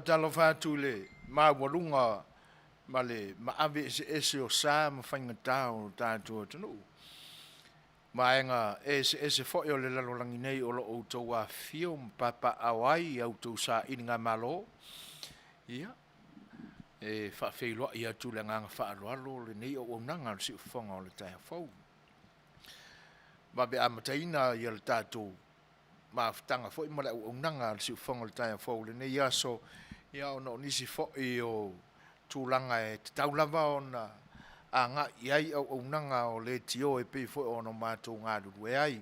whaatalo whātu le mā walunga ma le maawe ese o sā ma whaingatā o tātua tunu. Maenga ese fo o le lalolangi nei o lo o tau a fio papa awai au tau sa ininga malo. Ia. E whawheiloa ia tu le nganga whaaloalo le nei o nanga si ufonga o le tai fau. Mabe amataina ia le tātou maafutanga fo i mala o nanga si ufonga le tai fau le nei aso ia ono nisi fo i o tūlanga e te taulava o na a ngā iai au nanga o le tio e pei fo o no mātou ngā ruru e ai.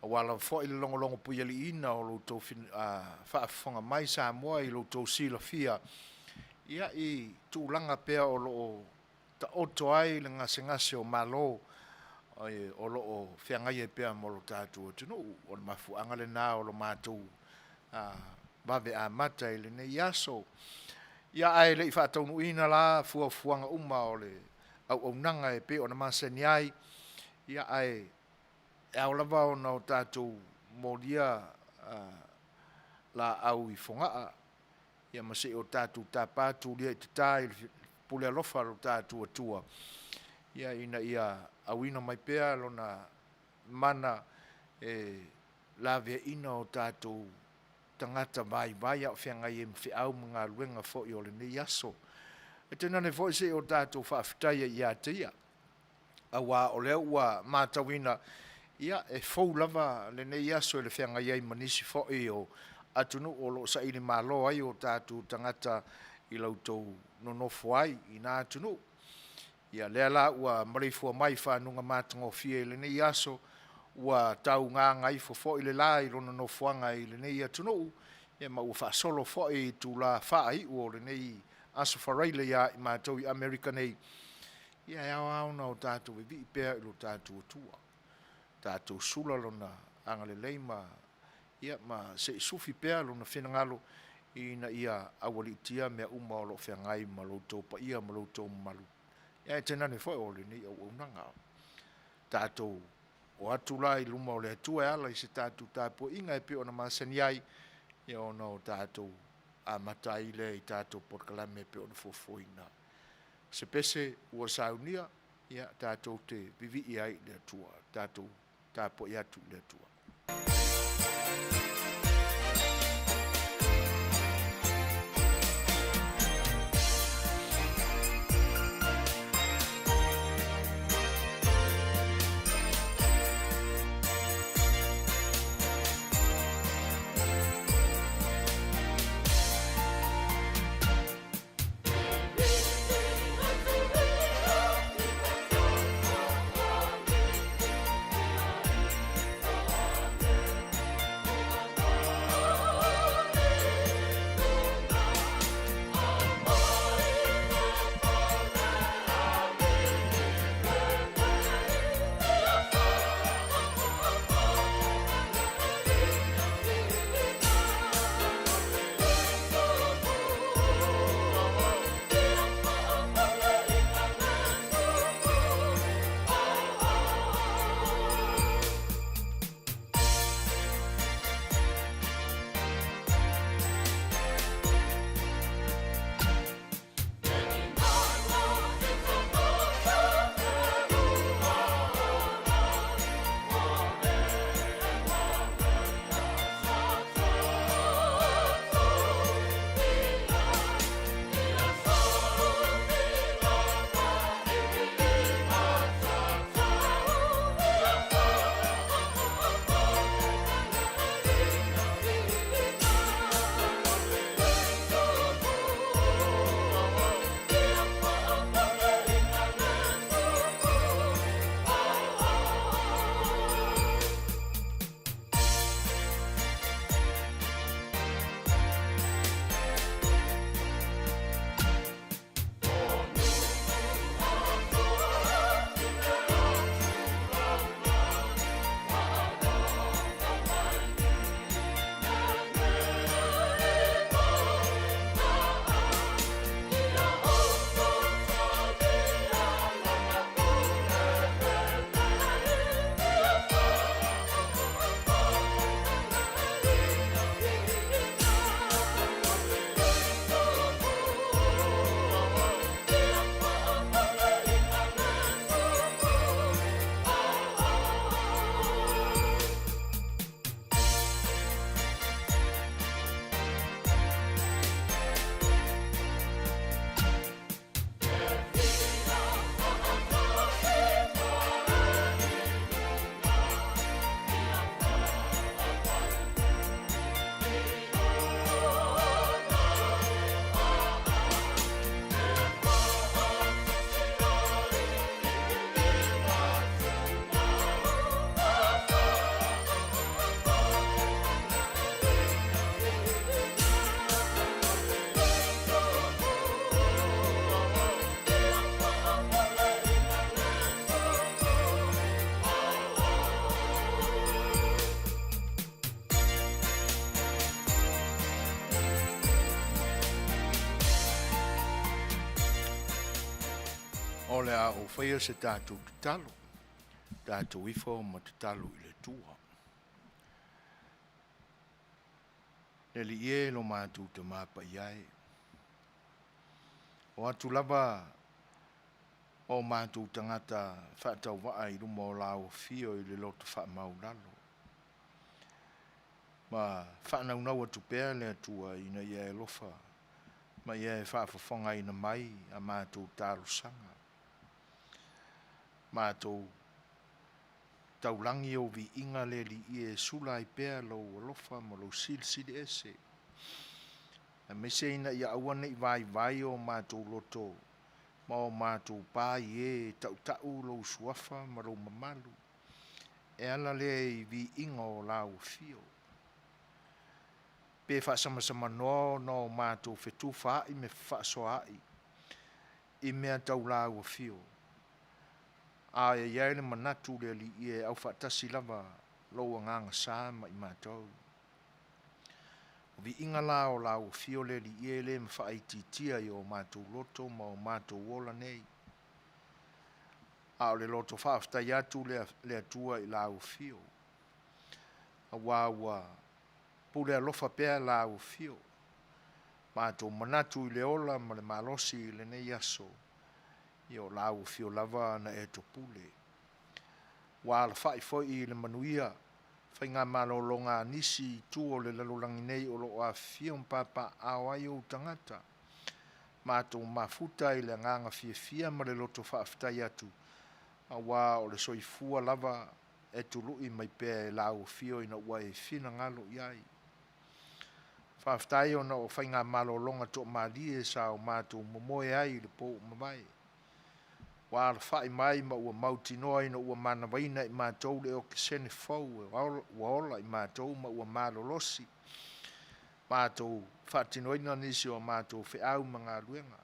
A wala fo i le longo pui ali ina o lo tau whaafonga mai sa moa i lo tau sila fia. Ia i tūlanga pea o lo ta oto ai le ngase o malo o lo o whiangai e pea mo lo tātua tunu o le mafuanga le nā o lo mātou wawe a mata i le nei aso. Ia ai le i whaataunu ina la fuanga uma o le au nanga e pe o na masani ai. Ia ai e au lava o na o tātou molia la au i whongaa. Ia mase o tātou tāpātu lia i te tāi pule alofa o tātou atua. Ia ina ia au ina mai pea lo na mana la vea ina o tātou tangata vai au whiangai e mwhiau mga luenga fo i o le nei aso. E tēnā ne fo se o tātou whaafitaia i a te ia. A wā o leo ua mātawina ia e fau lava le nei aso e le whiangai e manisi fo i o atunu o lo sa ili malo ai o tātou tangata i lautou nonofo ai i nā atunu. Ia lea la ua mareifua mai whanunga mātango fie le nei aso ua tau ngā ngai fo i le la i rono nofuanga i le nei atunu. Ia ma ua whaasolo fo i tu la whaai o le nei aso whareile ia i mātou i Amerika nei. Ia e au na o tātou e vi pēr i lo tātou atua. Tātou sula lona angale leima. Ia ma se sufi pēr lona whenangalo i na ia awalitia mea uma o lo whengai ma lo tau pa ia ma lo tau malu. Ia e tēnā ne whai o le nei au nanga. Tātou o atu la i luma o le atua e ala i se tātou tāpua inga e pe o na masani ai. Ia o na o tātou a matai le i tātou porkalame pe o na fofoina. Se pese ua saunia, ia tātou te vivi i ai le atua. Tātou tāpua i atu le atua. le a o whaia se tātou te talo. Tātou ifo ma te talo i le tua. Neli ie lo mātou te māpa iai. O atu lava o mātou tangata whaatau waa i rumo o lao fio i le loto wha maulalo. Ma whaanaunau atu pēr le atua ina ia e lofa. Ma ia e whaafafonga ina mai a mātou tāro sanga. Mātou taulangi o vi inga le li i e sula i pēr lo alofa ma lo sili ese. A me se ina ia awane i vai o mātou loto. Ma o mātou pā i e tau lo suafa ma lo mamalu. E ala le i vi inga o lau fio. Pe whaasamasama no mātou whetu whaai me whaasoai. I mea tau lau fio. A e iaile manatu le li i e au whaatasi lava loa nganga sā ma i mātou. Vi inga la o lau fio le li i e le ma whaititia i o mātou loto ma o mātou wola nei. A o le loto whaaftai atu le atua i lau fio. A wāua pule alofa pēr lau fio. Mātou manatu i le ola ma le malosi i le nei aso. I o lau fio lava na e to pule. Wāla whai foi i le Manuia. Whai ngā malolonga nisi tu o le lalolangi nei o lo a fio mpapa awai o tangata. Mātou mafuta i le nganga fia ma le loto whaaftai atu. A wā o le soifua lava e tului mai pēr e lau fio ina ua e fina ngalo iai. Whaaftai o na o whai ngā malolonga to malie sa o mātou momoe ai le po mawai. Wāla whai mai ma ua mautinoa ina ua manawaina i mātou le o kisene fau e waola i mātou ma ua malolosi. Mātou whaatinoina nisi o mātou whiau ma ngā luenga.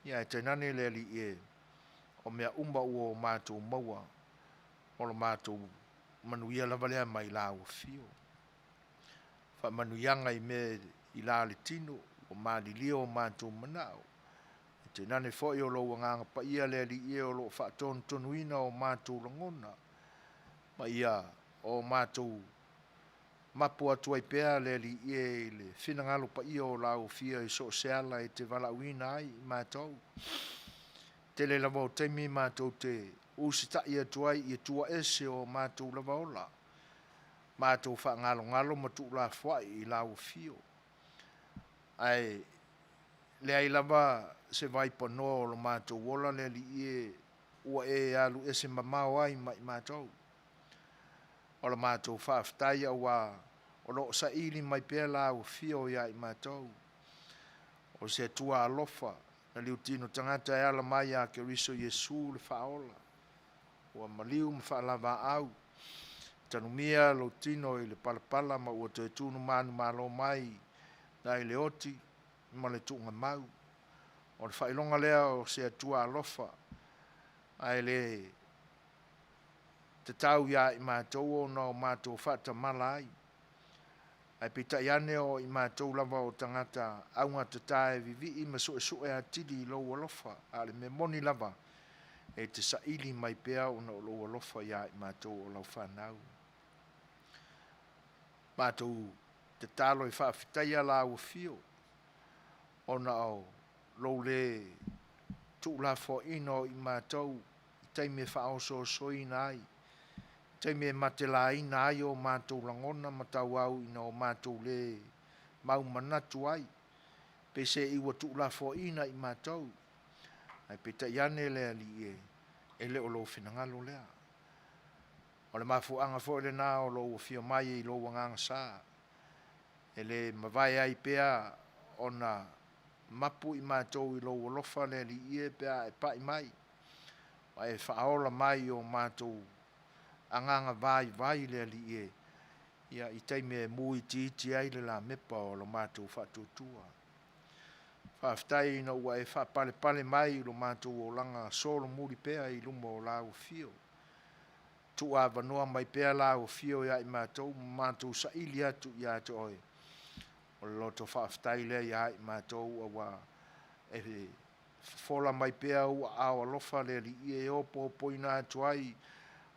Ia e tainane le li e o mea umba ua o mātou maua o lo mātou manuia lavalea mai lau fio. Wha manuianga i me i la le tino o malilio o mātou manao. Te nane foi o lo nganga pa ia le li ia o lo whaaton tonuina o mātou langona. Ma ia o mātou mapu atu ai pēr le li ia le whinangalo pa ia o lau fia i so seala e te walauina ai i mātou. Te le lava o teimi mātou te usita ia tuai i tua ese o mātou lava ola. Mātou whaangalo matu la fuai i lau fio. Ai le ai lava se vai pono lo mātou wola le li e ua e alu ese mamau ai mai mātou. O lo mātou whaaftai a wā o lo sa ili mai pēr lau fio ia i mātou. O se tua alofa na liu tino tangata e ala mai a Keresoma Yesu le whaola. Ua maliu ma whaalava au. Tanumia lo tino i le palapala ma ua te tunu manu malo mai na i le oti ma le tunga mau. O le whailonga lea o se atua alofa. Ai le te tau ia i mātou o no mātou whata mala ai. Ai pita iane o i mātou lava o tangata aunga te tae vivi i ma sue a tidi i lou alofa. A le me moni lava e te saili mai pea o na o lou alofa ia i mātou o lau whanau. Mātou te talo i whaafitaia lau fio. O na o lou le tu la fo ino i mātou i teime whaoso soina ai. Teime matela ina ai o mātou langona matau au ina o mātou le mau manatu ai. Pese iwa tu la fo ina i mātou. Ai peta iane lea li e le o lo finangalo lea. O le mafuanga fo le nā o lo fio mai i lo wanganga sā. E le mawai ai pea o na mapu i mātou i lo olofa le li ie pea e pai mai. Wa e whaola mai o mātou anganga vai le li ie. Ia i teime mui ti ai le la mepa o lo mātou whatutua. Whaaftai ina ua e whapale mai i lo mātou o langa solo muri pea i lumo o lau fio. Tu a vanua mai pea lau fio ia i mātou sa ili atu ia te oe. O le loto whaaftai lea ia i mātou a wā e fola mai pea ua ao alofa le li e o poina atu ai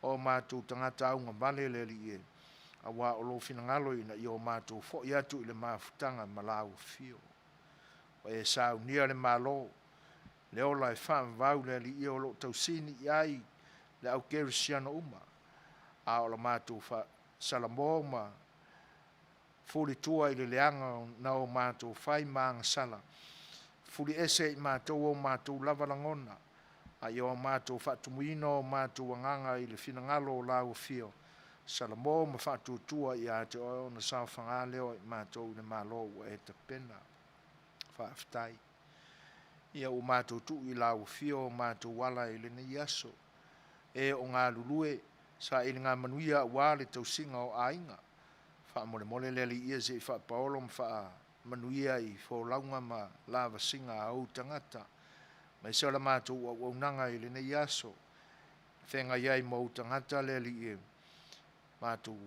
o mātou tangata aunga vale le li e. A wā o lo finangalo ina i o mātou fo i atu i le mafutanga malau fio. O e sa unia le malo, le ola e whaan vau le li i o lo tausini i ai le au Keresoma uma. A o la mātou salamo ma fuli tua i le leanga na o mātou whai maanga sala. Fuli ese i mātou o mātou lava langona. A i o mātou whaatumuino o mātou anganga i le finangalo o lau fio. Salamo ma whaatu tua i a te o na sa whanga leo i mātou le malo ua e te pena. Whaaftai. Ia o mātou tu i lau fio o mātou wala i le nei aso. E o ngā lulue sa i ngā manuia wā le tausinga o ainga. Wha mole le li ia ze i wha paolo ma wha manuia i fo launga ma lava singa au tangata. Mai se o la mātou au unanga i le nei aso. Whenga iai mo tangata le li ia. Mātou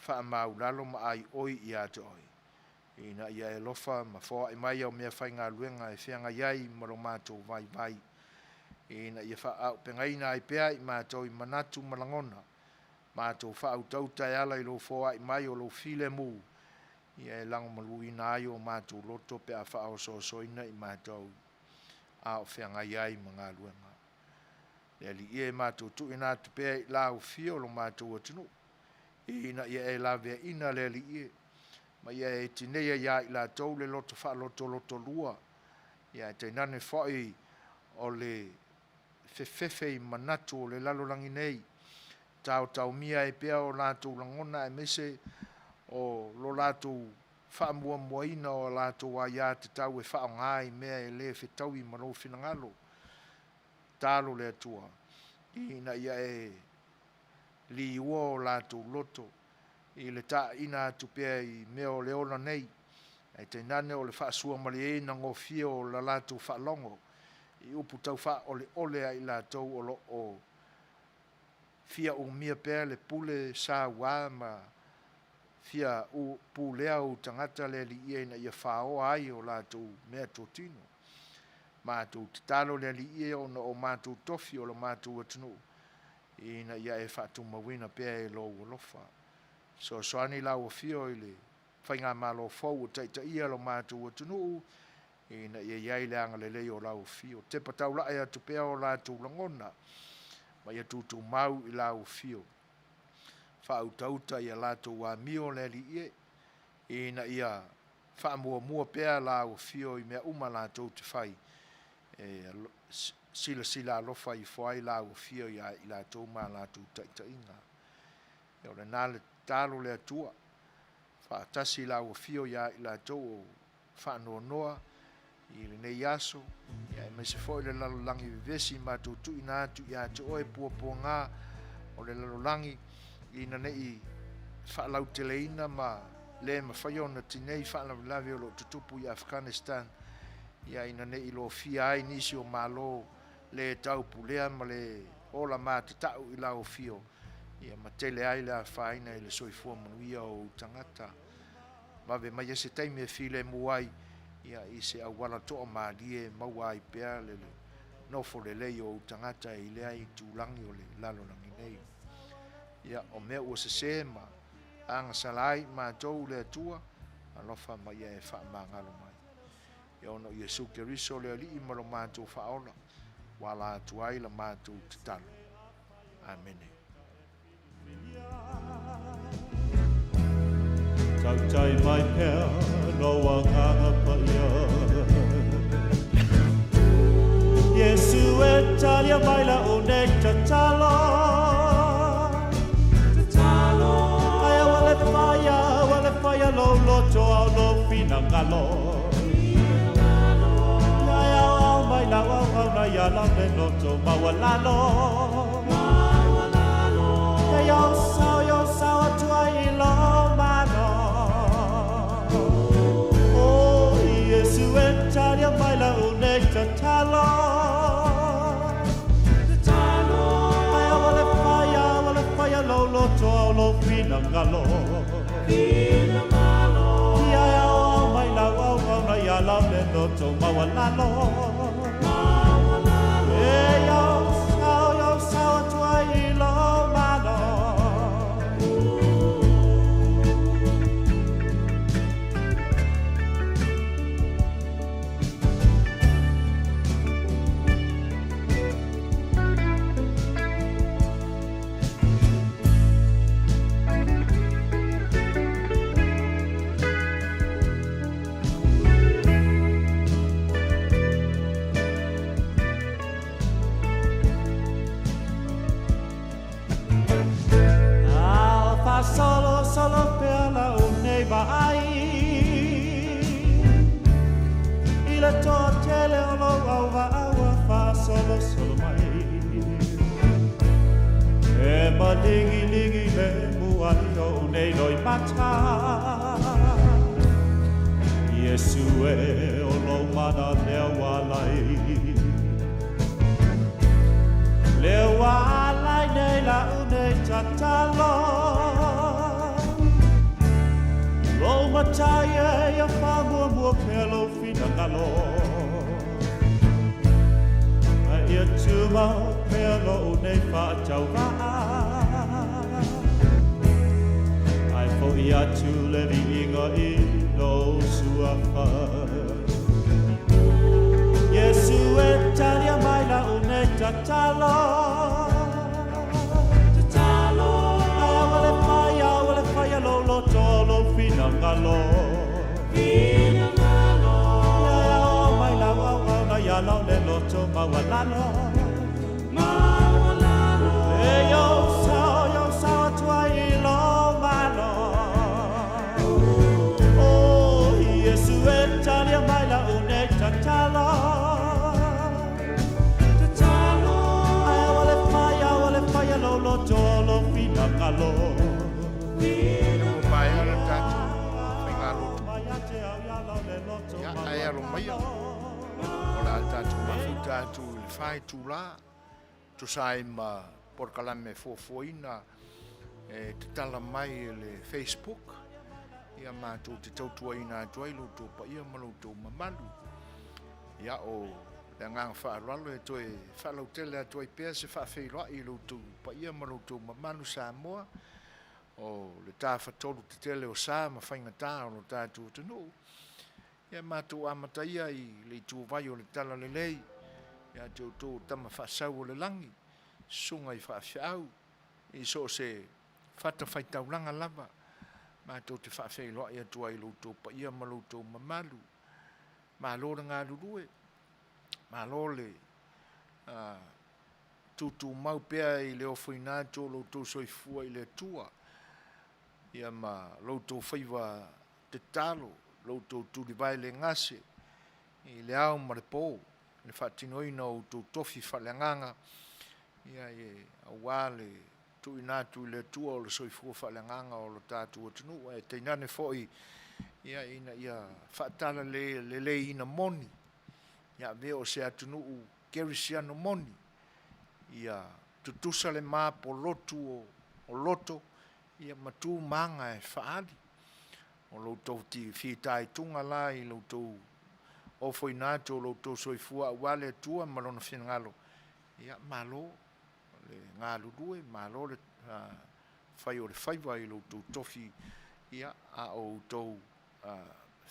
wha maulalo ma ai oi i ato oi. Ina ia e lofa ma fōa i mai au mea whai ngā luenga e whenga iai ma lo mātou vai vai. Ina ia wha au pengaina ai pea i mātou i manatu malangona. Mātou wha au tautai ala i lo fōa i mai o lo file mu. Ia e lango maluina ai o mātou loto pe a wha au soina i mātou. A o whenga iai ma ngā luenga. Lea li ia e mātou tu ina atu pea i lau fio lo mātou atinu. Ina ia e la vea ina le li ia. Ma ia e tinea ia i la tau le loto wha loto lua. Ia e te nane whai o le fefefe i manatu o le lalolangi nei. Tau mia e pea o lātou langona e mese o lo lātou wha mua ina o lātou a ia te tau e wha o ngai mea e le whetau i maro finangalo. Tālo le atua. Ina ia e li ua o lātou loto. I le ta ina atu pea i mea o le ola nei. E te nane o le whaasua mali e na ngofia o la lātou whaalongo. I upu tau wha ole ai lātou o lo o fia o mia pea le pule sa wā ma fia o pulea o tangata le li ie na ia whao ai o lātou mea tōtino. Mātou te talo le li ie o na o mātou tofi o la mātou atunu. Ina ia e whātou mawina pea e lo lofa. So soani lau o fio i le whainga malo fau o taita ia lo mātou atunu. Ina ia iai leanga le lei o lau o fio. Te patau la ea tu pea o lātou langona. Ma ia tūtou mau i lau fio. Whautauta ia lātou wā mio le li ie. Ina ia whaamua pea lau fio i mea uma lātou te whai. Sila alofa i whai lau fio i lātou ma lātou taita inga. Ia le nāle tālo le atua. Whaatasi lau fio i lātou o whanua noa. I le nei aso, ia e mese foi le lalolangi vivesi mātou tu ina atu i atu oe pua ngā o le lalolangi i na nei whaalau teleina ma le mawhaiona tinei whaalavilavi o lo tutupu i Afghanistan ia ina nei lo fia ai nisi o malo le tau pulea ma le ola mā te tau i lau fio ia ma tele ai le a whaina i le soifua manuia o tangata ma ve mai ese taimi e file muai ia i se au wala toa maalie maua ai pea le nofo le lei o tangata i lea i tūlangi o le lalolangi nei. Ia o mea ua se ma anga salai mātou le atua alofa ma ia e wha mangalo mai. Ia ono Iesu Keriso le ali i malo mātou whaola wala atuai la mātou te talo. Amene. Tautai mai pea no wanganga paia Iesu e talia mai la o ne tatalo Aia wale whaia lo loto au lo finangalo Aia au mai la au na ia la me noto mawalalo Yo sao atua i lo mano Iesu e talia mai la une tatalo Aia wale whaia lo loto au lo finangalo Ia au mai la au na ia la me noto mawalalo solo pela o nei vai ile to tele o lo au fa solo mai e ma ligi le muai o nei loi mata Yesu e o lo mana lewa lai Leua lai nei la unei tatalo Lo mataya ya fa mua pelo fina kalo A ia tuma pelo unei fa tau va Ai fo ia tu le vinga I lo suafa Yesu e talia mai la unei tatalo Wale fai lo tolo fina ngalo Lea mai la na ya la le loto mawalalo E yo sao tua I lo malo Oh Yesu e talia mai la une tatalo Wale fai lo tolo fina ngalo Ya ai alo mai o la tatu mafuta tu le fai tu la tu sai ma por kalame fofoina e te tala mai le Facebook ia ma tu te tautua ina tuailu tu pa ia malu tu mamalu ia o le ngang fa ralo e toi fa lo tele a toi pe se fa fe lo I lo tu pa ia malu tu mamalu sa moa o le ta fa tolu te tele o sa ma fainga ta o ta tu tu no ia matu amataia I le tu vai o le tala le lei ia tu tama fa sau o le langi sunga I fa fiau I so se fata fai taulanga lava matu te fa fe lo ia tu ai lo tu pa ia malu tu mamalu ma lo nga lulue ma lo le tu mau pea I le ofuina tu lo tu soifua I le tua ia ma lo tu faiva te talo lo tu di vai le ngase I le au ma le po le fatinoina o tu tofi falanganga ia e awale tu ina tu le tua o le soifua falanganga o lo tatu o tunu e teinane foi ia ina ia fatala le ina moni ia veo se atunu Keresoma moni ia tutusa le ma po lotu o loto ia matu manga e faali o lo tau ti fitai tunga la I lo tau o foi nato lo tau soifua wale tua malona finangalo ia malo le ngalo due malo le fai o le faiva I lo tau tofi ia a o tau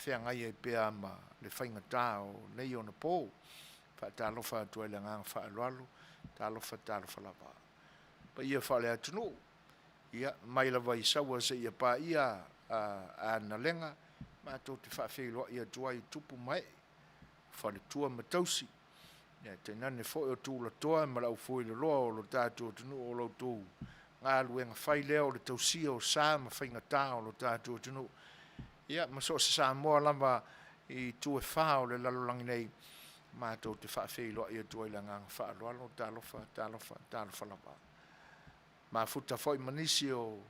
whiangai e pea ma le whainga tā o nei o na pō fa talofa tu le ngang fa lalo talofa lava pa ia fa le atunu ia mai la vai sawa se ia pa ia a na lenga ma to te fa fe lo ia tuai tupu mai fa le tua matausi ia te nane fo o tu la toa ma la fo le lo o lo tatu tunu o lo tu nga luenga fai leo le tausi o sa ma fainga tā o lo tatu tunu ia ma so sa mo lava I tu e fa o le lalolangi nei ma to te fa fe lo ia tuai la ngang fa lo talofa lava ma futa foi manisi o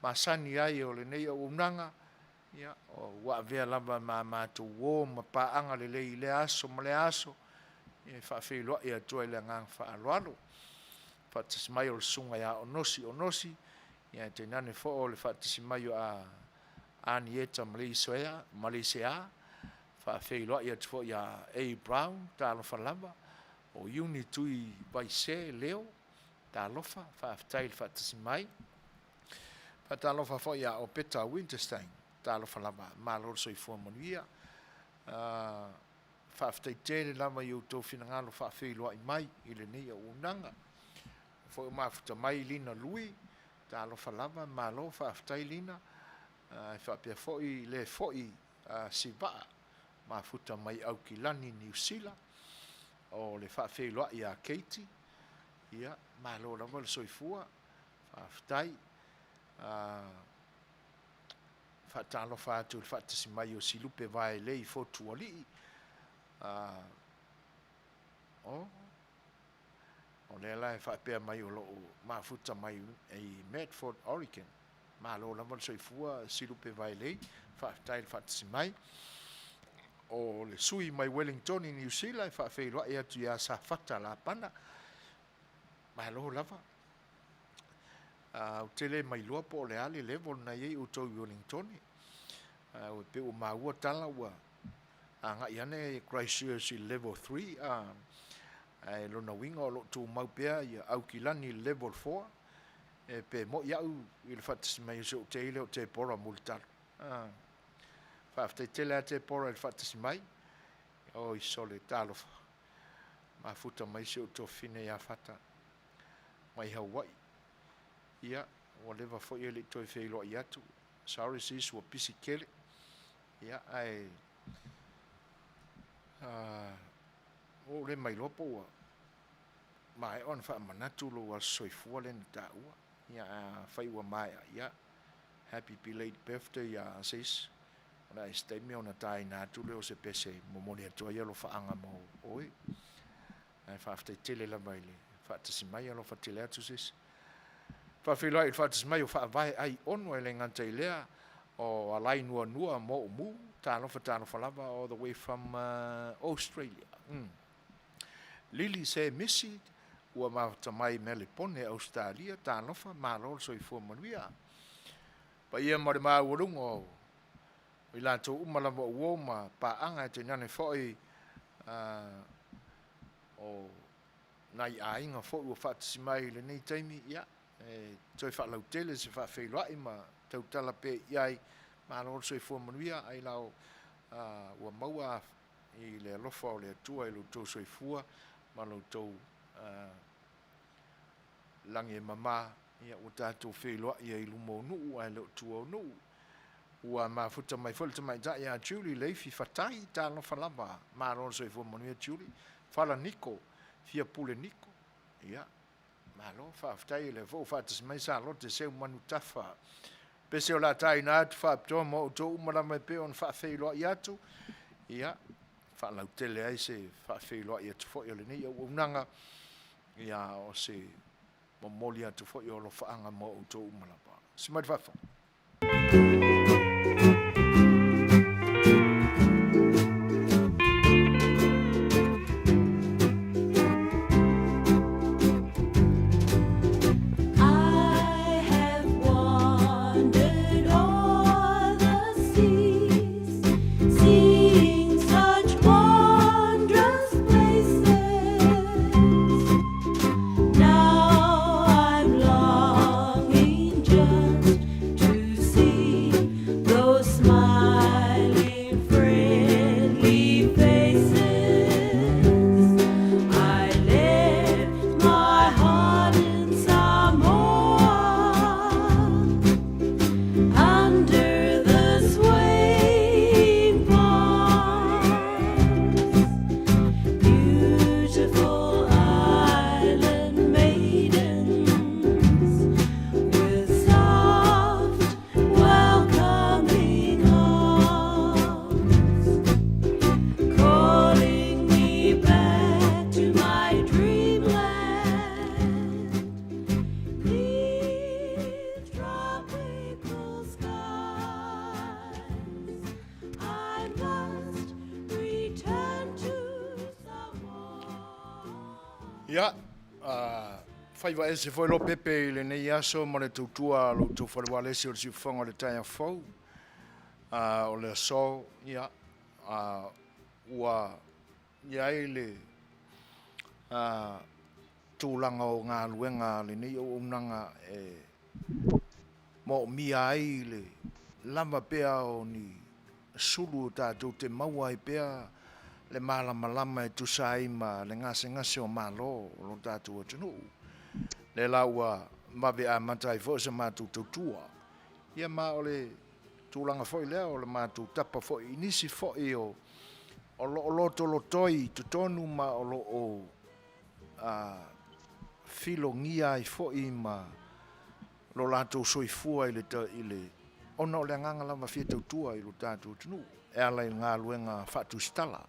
ma sani ai o le nei o unanga ia o wa vea lava ma tu wo ma pa anga le aso ma le aso e fa fe lo ia tuai la ngang fa lo fa tsmai o sunga ya o nosi ia te nane fo o le fa tsmai a anieta Malaysia fa fe lo ia fo ya A Brown talofa lava o uni tui vai se leo talofa fa tail fa tsmai fa talofa fo ya o Peter Winterstein talofa lava malo so I fo Manuia fa tele lava yo to finangalo fa fe lo I mai I le nei o unanga fo ma futa mai lina lui talofa lava malo fa tailina fa pe foi le foi siva ma futa mai au kilani New Zealand o le fa fe lo ia Katie ia ma lo la vol soifua fa ftai whaatalofa atu le whaatasimai o silupe vai lei fotu ali. O le lai whaapea mai o loo mafuta mai i Medford, Oregon. Malo lama le soifua silupe vai lei, whaatai le whaatasimai. O le sui mai Wellington i New Zealand, whaafeiloa e atu ia sa whata la pana. Malo lava. O tele mai loa po le ali level na iei o tau Wellington. O pe o maua tala ua. Nga iane Christchurch level 3. Ai lona winga o lo tu mau pea ia au kilani level 4. E pe mo iau i le whaatasimai o se o te ile o te pora multaru. Whaaftai tele a te pora i le whaatasimai. O i sole talofa. Mafuta mai se o to fine ia whata. Mai Hawaii. Ia, o lewa foi ele toi whailoa i atu. Sorry sis, ua pisi kele. Ia, ai... o le mai lopo ua. Mai on wha manatu lo wa soifua le ni ta ua. Ia, whaiua mai. Ia, happy belated birthday, sis. Ona e stay me ona tai natu le o se pese. Momoni atua ia lo whaanga mo. Oi. Ai whaaftai tele la mai le. Whaatasimai alo whatele atu sis. Whawhiloa i whaatasimai o whaavai ai ono e le nganta i lea o alai nua nua mo o mu, tānofa lava all the way from Australia. Lili se misi ua matamai Melipone Australia, tānofa mālol so i fua Manuia. Pa ia mare māurung o i lanto umalama uo ma paanga te nane foi o nai ainga foi ua whaatasimai le nei taimi, ia. Toi whaalau tele se whaawhailoai ma tautala pe iai mālol so i fua Manuia ai lau ua maua i le alofa o le atua i loutou so i fua ma loutou langi e mama ia ua tātou whailoai i lumo nuu ai leo tua nuu ua mafuta mai whalita mai ta ia Julie leifi whatai tā lofa lava mālol so i fua Manuia Julie whala niko fia pule niko ia malo whaaftai le vo whaatasmai sa lote seu manu tafa. Pese o la tai na atu whaaptoa mo o tō umara mai pe on whaafeiloa i atu. Ia, whaalau tele ai se whaafeiloa i atu fo i ole nei au unanga. Ia o se momoli atu fo i olo whaanga mo o tō umara pa. Simai whaafa. Ia, whaiwa e se foi lo pepe le nei aso mo le tautua lo tau whalua lesi o le siufonga le taia fau. O le aso, ia, ua iai le tūlanga o ngā luenga le nei o unanga mo mia ai le lama pea o ni sulu o tātou te maua i pea le malama e tusai ma le ngase o malo lo tātou o tunu. Le laua mawe a matai fo se mātou tautua. Ia ma o le tūlanga foi lea o le mātou tapa foi inisi foi o lo tolotoi tutonu ma o lo o filongia i foi ma lo lātou soifua i le ona o le nganga lava fia tautua I lo tātou tunu. E ala I ngā luenga whatu stala.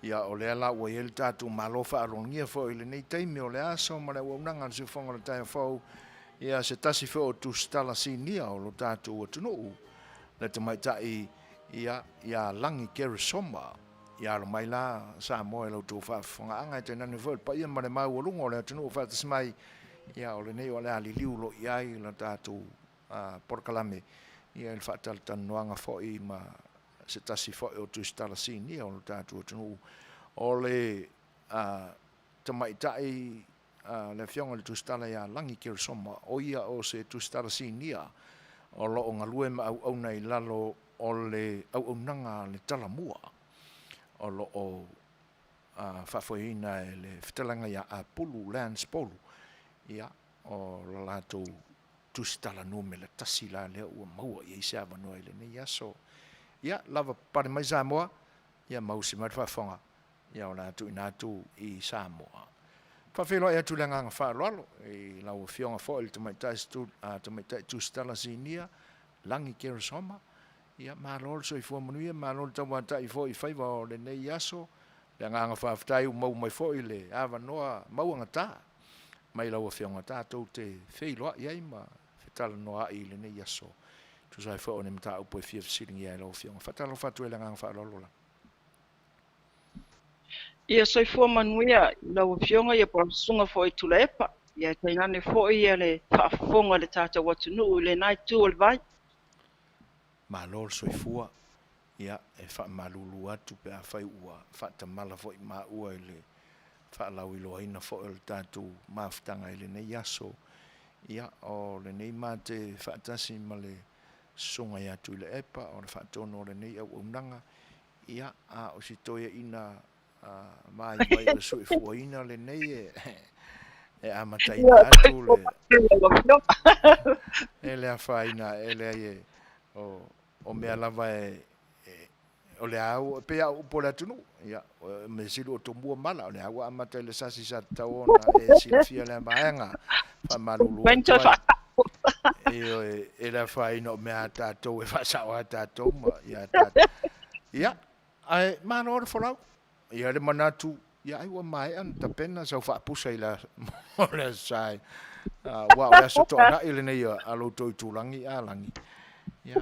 Ia o le ala ua ele tātou malofa arongia fo I le nei taimi o le aso ma le waunanga na siufonga le taia fau. Ia se tasi fo o tu stala sinia o lo tātou tunu. Le te maitai ia langi Keresoma. Ia lo mai la sa moe lo tu whaafonga anga te nani fo. Pa ia ma le mau o lungo le tunu whaatasmai. Ia o le nei o le aliliu lo iai la tātou porkalame. Ia il whaatal tanuanga fo I ma se tasi fo o tu stala sinia o lo tātou tunu. O le te maitai le fionga le tu stala ia langi Keresoma. O ia o se tu stala sinia. O lo o ngalue ma au nei lalo o le au nanga le talamua. O lo o whafoina e le whitalanga ia a pulu, lands polu. Ia o la lato tu stala nume le tasi la lea ua maua ia isi awa noa ile ne ia so. Ia lava pare mai Samoa. Ia mausi mai whafonga. Ia o lato inatu I Samoa. Whawhelo e atu lenga ngā whaalolo. E lau fionga fo ili tamaitai tu stala sinia. Langi Keresoma. Ia malol so I fua Manuia. Malol tawata I fo I whaiva o le nei aso. Le ngā whaafitai u mau mai fo I le awa noa mauanga tā. Mai lau fionga tātou te whailoa iai ma whetala noa I le nei aso. Tu sai fo o ne mta upo e fia fisiringi ai lau fionga. Whatalo whatu e le ngā whaalolo la. Ia soifua Manuia lau fionga ia por sunga fo I tulepa. Ia tainane fo ia le whaafonga le tātou watunu le nai tu o le vai. Malol soifua. Ia e whaamalulu atu pe a whai ua. Whaatamala fo I maa ua I le whaalau I loa ina fo le tātou maaftanga I le nei aso. Ia o le nei maa te whaatasi ma le sunga I atu I le epa. O le whaatono o le nei au unanga. Ia a o si toia ina mai mai le sui fuaina le nei e amatai atu le ele a faina ele e o mea lava o le au pe au po la tunu ia me silu o tombua mala o le au amatai le sasi sa taona e silfia le maenga fa malulu e la faina o mea tatou e fa sawa tatou ma ia ai manor folau ia le manatu ia ai wa mai an tapena sa fa pusa ila ole sai wa o so to na ile nei a lo to tulangi a langi ia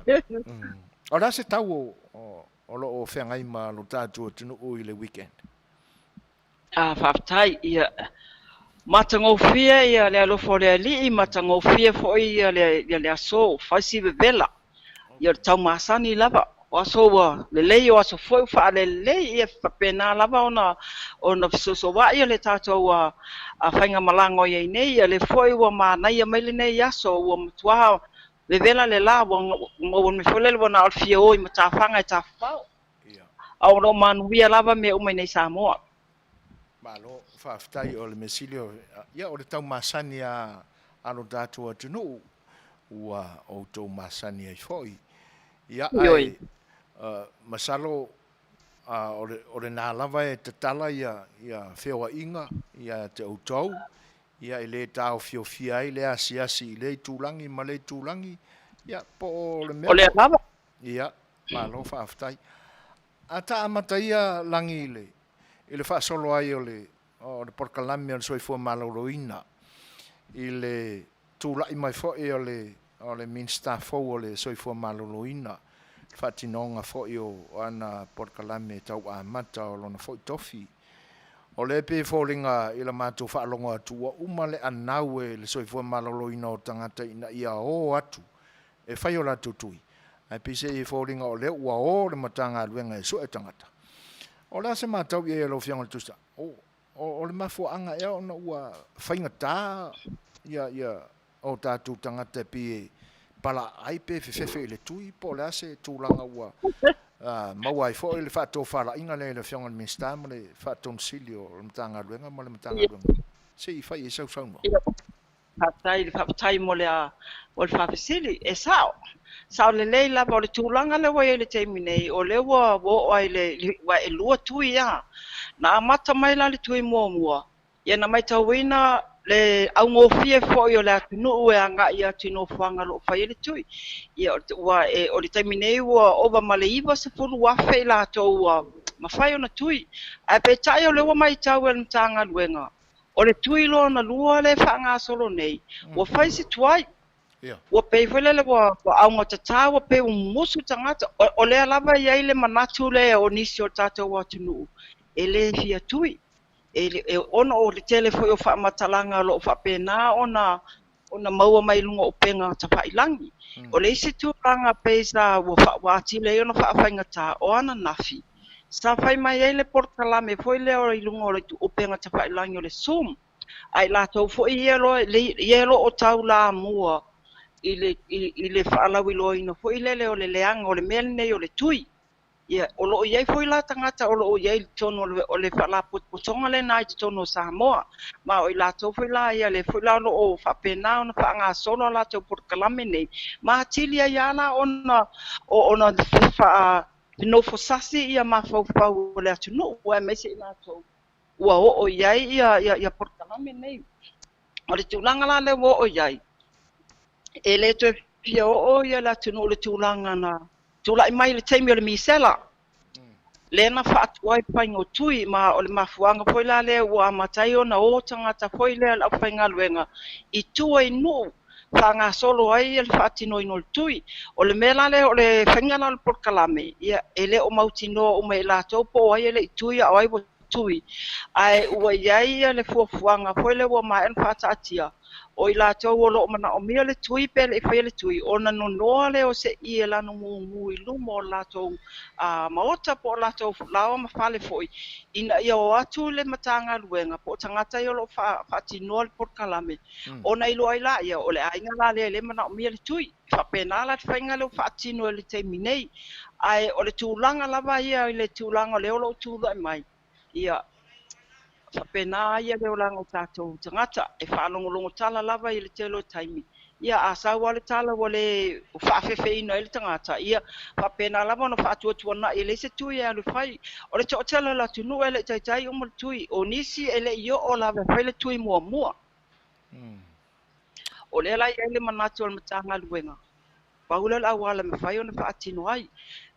ora se tau o lo o fenga I ma lo tatu tunu o ile weekend Whaafitai ia matangofia ia le alofo le ali matangofia fo ia le aso faisi bevela ia tau masani lava Waso le lei o aso foi fa le lei e pena lava ona Suasua ia le tātou a whainga malango ia nei le foi wa manai mai le nei aso wa mtua le vela le la wa me fole le na alfia o I matawhanga I tawhau au no Manuia lava me umai nei Samoa malo whaafitai o le mesilio ia o le tau masani a alo tātou atunu ua o tau masani ai foi ia ai masalo o le nā lava e te tala ia whewa inga ia te utau ia I le tāo whiofia ai le asiasi I le tūlangi ma le tūlangi ia po o le mea o le lava ia malo whaafitai a ta amata ia langi I le whaasolo ai o le porkalami o le soifua malauroina I le tūlai mai fo o le minsta fo o le soifua malauroina Fatinonga fo o ana porkalame tau a mata o lona fo tofi. O le pe folinga I la mātou whaalonga atua umale anau le soifua maloloina o tangata ina ia o atu. E whai o la tutui. Ai pise I folinga o le ua o le matanga aluenga e so e tangata. O la se mātou I lo fianga tusta. O le mafuanga e ona ua whainga tā ia o tātou tangata pie pala ai pe fe le tui po le ase tūlanga ua mau ai fo le whaatou whala inga le fionga le minsta ma le whaatou silio le matanga luenga ma le matanga luenga se I whai e sau no Whaafitai mo le whawhisili e sao le lei lava o le tūlanga le wai le teimi nei o le ua wo ai le wa e lua tui ia na amata mai la le tui mua ia na mai tauina le au ngofie fo yo la tunu e anga ia tino fanga lo fa ile tui ia wa e o le taimine wa ova maleiva se fulu wa fe la to wa ma fai ona tui a pe tai o le wa mai tau e tanga luenga o le tui lo na lua le fanga solo nei wa fai se tuai wa pe fele le wa au ngata ta wa pe musu tangata o le lava ia ile manatu le o nisi o tato wa tunu ele fia tui e ona o le tele foi o fa matalanga lo fa pena ona maua mai lunga o penga ta fa ilangi o le isi tu langa pesa wo fa wa tile ona fa fainga ta o ana nafi sa fai mai ele portala me foi le o lunga o le o penga ta fa ilangi o le sum ai la to foi yelo o tau la mua ile fa la wilo ino foi le o le leanga o le mel nei o le tui ia o lo iai foi la tangata o lo iai tono o le fala putonga le nai tono Samoa ma o la to foi la ia le foi la lo o fa pena ona fa nga solo la to por kalame nei ma tilia ia la ona fa no fosasi ia ma fa o le atu no wa me se na to wa o iai ia por kalame nei o le tulanga la le o iai e le to pia o ia la tu no le tulanga na tula i mai le taimi o le misela lena fa atuai paingo tui ma o le mafuanga foi la le ua matai ona o tangata foi le la fainga luenga i tua i nu fa nga solo ai le fa tino ino le tui o le mela le o le fainga na le porkalame ia ele o mautino o me la topo ai le tui ai bo tui ai ua iai le fuafuanga foi le ua ma en fa tatia o i la tau o lo mana o mia le tui pe le fai le tui ona no noa le o se i e lano mu i lumo o la tau maota po la tau lao ma fale foi ina ia o atu le matanga luenga po tangata i o lo fa tino le porkalame ona i lo ai la ia o le ainga la le mana o mia le tui fa pena la fainga le fa tino le teiminei ai o le tūlanga lava ia i le tūlanga le o lo tūla mai ia fa pena ia le olango tatou tangata e whanongolongo tala lava i le telo taimi. Ia a sawa le tala wale whaafefe ino i le tangata. Ia fa pena lava no whaatuatuana i le se tui e alu whai. O le tō tala la tunu e le taitai o le tui. O nisi e le io o lava whai le tui mua mua. O le lai e le manatu al matanga luenga. Paula la wala me whai o na whaatino ai.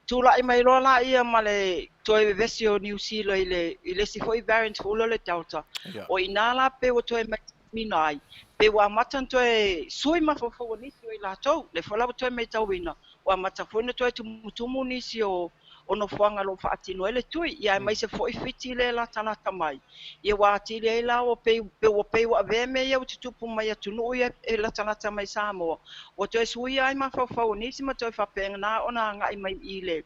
Tula i mai rola ia ma le toe vesi o New Zealand i le si foi variant hula le Delta. O inala pe o toe mai minai. Pe wa matan toe sui ma fofo nisi o i la tau. Le fola o toe mai tauina. Wa mata fuina toe tumutumu nisi o no fuanga lo whaatino ele tui. Ia mai se foi fiti le la tanata mai. Ia wa atili e la o pe wa veme ia o tutupu mai atunu ia e la tanata mai Samoa. O toe sui ai ma fofo nisi ma toe whapenga na ona ngai mai i le.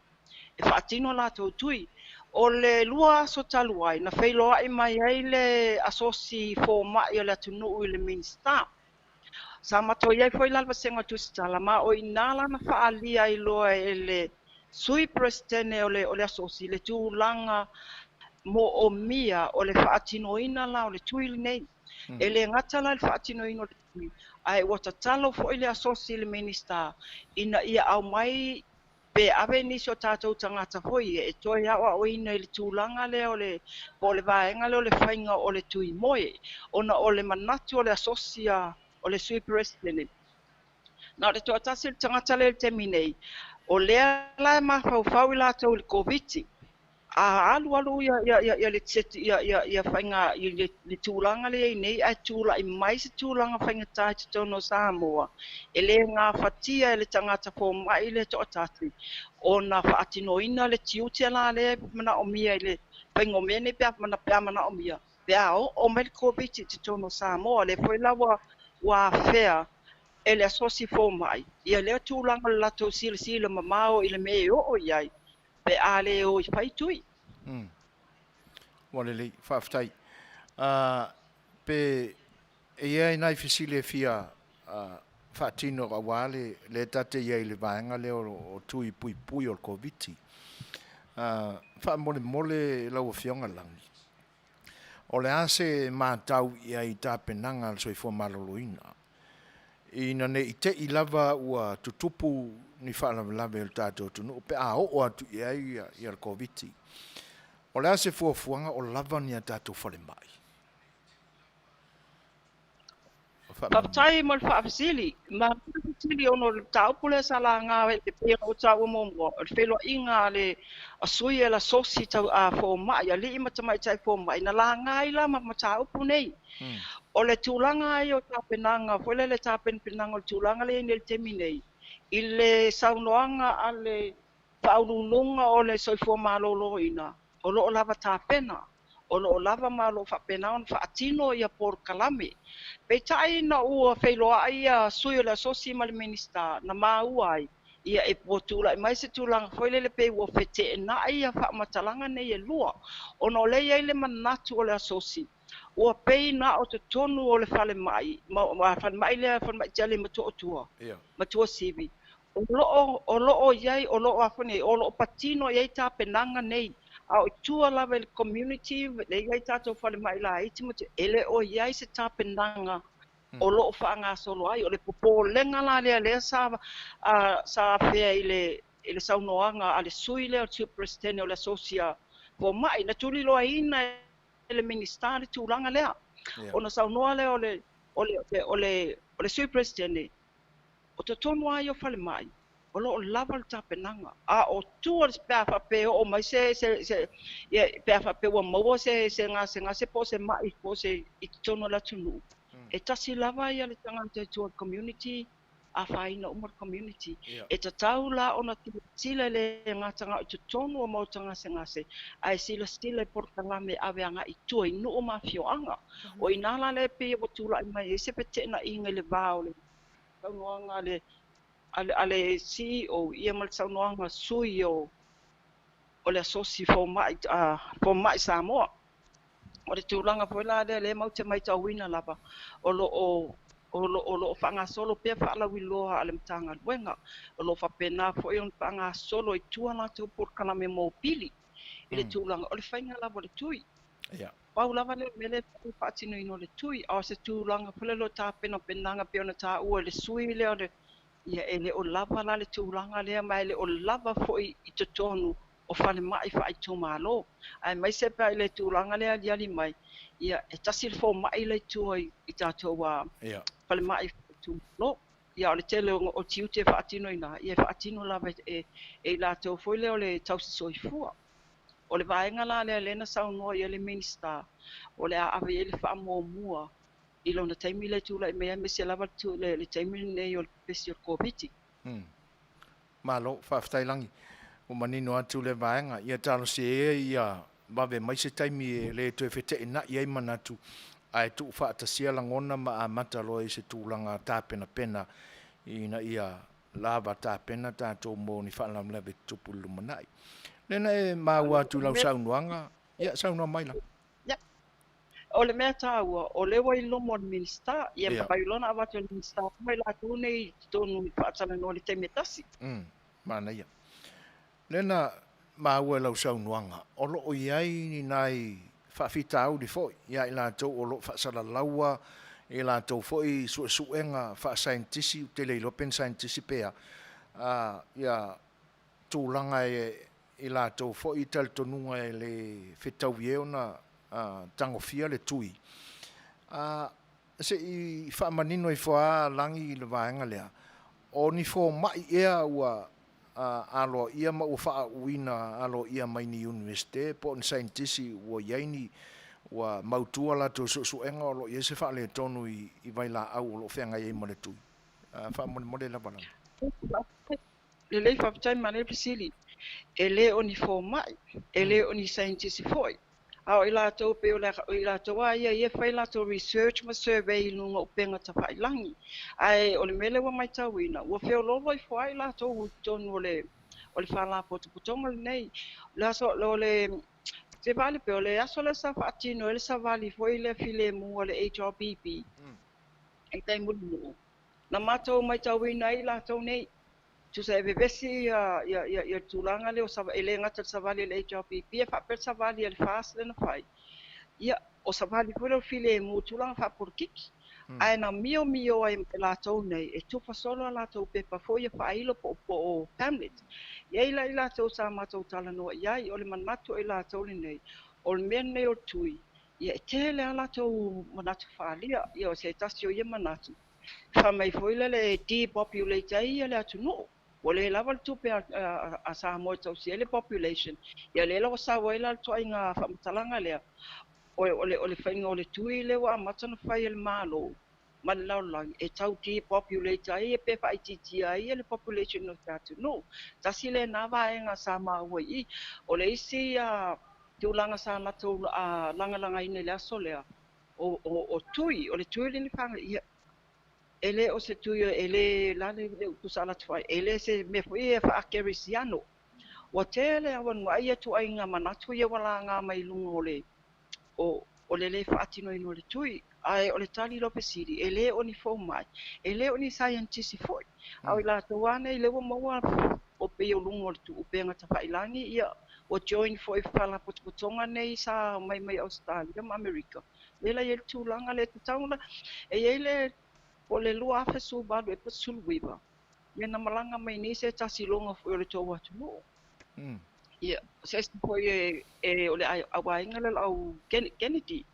E whaatino la tau tui. O le lua so talu ai, na whailoa ai mai ai le asosi fo mai o le atunu i le minsta. Sa mato iai foi lalva senga tusitala, ma o inala na whaalia i loa e le sui presidene o le asosi, le tūlanga mo o mia o le whaatino ina la o le tui nei. E le ngatala le whaatino ina o le tui. Ai wata talo fo i le asosi le minsta, ina ia au mai pe ave ni so tatou tangata foi e toi awa o ina i le tūlanga le o le po le vaenga le o le whainga o le tui moe. Ona o le manatu o le asosia o le sui president. Na le toa tasi le tangata le te minei. O lea la ma fau i la tau le COVID. A alu ia le tsetu ia whainga i le tūlanga le nei ai tūla i mai se tūlanga whainga tai te tono Samoa. E le ngā whatia e le tangata po mai le toa tasi. O na whaatino ina le tiutia la le mana o mia i le whaingo mene pia mana o mia. Pea o mai le COVID te tono Samoa le whaila wa whea e le asosi fo mai. Ia lea tūlanga le lato sila mamao i le mea o iai. Pe ale o i whai tui. Wale lei, whaaftai. Pe e ai nai fisile fia whaatino ka wale le tate iai le vaenga le o tui pui o COVID. Wha mole lau o fionga langi. O le ase mātau iai tāpenanga al soifua maloloina. Ina ne i te i lava ua tutupu ni whaalawalawe el tātou tunu. Pe o atu iai i al COVID. O le ase fuafuanga o lava ni a tātou whale mai. Papatai mo whaafisili. Ma whaafisili ono le taupule sa la ngā e te pia o tau mo. Le whelo inga le a sui e la sosi tau a fo mai. A li ima tamai tai fo mai. Na la ngā ila ma taupu nei. O le tūlanga ai o tāpenanga. Fwele le tāpenanga o le tūlanga le ni le temi nei. I le saunoanga a le whaululunga o le soifua malolo ina. O lo o lava tāpena. O lo lava malo whapena on whaatino ia por kalame. Pei tai na ua whailoa ai a sui o le asosi ma le minista na maua ai. Ia e potula i mai se tūlanga whaile le pei ua whete e na ai a whaamatalanga nei e lua. O no lei ai le manatu o le asosi. Ua pei na o te tonu o le whale mai. Whale mai le whale mai jale matua tua. Matua sivi. O loo iai, o loo afone, o loo patino iai tā penanga nei. A o tua lava le community, le iai tātou whale mai la iti mo te ele o iai se tā penanga. O loo whaanga solo ai, o le popo lenga la lea sa whea i le saunoanga, a le sui lea o tiu presidente o le asosia. Po mai, na tuli loa ina le ministeri tūlanga lea. O na saunoa lea o le sui presidente. O te tonu ai o whale mai. O lo lava le tapenanga. A o tua le pēr whape o mai se pēr whape ua maua se ngā se po se mai po se i tonu la tunu. E tasi lava ia le tangata tua community a whaina umar community. E ta tau la ona sila le ngatanga o te tonu o mautanga se ngase. Ai sila portanga me aweanga i tua i nuu mawhioanga. O inala le pe o tula i mai e se pete na inga le vāo le saunoanga ale CEO ia mal saunoanga sui o le asosi fo mai Samoa. O le tūlanga whaila le mau te mai tauina lava. O lo whanga solo pia whaalawi loa ale mtanga luenga. O lo whapena fo i on whanga solo i tuana tau porkana me mō pili. I le tūlanga o le whainga lava le tui. Pau lava le mele whaatino ino le tui. O se tūlanga pule lo tā pena penanga pia ona tā ua le sui leo le ia ele o lava la le tūlanga lea mai le o lava fo i te tonu o whale mai wha i tō malo. Ai mai se pa le tūlanga lea diali mai. Ia e tasi le fo mai le tū i tātou whale mai tū malo. Ia o le tele o tiu te whaatino ina. Ia whaatino lava e la tō fo leo le tausi soifua. O le vaenga la le lena saunoa ia le minister. O le awe e le wha mua. I lona taimi le tūla i mea me se lava tu le taimi nei o le pesi o COVID. Malo, whaaftailangi. O manino atu le vaenga. Ia talo se ia wawe mai se taimi le tue whete ina i manatu. Ai tu whaatasia langona ma a matalo i se tūlanga tāpena pena. Ina ia lava tāpena tātou mō ni whaalamlewe tupulu manai. Nena e maua atu lau saunuanga. Ia saunua mai la. O le mea tāua, o lewa i lomo o minista, ia papailona awatu o minista, mai la tūne i tōnu i whaatana no le teime tasi. Mana ia. Nena maua lau saunuanga, o loo iai ni nai whaafita au di foi, ia i la tau o loo whaasala laua, i la tau foi suenga whaasaintisi, te leilo pen saintisi pea, ia tūlanga i la tau foi tal tonunga e le whetau ieona, tangofia le tui. Se i whaamanino i whaa langi i le vaenga lea. O ni fo mai ea ua alo ia ma ua whaa uina alo ia mai ni universite, po ni saintisi ua iaini ua mautua la to suenga o lo ia se whaa le tonu i vai la au o lo whenga iei ma le tui. Whaamone la balanga. Le lei whaapitai ma le pisili. E le o ni fo mai, e le o ni saintisi foi. Au i lātou pe o i lātou ia whai lātou research ma survey nunga upenga ta whailangi. Ai o le mele wa mai tauina. Ua whio lolo i whai lātou tonu o le whala potopotonga nei. Laso lo le te vale pe o le aso le sa whaatino le sa vali foi le file mua le HRBP. E tai mulu. Na mātou mai tauina i lātou nei. Tu sa vesi ia tūlanga leo sa ele ngata sa vali le HRBP e whapel sa vali le fast le na whai. Ia o sa vali foi le file mu tūlanga whapur kiki. Ai na mio ai lātou nei e tupa solo lātou pepa foi e whailo po o Hamlet. Ia i lātou sa mātou tala noa iai o le manmatu i lātou le nei. O le mea nei o tui. ia e tele ala tau manatu whaalia, ia o se tasi o ia manatu. Whamai foila le depopulate ai le atu no. O le lava le tupe a Samoa tau si ele population. Ia le lawa sa waila le toa inga whamatalanga lea. O le whainga o le tui le wa matana whai ele malo. Ma le laulangi e tau depopulate ai e pepa i titi ai le population no te atu no. Tasi le nawa e ngā Samoa i. O le isi tiulanga sa lato langa ine le aso lea. O tui, o le tui le ni whanga ia. Ele o se tuia ele lale le kusala tfai ele se me foi e fa kerisiano o tele awan wa ia tu ainga manatu ia wala nga mai lungo le o le fa atino ino le tui ai o le tali lo pesiri ele o ni fo mai ele o ni scientist foi au la to wana ile wo mo o pe o lungo le tu o pe nga ta ilangi ia o join foi fala putonga nei sa mai Australia ma America lela ye tu langa le tauna e ele o le lua afe su balu e pa suluiva. Me na malanga mai ni se tasi longa foi o le tau atu no. Ia, se foi o le awa inga le au Kennedy.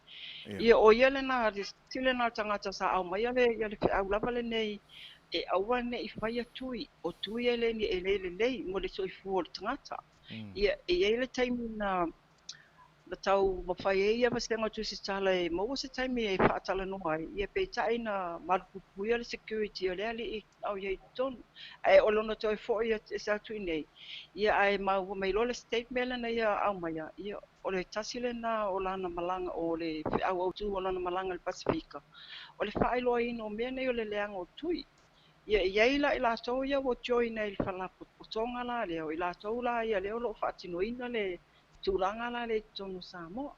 Ia o ia le na sile na tangata sa au mai ale au lava le nei e awa ne I whai atui. O tui ele ni ele lei mo le soifu o le tangata. Ia, e ele taimi na na tau mawhai e ia pasenga tu si tala e maua se taimi e whaatala no ai. Ia pe tai na marupupuia le security o le ali I au iei tonu. Ai o lona toi fo ia e sa tui nei. Ia ai maua mai lo le state mele na ia au maia. Ia o le tasile na o lana malanga o le au autu o lana malanga le Pasifika. O le whaailoa ino mea nei o le leanga o tui. Ia iei la I la tau ia o join ai le whalaputonga la leo. I la tau la ia leo lo whaatino ina le tūlanga la le tonu Samoa.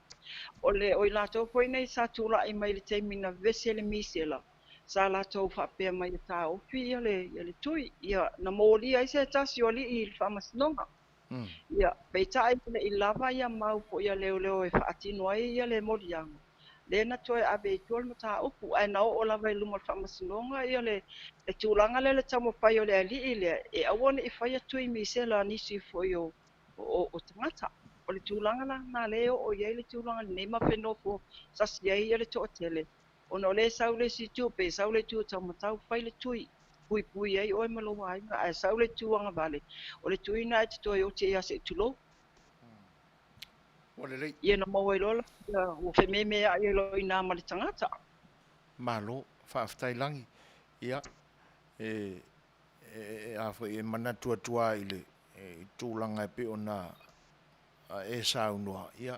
O le o I lātou koe nei sa tūla I mai le teimina vese le misela. Sa lātou whapea mai le tā ofi ia le tui. Ia na mōli ai se tasi oli I le whamasinonga. Ia peitai I lava ia mau po ia leo e whaatino ai ia le morianga. Le na toi abe I tuol mata opu. Ai na o lava I luma le whamasinonga ia le tūlanga le tamo pai o le ali ile. E awane I whaia tui misela nisi foi o tangata. O le tūlanga la nā leo o iei le tūlanga nei ma whenofo sasi ai le to tele. O no le sau le si tū pe sau le tū tau matau whai le tui. Pui ai o e maloa ai nga ai sau le tūanga vale. O le tui na e te toi o te ia se tulo. O le rei. Ia na maua I lola. O whememe a I lo I nā ma le tangata. Malo, whaaftai langi. Ia. A fwoi e manatua tua I le tūlanga e pe o nā e saunua ia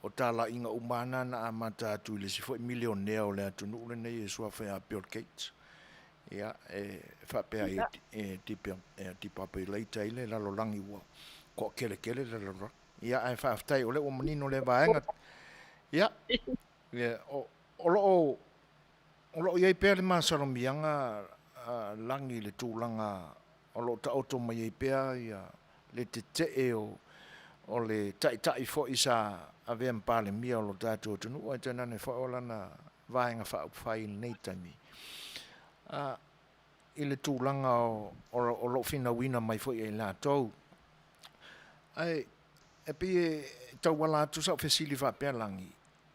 o tala inga umana na amata atu le si foi milionea o le atu nule nei e sua whea Bill Gates ia whapea e tipape leita ile lalo langi ua ko kele lalo ia ai whaaftai o le o manino le vaenga ia o lo iei pēr le masaromianga langi le tūlanga o lo ta oto mai iei pēr ia le te o le tai fo isa ave mpale mia o lo tatu tunu o tana ne fo ola na vaenga fa fai nei tami ile tūlanga o lo fina wina mai fo I la tau ai e pe tau wala tu sa fesili fa pelangi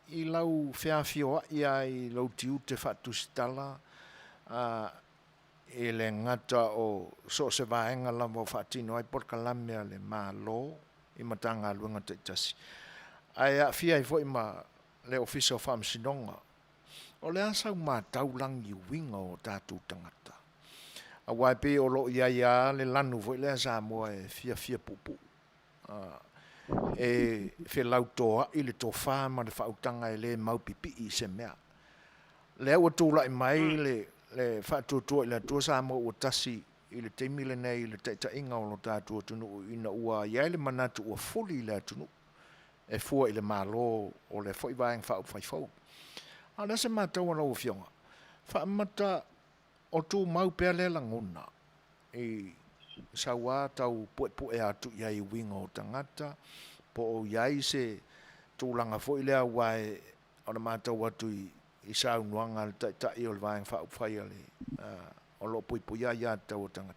I lau Fai'oa I lau tiu te fatu stala e le ngata o so se vaenga la mo fatino ai por kalamea le malo I matanga luenga te tasi. Ai a fia I foi ma le official farm sinonga. O le asa ma taulangi winga o tatu tangata. A waipe o lo ia le lanu foi le asa mo e fia pupu. E fe lautoa I le tofa ma le fautanga I le maupipi I se mea. Le o tula I mai le fatutua I le tua sa mo o tasi I le teimile nei le taita inga o lo tātua tunu ina ua iai le manatu ua fuli le tunu e fua I le malo o le foi vaeng whau whaifau. A nasa mātau ana o fionga. Whaamata o tū mau pēr le langona I sawa tau pue atu iai winga o tangata po o iai se tūlanga foi lea wae o na mātau atu I saunuanga le taita I o le vaeng whau whaiale o lo pui ia tau tangata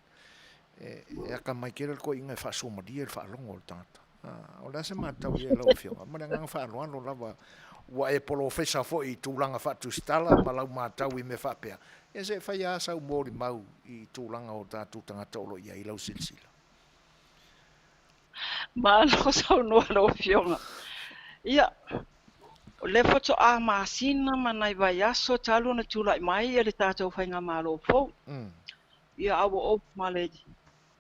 e ka mai kere ko inga fa so madia fa longo tangata O la se matau ia lau fionga. Ma ngang whaanoano lava wa e profesa fo I tūlanga whatu stala ma lau matau I me whapea. E se whai a sau mōri mau I tūlanga o tātou tangata olo ia I lau silsila. Malo sau noa lo fionga. Ia, o le foto a masina manai vai aso talu na tula mai le tātou whainga malo fo. Ia awa o male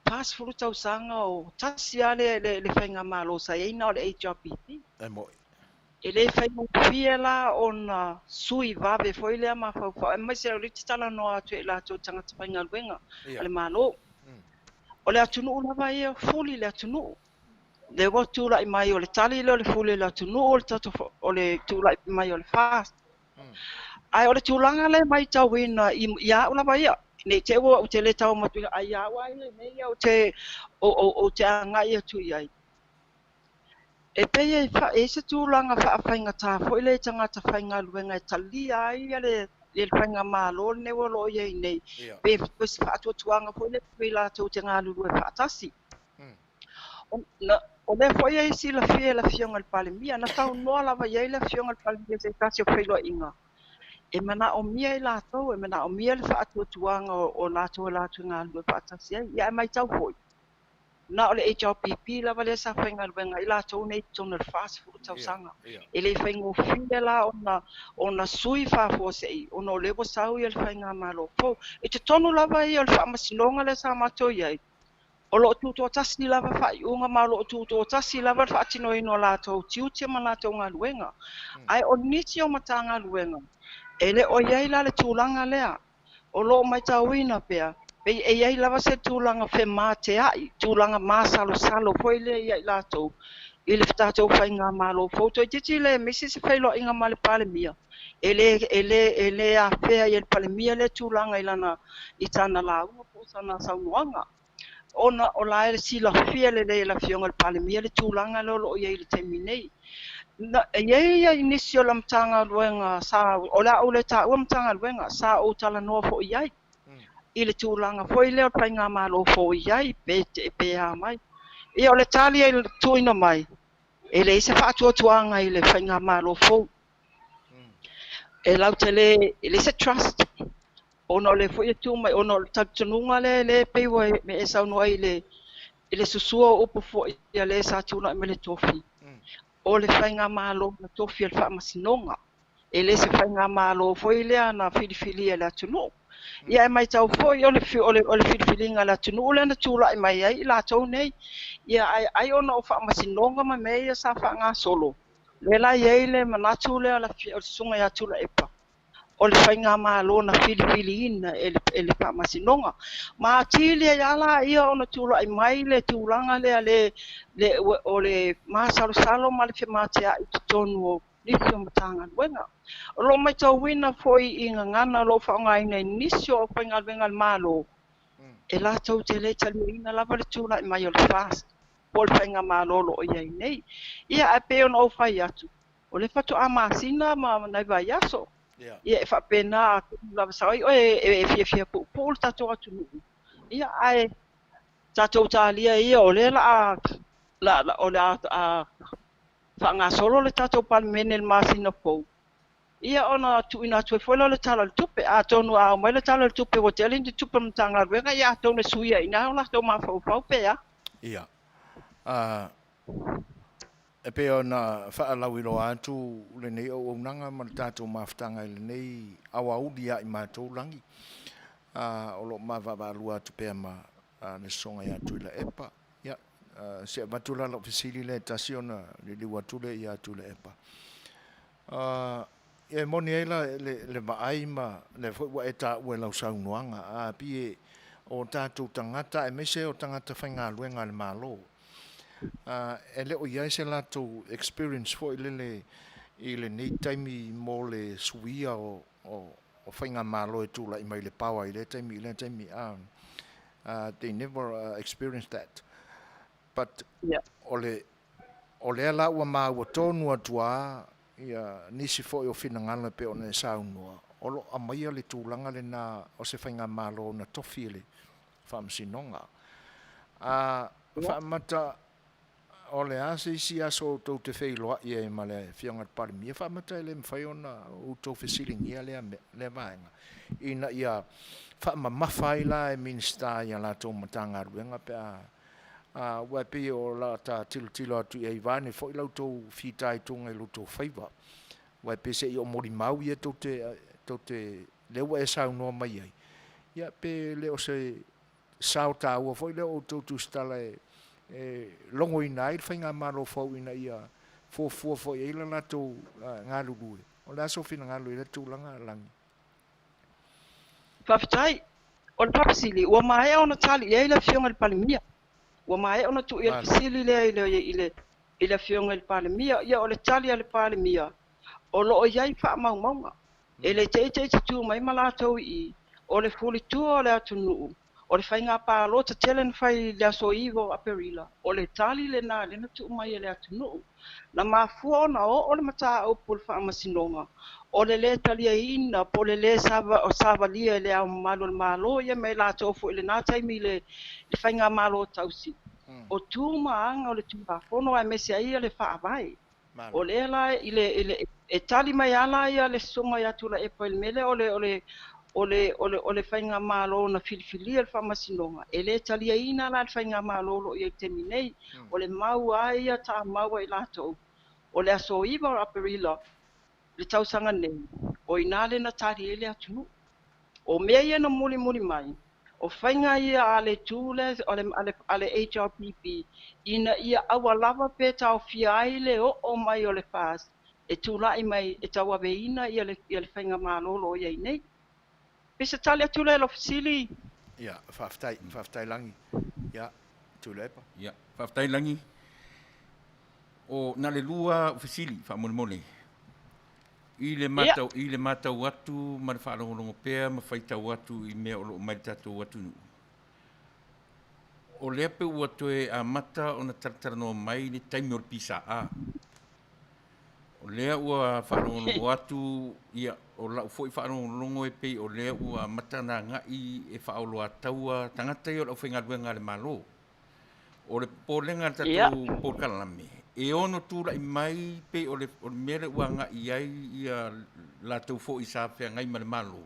pas furu tau sanga o tasi ale le whainga malo sa eina o le HRPP. E moi. E le whainga fia la o na sui vave foi lea ma fau fau. E mai se o riti tala noa atu e la tau tangata whainga luenga. Ale malo. O le atunu lava ia fuli le atunu. Le wa tula I mai o le tali le fule le atunu o le tatu o le tula I mai o le fast. Ai o le tulanga le mai tau ina ia lava ia. Ne te wo o te le tau matu ai ia wa ile nei o te o te anga ia tu ia. E pe e fa e se tulanga fa fainga ta fo ile tanga ta fainga luenga tali ai le fainga malo ne wo lo ia nei. Pe se fa tu tuanga fo ile pe la tu te nga lu fa tasi. O le fo ia si la fionga le palemia na tau no lava ia le fionga le palemia se kasi o pelo inga. E mana o mia I lātou, e mana o mia le whaatuatuanga o lātou ngā lua whaatasi ai, ia e mai tau hoi. Na o le HRPP lava le sa whainga luenga I lātou nei tona le fast food tau sanga. E le whaingo whia la o na sui whafua sei, o no lewa sau I le whainga malo po. E te tonu lava I o le whaamasinonga le sa mato iai. O lo tuto tasi lava whai unga ma lo tuto tasi lava whaatino ino lātou tiutia ma lātou ngā luenga. Ai o niti o mata ngā luenga. Ele o iai la le tūlanga lea, o lo mai tauina pea, pe e iai lava se tūlanga whe mā te ai, tūlanga mā salo poi le iai lātou, I le whtātou whai ngā mālo fauto, I titi le misi se whailo inga ma le palemia, ele a whea I le palemia le tūlanga ilana I tāna launga po sana saunuanga, o la ele sila whia le la fionga le palemia le tūlanga lo iai le teminei, na ia inisio lam tanga luenga sa o la o le ta o tanga luenga sa o tala no fo iai I le tūlanga fo I le o painga malo fo iai pe a mai ia o le tali ai tuina mai e le se fa tuanga I le painga malo fo e lau tele le se trust ono le fo tu mai ono tatununga le pe me e sa no ai le susua o po fo ia le sa tuna me le tofi o le whainga malo na tofi al whaamasinonga. E le se whainga malo foi lea na whiriwhiri e la tunu. Ia e mai tau foi o le whiriwhiringa la tunu le na tūla I mai ai la tau nei. Ia ai ona o whaamasinonga ma mea ia sa whaanga solo. Le la iei le manatu le ala o sunga ia tula epa. O le whainga malo na whiriwhiri ina e le whaamasinonga. Ma tili e ala ia ona tūla I mai le tūlanga le o le masalo ma le whematea I tonu o nisi o matanga luenga. O lo mai tau wina foi I ngana lo whaonga ina nisi o whainga luenga le malo. E la tau te le tali ina lava le tūla I mai o le fast. Po le whainga malo lo o iai nei. Ia a pe ona o whai atu. O le whatu a masina ma nai vai aso. Ia e whapena lava sai o e fia po le tatou atu nuu. Ia ai tatou talia ia o le la o le a whanga solo le tatou palemene le masina pou. Ia ona tuina atu e whaila le tala le tupe, a tonu a mai le tala le tupe o te alin te tupe mtanga ruenga, ia a tonu suia ina o la tau mawhau pea. Ia. E pe ona whaalau ilo atu le nei o unanga ma le tatou mawhtanga le nei awa uli a I mātou langi. O lo mawawalua atu pea ma ne songa ia atu ila epa. Ia. Se matula lo fisili le tasi ona le liwa tule ia atu le epa. E moni eila le maai ma le fwa e ta ue lau saunuanga. A pie o tātou tangata e mese o tangata whainga luenga le malo. E le o iai se lato experience fo I le nei taimi mo le suia o whainga malo e tūla I mai le pawa I le taimi they never experienced that. But o le ala ua maua tonu atua ia nisi fo I o finangana pe o ne saunua. O lo amaia le tūlanga le na o se whainga malo na tofi le whaamsinonga. Whaamata o le ase si aso tau te whailoa ia e ma le whianga parimia whaamatai le mwhai ona o tau whisiringia le vaenga. Ina ia whaamamawhai la e minsta ia la tau matanga ruenga pe a wapi o la ta tilo atu ia ivane fo ilau tau whitai tunga ilu tau whaiva. Wapi se i o mori mau ia tau te leua e sau noa mai ai. Ia pe leo se sao ta ua fo ileo o tau tu stala longo ina i whainga maro fau ina ia fua fo i ila na tau ngā lurue. O le aso whina ngā lurue tau langa langi. Whawhitai, o le papasili, ua mai ona tali ia ila whionga le palimia. Ua mai ona tu ia le pasili lea ila whionga le palimia, ia o le tali a le palimia. O loo iai wha maunga. E le te tu mai malatou i, o le fuli tua o le atunuu. O le whainga pālo ta tele na whai le aso iwo a perila. O le tali le nā le na tu mai le atunuu. Na mafua ona o le mata au pul wha amasinonga. O le talia ina, po le sava lia le au malo ia me la tofu le nā taimi le whainga malo tausi. O tu maanga o le tu hafono ai mesi ai le wha avai. O le la e tali mai ala ia le songa ia tula e pail mele o le whainga malo na filifili al whamasinonga. E le tali ina la le whainga malo lo ia teminei. O le mau aia ta mau ai lato. O le aso iwa o aperila. Le tausanga nei. O inale na tari ele atunu. O mea ia na muli mai. O whainga ia ale tūle, ale HRPP, ina ia awa lava pe tau fiaile o mai o le whās. E tūlai mai e tau aveina ia le whainga mālolo ia nei. Pesa tali atūle lo fasili. Ia, whaftai langi. Ia, tūlepa. Ia, whaftai langi. O na le lua fasili, whamole. I le matau atu, ma le whaalongolongo pēr, ma whaitau atu i mea o lo mai tatou atu nu. O lea pe ua toe a mata o na taratara mai le taimi o le pisa a. O lea ua whaalongolongo atu, ia o lau fo i whaalongolongo e pei, o lea ua mata na ngai e whaolo ataua, tangata i o lau whaingaluenga le malo. O le polenga tatou polkalame. E ono tūra i mai pe o le mere ua nga iai ia la tau fo i sāwhea ngai ma le malo.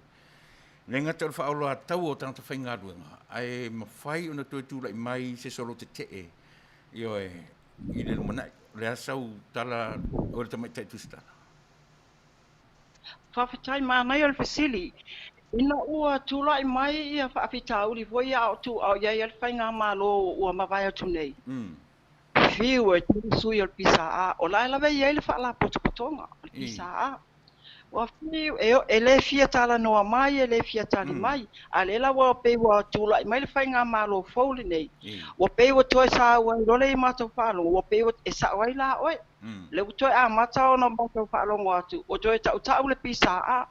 Le ngata o le whaolo a tau o tangata whainga ruenga. Ai mawhai ona tūra i mai se solo te te. Io i le lumanai. Le asau tala o le tamai taitu stana. Whawhitai mānai o le fasili. Ina ua tūra i mai ia whaapitau li voi au tu au iai al whainga malo ua mawai atu nei. Fiu e sui al pisa a o la la ia le fa la potopotonga al pisa a wa fiu e le fia tala no mai e le fia tali mai ale la wa pe wa tula mai le fainga malo fole nei wa pe wa to sa wa lo le mato falo wa pe wa e sa wa la oi le to a mata no mato falo ngatu o to ta le pisa a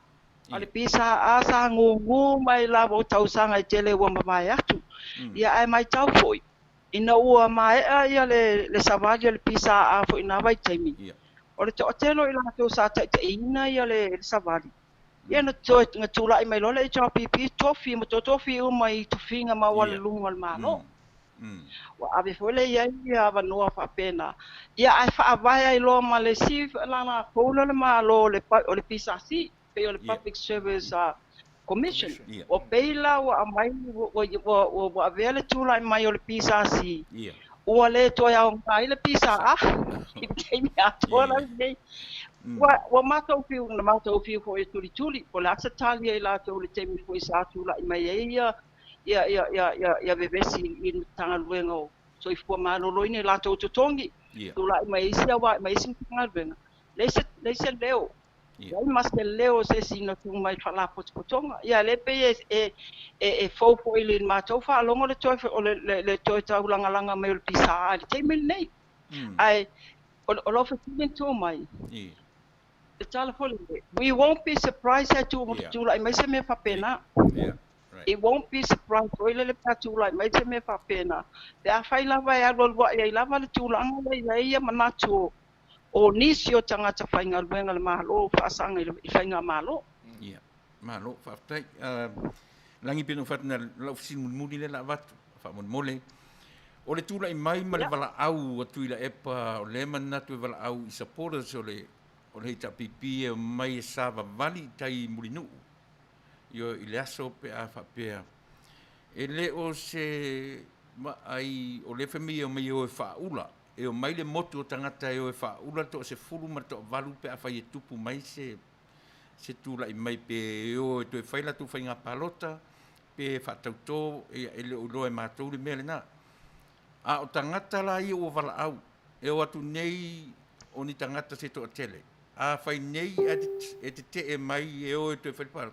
ale pisa a sa ngu mai la wa tau sanga tele wa mai atu ia ai mai tau foi ina ua mai ia le savali le pisa a fo ina vai taimi o le telo ila to sa ta ina ia le savali ia na to ngatula i mai lo le HRPP tofi mo tofi o mai tofinga ma wala lunga malo wa ave fo le ia va no fa pena ia ai fa vai ai lo ma le si la na fo le malo le pisa si pe o le public service commission o peila o mai o avele tula mai o le pisa si o le to ya mai le pisa i temi atola nei o mata o fiu na mata o fiu foi tuli o la tali e la to le temi foi sa tula mai ia bebesi in tanga luengo so i fo malo loine la to tongi tula mai sia wa mai sin tanga luenga le leo ia mas te leo se sino tu mai fala potonga ia le pe e fo ile matou fa longo le toi le toi ta langa mai le pisa le te mil nei ai o lo fatin to mai the telephone we won't be surprised at to like mai se me fa pena it won't be surprised ile le patu like mai se me fa pena te a fai la vai a lo ia la va le tu langa ia manato o nisi o tangata whainga luenga le mahalo, whaasanga i whainga mahalo. Ia, mahalo, whaftai. Langi pino whatana lau fisi muri le la watu, whamon mole. O le tula I mai ma le Ia. wala au atu I la epa o le manatu e wala au I supporters o le hita pipi e mai e sava vali tai mulinu. Io I le aso pe a whapea. E le o se ma ai o le whamia o mai o e whaula. E o mai le motu o tangata e o e whaula to se furu ma to valu pe a whai e tupu mai se tula I mai pe o e to e whaila tu whainga palota pe whatautō e le ulo e mātou le mea le nā. A o tangata la I o wala au. E o atu nei o ni tangata se to a tele. A whai nei e te e mai e o e to e whaipara.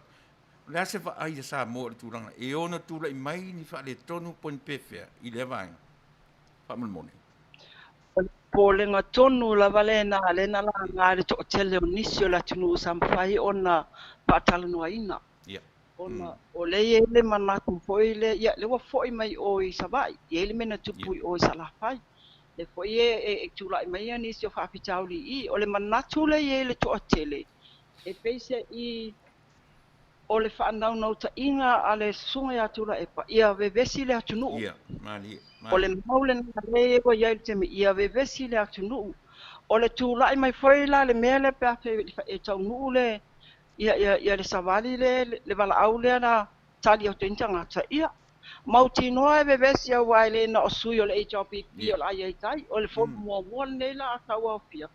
Le ase wa ai sa mo le tūranga. E ona tūla I mai ni wha le tonu pon pefea I le vanga. Wha mulmone. Po lenga tonu la valena lena la ngare to tele o nisi o la tunu samfai ona patala no ina. Ia. Ona o le ele manatu foi le ia le wa foi mai o I savai. Ele mena tupu I o I salafai. Le foi e tula I mai ani si o fa fitauli I o le manatu le ele to tele. E peise I o le whanau nau ta inga a le sunga ya tula e pa ia vevesi le atunu. Ia. Mali. O le maule na le ko ia te me ia vevesi le atunu. O le tula I mai foi la le mele pe a e tau nu le ia le savali le vala au le na tali o tentanga ta ia. Mauti noa e vevesi a waile na o sui o le HRPP o le IATI o le fomu mua nei la a tau au fia.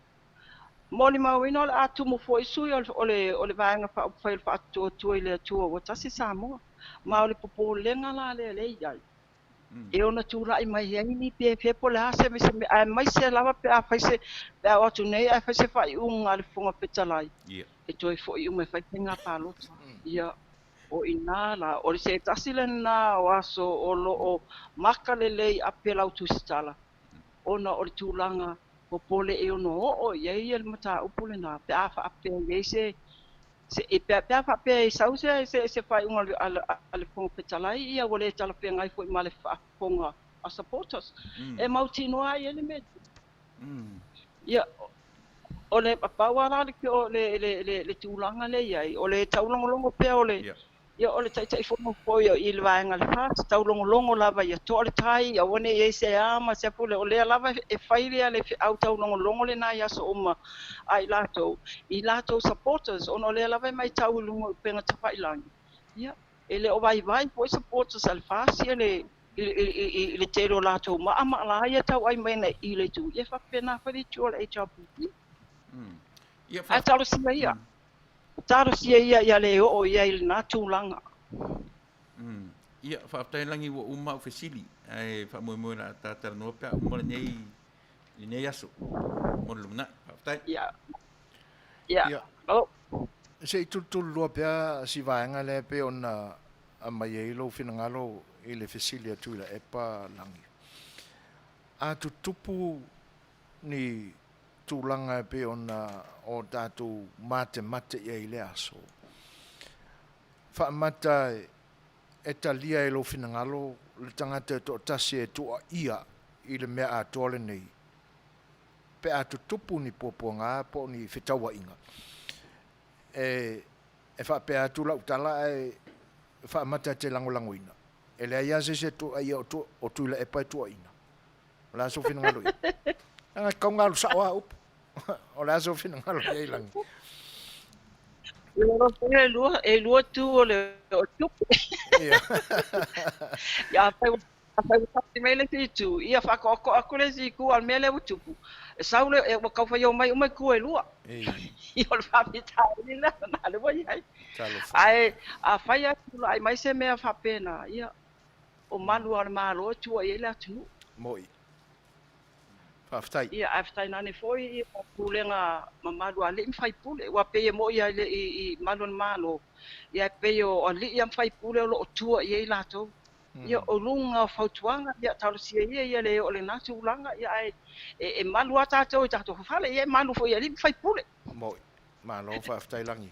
Moli mawina o le atu mo foi sui o le vaenga fa fai fa tu le tua o tasi Samoa. Ma o le popo lenga la le iai. E ona tura I mai ai ni pe po le ase me ai mai se lava pe a fai se pe a atu nei a fai se fai unga le fonga petalai. Ia. E toi foi unga fai tenga palota. Ia o ina la o le se tasi le na o aso o lo o maka le lei a pe lau tu stala. Ona o le tūlanga o pole e ono o iei le mata upule na pe a fa pe iei se e pe a fa pe sau se fai unga ale fonga petalai ia o le tala pe ngai foi male fa fonga a supporters e mauti noa I ele me ia o le papawa le o le tūlanga le iei o le taulongolongo pe o le ia o le tai fonga foi I le vaenga le fast taulongolongo lava ia to le tai ia one iei se ama se pule o le lava e fai le au taulongolongo le na ia so uma ai I lato supporters ono le lava mai taulungo penga tapailangi ia ele o vai foi supporters al fast ia le telo lato ma la ia tau ai mai na I le tu ia fa pena fa di tu le HRPP Ia a talo sia ia taro sia ia le o ia I na tūlanga. Ia whaatai langi wa uma o fesili. Ai whaamoe na tātara noa pia umore nei aso. Mora lumna. Whaatai. Ia. Oh. Se tulu lua pea si vaenga le pe ona a mai e ilo finangalo I le fesili atu la epa langi. A tutupu ni tūlanga pe ona o tātou mate ia I le aso. Whaamata e talia e lo finangalo le tangata to tasi e tua ia I le mea a tole nei. Pe a tutupu ni poponga po ni whitaua inga. E whaapea tula utala e whaamata te langolangoina. E le aia se tu ai o tuila e pai tua ina. O la so finangalo ia. Anga kaungalu sawa up. O la so finangalo ia ilangi. E lua tu o le o tupu. Ia fai whakati mele ki tu. Ia whakako ako le ziku al mele o tupu. E saule e wakau whai o mai umai ku e lua. I o le whapitai ni na le wai ai. Ai a whai atu ai mai se mea whapena. Ia o malu al malo tua I le atunu. Moi. Whaftai. Ia aftai nane foi I pulenga mamalu ale I fai pule wa pe mo ia I malu malo ia pe o ali ia fai pule lo tua ia lato ia o lunga fautuanga ia talusia ia le o le natu ulanga ia e malu ata to tato fale ia malu foi ali fai pule Moi. Malo whaftai langi.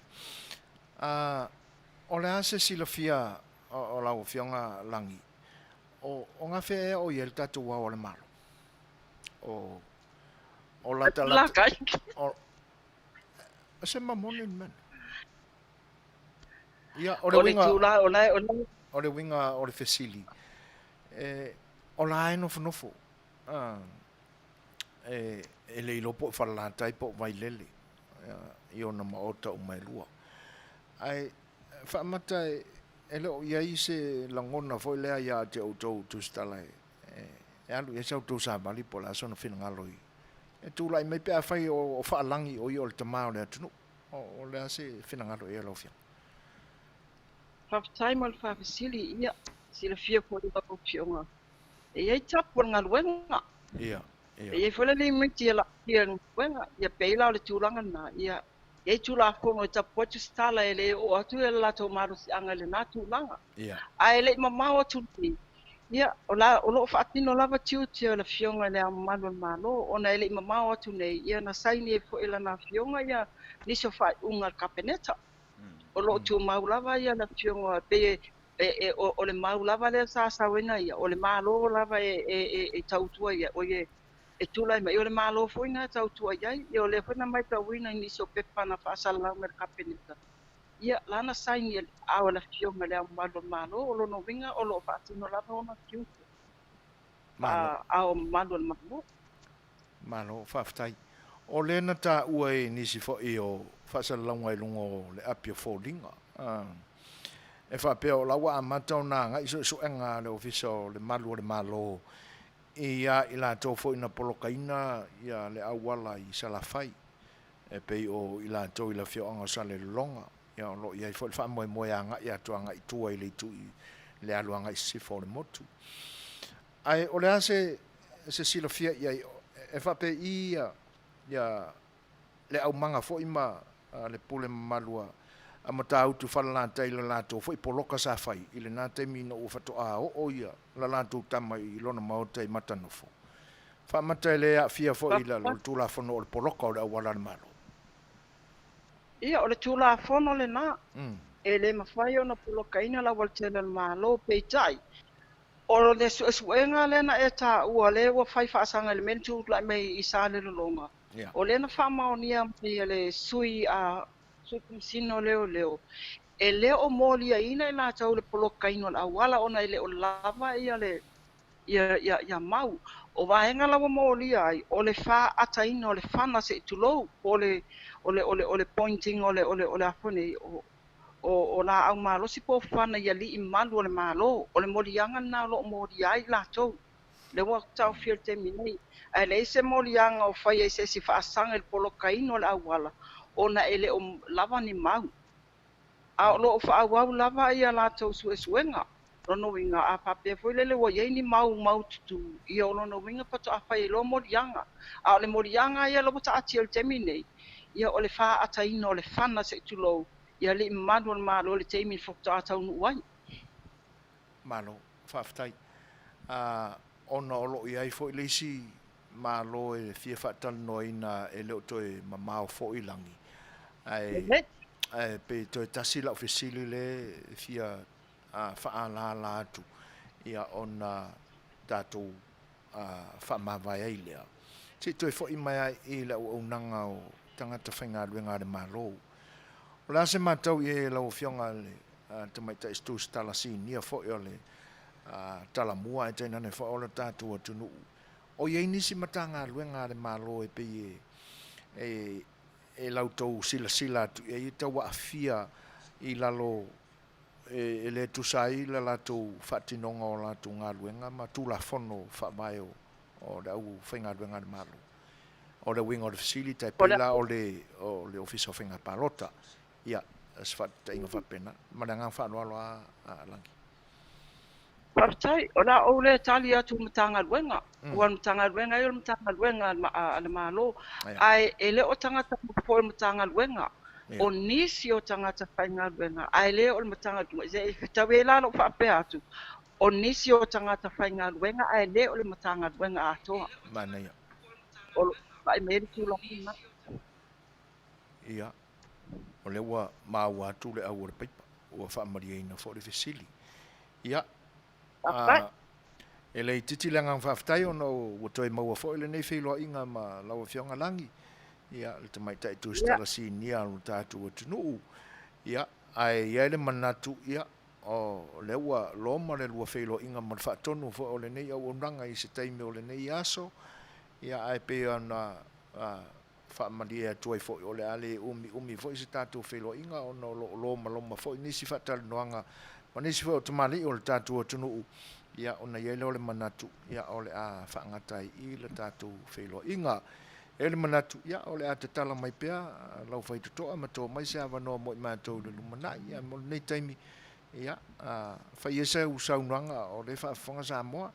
O le ase silofia o lau fionga langi. O ngā whea o ia le tatu wā o le malo. O lata o se mamone man ia o le winga o le winga o le fesili o la no fo e le lopo fa la tai po vai lele io na maota o mai lua ai fa mata e lo ia i se langona foi lea ia te o tu stala e alu e sau tu sa bali po la sona fina ngaloi e tu lai mai pe a fai o fa langi o io le tamao le atu o le se fina ngaloi e lo fia Whawhatai mo le whawhisili ia, sila fia po le wako pionga. E iei tapu ngā luenga. ia E iei whele li miti la fia luenga, ia peila o le tūlanga nā, ia iei tūla whongo e tapu atu stala e le o atu e la tō maru si anga le nā tūlanga. ia A e le mamau atu ni. Ia, o lo whaatino lava tiutia le fionga le a manu malo, o na e le mamau atu nei, ia na saini e fo ila na fionga, ia niso whai unga kapeneta. O lo tu maulava ia na fionga pe o le maulava le sa wena ia o le malo lava e tautua ia o ye e tula mai o le malo foina tautua ia o le fona mai tauina ni so pepa na fasala mer kapenita ia lana saini a o la fionga le malo o lo no vinga o lo fatino lava ona tiu a o malo malo faftai o le na ta ua e nisi fo i o fasalonga i lungo le apia foldinga e fa pe o lawa amata ona nga iso enga le ofisa le malo ia ila to fo ina polokaina ia le awala i salafai e pe o ila to ila fio anga sale longa ia lo ia fo fa mo anga ia to anga i tua ile tu le alu anga i sifo le motu ai o le ase se silafia ia e fa pe ia le au manga fo ima le pule malua a mata autu fala tai la lato fo poloka sa fai ile na te mino o fato a o ia la lato tama i lona maota i mata no fo fa mata le a fia fo ila lo tula fo no poloka o wala malo ia o le tula fo no le na e le mafai ona poloka ina la wal tele malo pe tai o le suenga le na eta ua le wa fai fa sanga le mentu la mai i sa le longa o le na fa maonia mai le sui a sino leo e leo molia ina ina tau le poloka ino la wala ona ile o lava ia le ia mau o vaenga la molia ai o le fa ata ino le fana se tulo o le pointing o le afone o la au malo si po fana ia li imalu o le malo o le molianga na lo molia ai la tau le wa tau fiel te minei ai le se molianga o fai se si fa sanga el poloka ino la wala ona ele o lava ni mau a lo fa au lava ia la tau suenga no winga a pape foi le wa ye ni mau tu ia o no winga pato a fai lo morianga a le morianga ia lo ta atiel temine ia o le fa ata ino le fana se tulo ia le manual malo le temi fokta ata unu wai malo faftai a ona lo ia foi le si malo e fia fatal noina e le to e mamao fo ilangi ai pe to tasila ofisili le fia a fa la tu ia ona tatu fa mavai ai le ti to fo mai i le o nanga o tangata whainga luenga de malo o la se matau e la o fionga le te mai ta stu stala si nia fo yo le tala mua e tena ne fo o la tatu o tunu o ye nisi matanga luenga de malo e pe e lautou sila tu e tau afia i lalo e le tu sai la latou fatinonga o latou ngaluenga ma tu la fono fa mai o da u whainga luenga de malo o le wing o le facility pe la o le office of whainga palota ia as fat inga fa pena mananga fa no a langi Partai ora o le tali atu matanga luenga wan matanga luenga yo matanga luenga le malo ai ele o tangata po matanga luenga o nisi o tangata whainga luenga ai le o matanga luenga e tawela no fa pe atu o nisi o tangata whainga luenga ai le o le matanga luenga atoa Manuia o vai me tu la na ia o le wa maua tu le au le pipa o fa maria ina fo le facility ia e le titi langa whaftai o no o toi maua fo le nei whiloa inga ma lawa fionga langi ia le te mai tai tu stala si nia o tatu o tunu ia ai ia le manatu ia o Leua loma le lua Failoinga ma le whaatonu fo o le nei au unanga i se taimi o le nei aso ia ai pe ana whaamalia tuai fo o le ale umi fo i se tātou Failoinga o no loma loma fo i nisi whaatali noanga ma nisi fo o tamali o le tātou atunu ia ona ia le manatu ia o le a whaangatai i le tātou Failoinga e le manatu ia o le a te tala mai pea lau whai tutoa ma tō mai se awa noa mo i mātou le lumanai ia mo nei taimi ia whai esa usaunuanga o le whaafonga sa moa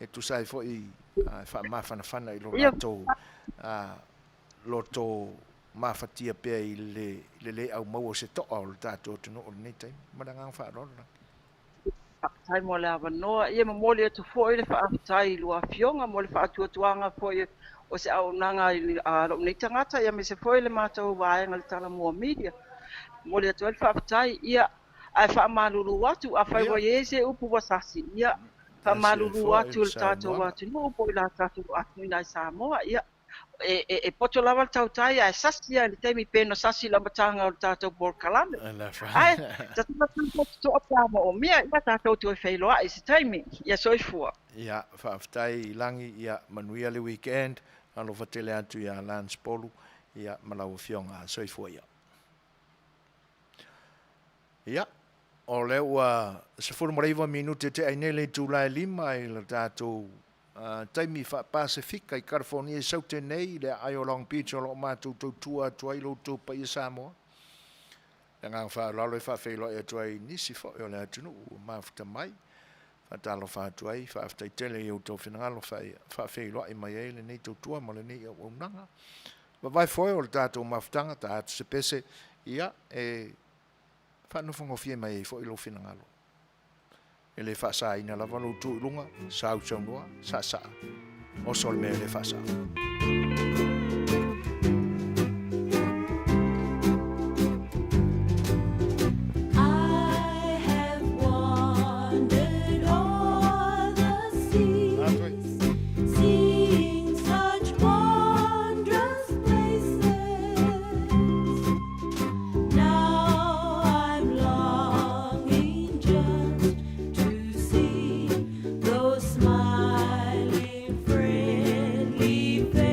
e tu sai fo i whaamawhanawhana i lo lātou loto mawhatia pea i le au mau o se toa o le tātou tunu o le nei taimi marangang whaarora Tai mo le avanoa ia mamoli atu foi le whaatai lua fionga mo le whaatuatuanga foi o se au nanga lo nei tangata ia me se foi le mātou waenga le tala mua media mo le atu le whaatai ia ai whaamalulu atu a whai wa iese upu wasasi ia whaamalulu atu le tātou atu no upu i la tātou atu i nai Samoa ia e poto lava le tautai ai sasi ia le taimi peno sasi la matanga o le tātou Borkalame ai tātou to apama o mea ia tātou tu e Failoa i se taimi ia soifua ia whaatai langi ia Manuia le weekend alo fatele atu ia Lance Polu ia malau fionga soifua ia o Leua se furu minute te ainele tūlai 5 i le tātou taimi wha Pasifika i California i saute nei le ai o Long Beach o lo mātou tautua tuai lo tau pa i Samoa. Le ngang wha lalo i wha whailo e tuai nisi fo o le atunu o mafuta mai. Wha talo wha tuai, wha aftai tele i o tau whinangalo wha whailo i mai e le nei tautua ma le nei o unanga. Ma vai foi o le tātou mafutanga ta atu se pese ia e wha nufongo fie mai e fo i lo whinangalo. E le whasa ina lava lo tu lunga, sa au noa, sa. O sol me le whasa. Smiling, friendly face.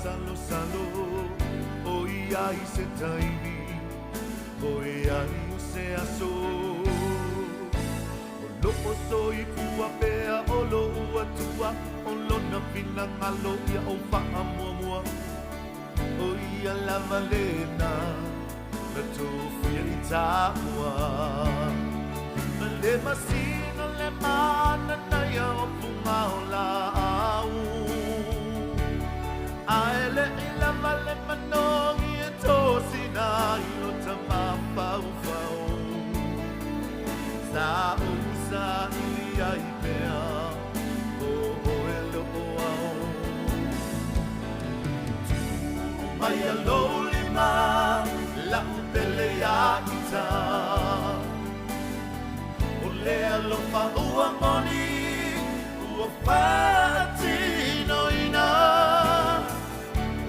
salo salo o ia I se taimi o ia I o se aso o loko so I kua pea o lo ua tua o lona pina ngalo ia o wha mua mua o ia lava lena na tofia I tāua ma le masino le mana na ia o punga o la au a ele I lava le manongi e tosina I lo tama pau pau sa o sa I ai pea o e lo o au mai a loli ma la upele ya ita o le alo fa ua moni ua pati no ina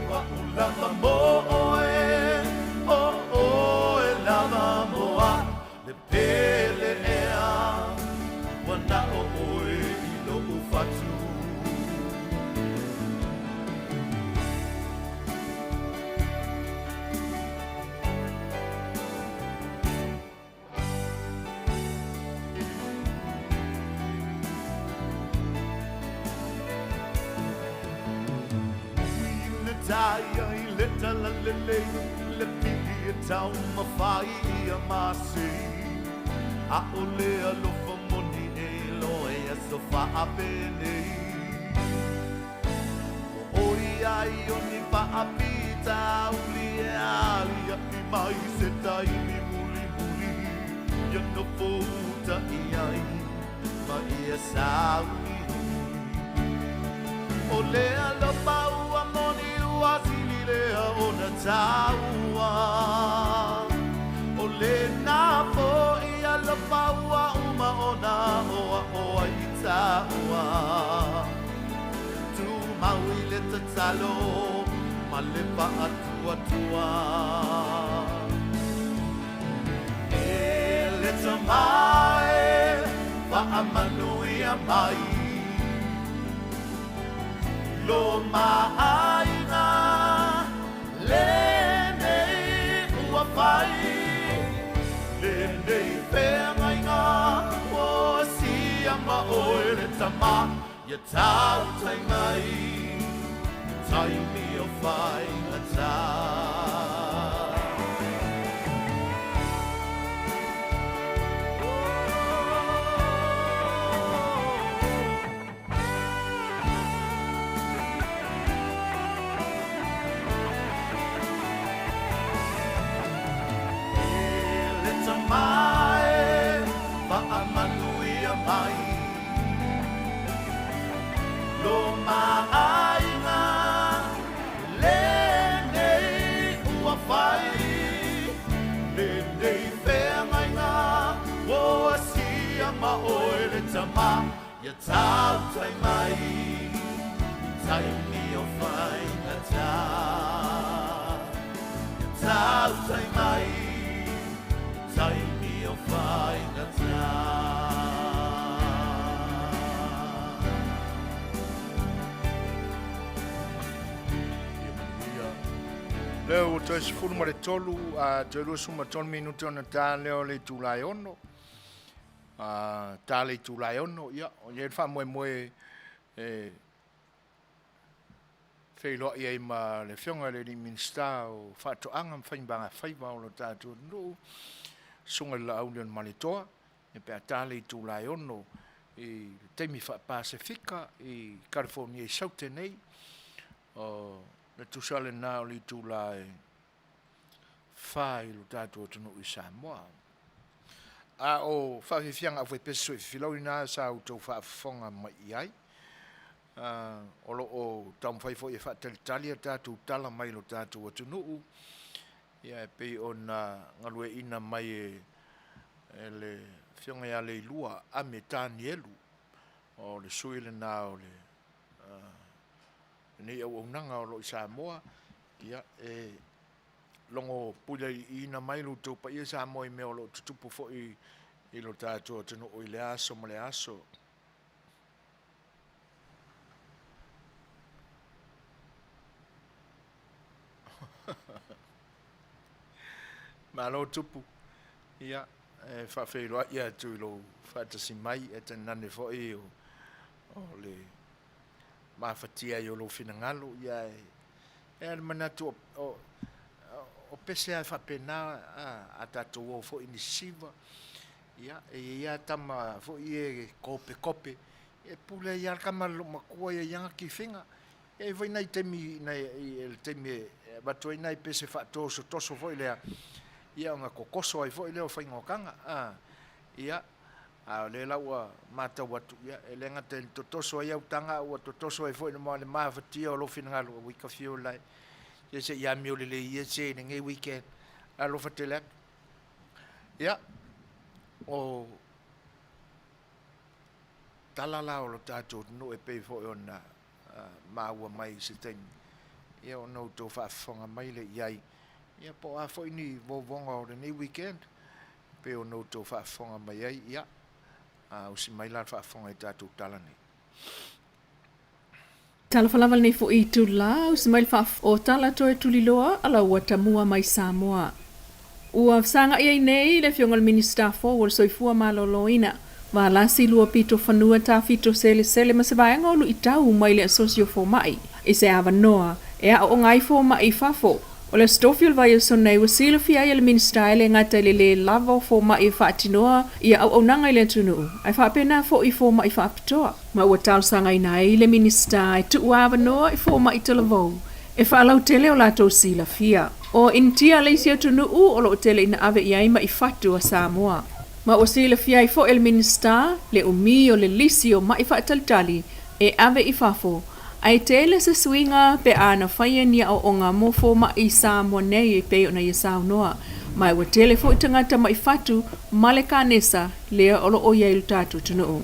wa ulava mo e lava moa le pele ea wana o oe I lo ufatu Taya I leta la lele le pigi e tau mawhai I a masi a ole a lofa moni e loe a sofa a pene o ori ai o ni pa a pita uli e ali a I mai se tai ni muli muli ya no fouta I ai ma I a sauni o le a lofa ua moni Wasili lea o na taua o le na po I a la paua uma o na oa I taua tu maui le tatalo ma le pa atua tua e le tamae pa a Manuia mai lo maaina le nei ua whai le nei pēr ngainga o sia ma oe le tama ia tau tai mai tai mi o whai ngata mai pa a Manuia mai lo maaina le nei ua whai le nei whea ngainga o asia ma oe le tama ia tau tai mai tai mi o whai ngata ia tau tai mai tai mi o whai ngata Leo te sifuru ma le tolu a te rua suma tonu minuti ona tā leo le tūlai ono. Tā le tūlai ono, ia, o ie wha moe moe whailoa ia I ma le whionga le ni minsta o whaatoanga mwhainbanga whaibao lo tātua no sunga le Laaulialemalietoa, e pēr tā le tūlai ono I teimi wha Pasifika I California I Sautenei, le tusale nā o li tūlai whai lo tātua tunu I Samoa. A o whawhiwhianga a whai peso I whilau I nā sa o tau whaafonga mai I ai. O lo o tau mwhaifo I whaatalitali a tātua tala mai lo tātua tunu. Ia e pei o nā ngalue ina mai e le whionga ia le Leua a me tāni elu. O le suile nā o le nei au nanga o lo I Samoa ia e longo pula I na mai lo tau pa ia Samoa I mea o lo tutupu fo I lo tātua tunu o I le aso ma le aso. Malo tupu. Ia, fa Fai'oa ia tu lo fa tasi mai e te nane fo e o le mafatia yo lo finangalo ia e manatu o pese a fa pena a tatu o fo inisiva ia ia tama fo ie kope e pule ia kamalo makua ia yanga ki finga e vai nai temi nai el temi batoi nai pese fa toso fo ile ia nga kokoso ai fo ile o faingo kanga ia a le laua mata watu ia e lenga te totoso ai utanga o totoso ai fo le mafatia o lo finangalo o wika fio lai ye se ia mi o le ia se nge weekend a lo fatela ia o talala o lo tato no e pe fo ona maua mai se ten ia o no to fa fonga mai le iai ia po a fo ni vo vonga o le weekend pe o no to fa fonga mai ai ia o si mai la fa fonga tato talani Tala falawal nei fo i tu la, usmail fa o tala to e tuliloa ala ua tamua mai Samoa. Ua sanga ia nei le fiongal minister fo wal soifua maloloina. Wa lasi lua pito fanua ta fito sele ma se vaenga olu itau mai le asosio fo mai. E se ava noa, e a o ngai fo mai fafo. O le stofil vai o sonei wa sila fia ia le minister ele ngata le lava fo mai whaatinoa ia au nanga ile tunu. Ai whapena fo i fo mai whaapitoa. Ma ua tau sanga ina e le minister e tu ava noa i fo mai talavou. E whaalau tele o lato sila fia. O intia leisia tunu o lo tele ina ave iai ma i whatu a Samoa. Ma ua sila fia i fo el minister le umi o le lisi o mai whaatalitali e ave i whafo. Ai tele se swinga pe ana whaia nia o onga mofo ma i Samoa nei e pe o na i saunoa. Mai ua tele fo i tangata ma i whatu ma le kanesa lea olo o iai lutatu tunu o.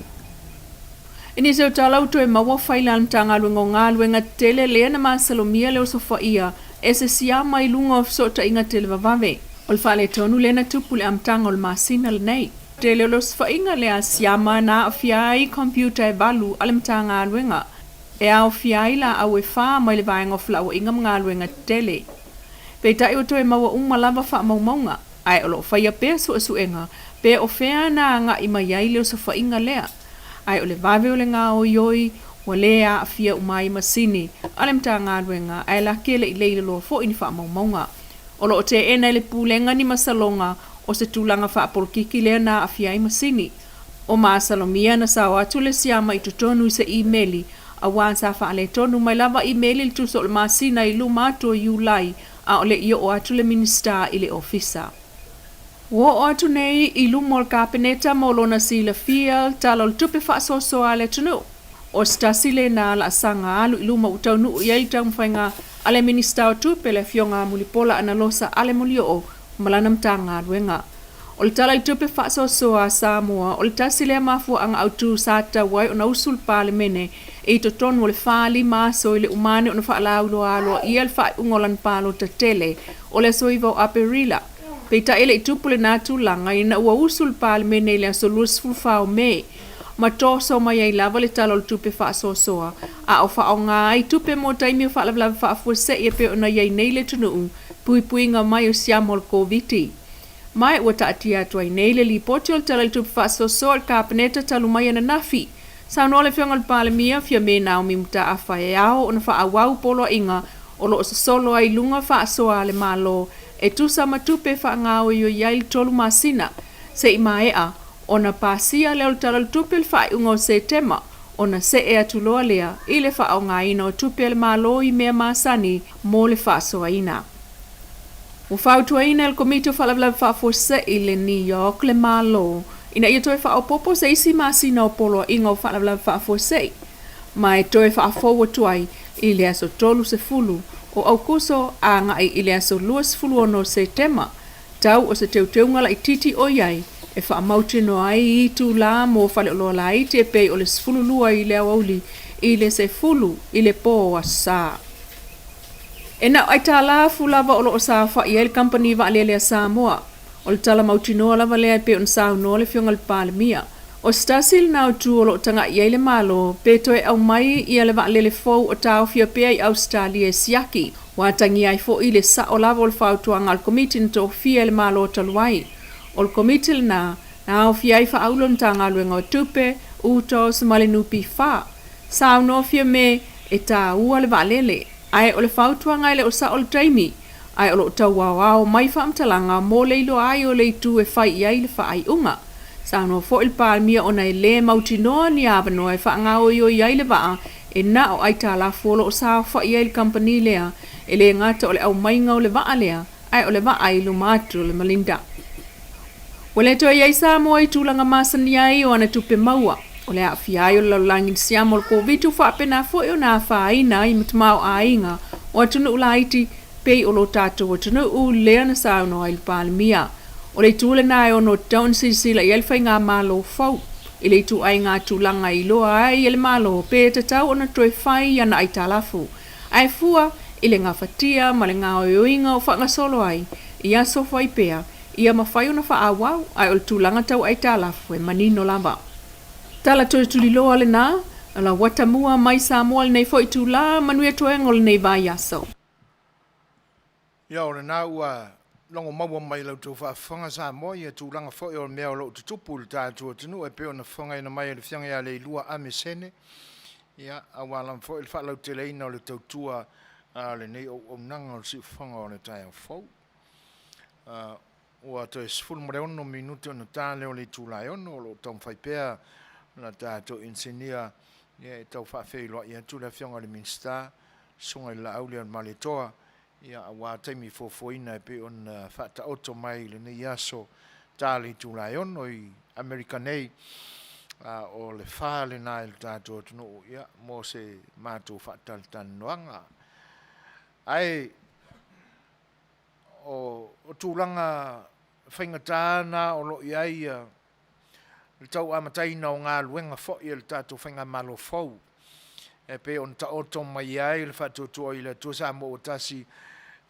Ini se o talau to e maua whaila mtanga luengo ngā luenga tele lea na maa salomia leo sofa ia e se siama i lunga of sota inga tele vavave. Ol whale tonu lea na tupu le amtanga ol masina le nei. Tele lo sofa inga lea siama na afiai computer e balu ale mtanga luenga. E au fiai la au e wha mai le vaenga flau inga mga luenga tele. Peitai o to e maua lava wha maumaunga. Ai olo whaia pea suenga pe o whea na nga ima iai leo sofa inga lea. Ai o le vave o le ngā o ioi, wa lea a fia umai masini, ale mta ngā ruenga, ai la kele i leile loa fo ini wha maumaunga. O lo o te ena le pūlenga ni masalonga, o se tūlanga wha apolokiki lea na a fia i masini. O maa salomia na sao atu le siama i tutonu se e-maili, a waan sa wha ale tonu mai lava e-maili le tuso o le masina i lu mātua iulai, a o le ia o atu le minister i le ofisa. Wo o atu nei i lumol kapeneta molona sila fia talol tupe whaasosoa le tunu. O stasile na la sanga alu i luma utau nuu iai tau mwhainga ale minister o tupe le fionga mulipola analosa ale mulio o malanam tanga ruenga. O le tala i tupe whaasosoa Samoa o le tasile mafua anga autu sata wai o na usul pale mene e to tonu o le whaali maso i le umane o na whaalaulo alo i al wha ungolan palo ta tele o le soivo aperila. Peita ele itupule na tulanga ina ua usul pal mene le asolus fulfao me. Ma toso mai ai lava le talo le tupe whaasosoa. A o wha o ngā ai tupe mo taimi o whaalawlawa whaafua e pe o na iai nei le tunu pui ngā mai o siamol COVID. Mai ua taati atu ai nei le li poti o le talo le tupe whaasosoa le kapeneta talu mai ana nafi. Sauno le whionga le pale mia fia me nao mi muta a whae ao o na wha awau polo inga o lo solo ai lunga whaasoa le malo e tusa matupe wha ngāo i o iai tolu masina, se i maea, o na pasia leo tala le tupe le wha unga o se tema, o na se e atuloa lea, i le wha o ngā ina o tupe le malo i mea masani, mo le wha soa ina. O whautua ina el komito whalawlaw wha fose i le New York le malo, ina ia toi wha o popo se isi masina o polo inga o whalawlaw wha fose, ma e toi wha fowa tuai, i le aso tolu se fulu, o au kuso a ngai i le aso luas fuluono se tema, tau o se teuteunga la i titi o iai, e wha mauti no ai i tu la mo whale o loa la i te pei o le sfulu lua i le auli, i le se fulu, i le po a sa. E nau ai tā la fulava o lo o sa wha i el company wa alele a Samoa, o le tala mauti noa lava lea pe on sa no le fionga le pale mia, O stasil na o tuolo tanga ia le malo, pe toe au mai ia le vaalele fou o tau fia pea i Australia siaki. Wa tangi ai fo i le sa o lava o le whautuanga al komiti na tō fia le malo o taluai. O le komiti na au fia i whaaulo na tanga luenga o tupe, uto sa male nupi wha. Sa no fia me e tā ua le vaalele. Ai o le whautuanga i le o sa o le taimi. Ai o lo tau wawao mai whaamtalanga mō leilo ai o le tu e whai iai le whaai unga. Sano fo il palmia ona le mautinoa ni avano e whaanga o iai le waa e na o aita la folo o sa wha iai le company lea e le ngata o le au mainga o le waa lea ai o le waa i lumatu le malinda. Wale to iai sa mo i tūlanga masani ai o ana tupe maua o le a fiai o le langin siamo le COVID wha apena fo i o na whaina i matamau a inga o atunu ulaiti pei o lo tato o tunu u lea na sa no il palmia. O le tūle nā e ono taun sisila i elwhai ngā mālo fau. I le tū ai ngā tūlanga i loa ai i le mālo pē te tau ona toi whai ana ai tālafu. Ai fua i le ngā whatia ma le ngā oioinga o whanga solo ai. I aso whai pēa, i a mawhai ona wha awau ai o le tūlanga tau ai tālafu e manino lava. Tala toi tuli loa le nā, ala watamua mai Samoa le nei fo i tūla Manuia toenga o le nei vai aso. Ia o le nā ua longo maua mai lau tō whaafonga sa mo ia tūlanga whoi o mea o lau tutupu le tātua tunu e peo na whonga ina mai le whianga ia le lua ame sene ia awalam whoi le whaalau te leina o le tautua le nei o nanga o si whonga o le tai o whou ua to e sifuru mare ono minuto na tā leo le tūlai ono o lo tau whaipea na tātua insinia ia e tau whaafei loa ia tūla whianga le minsta sunga i Laaulialemalietoa ia awa taimi fofoina e pe on whata oto mai le nei aso tāli tūlai ono i Amerika nei o le whāle nā il tātua tunu ia mō se mātou whatal tanoanga. Ai o tūlanga whaingatāna o lo iai le tau amataina o ngā luenga whoi le tātou whainga malo fau. E pe on ta oto mai ai le whatutua i le tuasa mo o tasi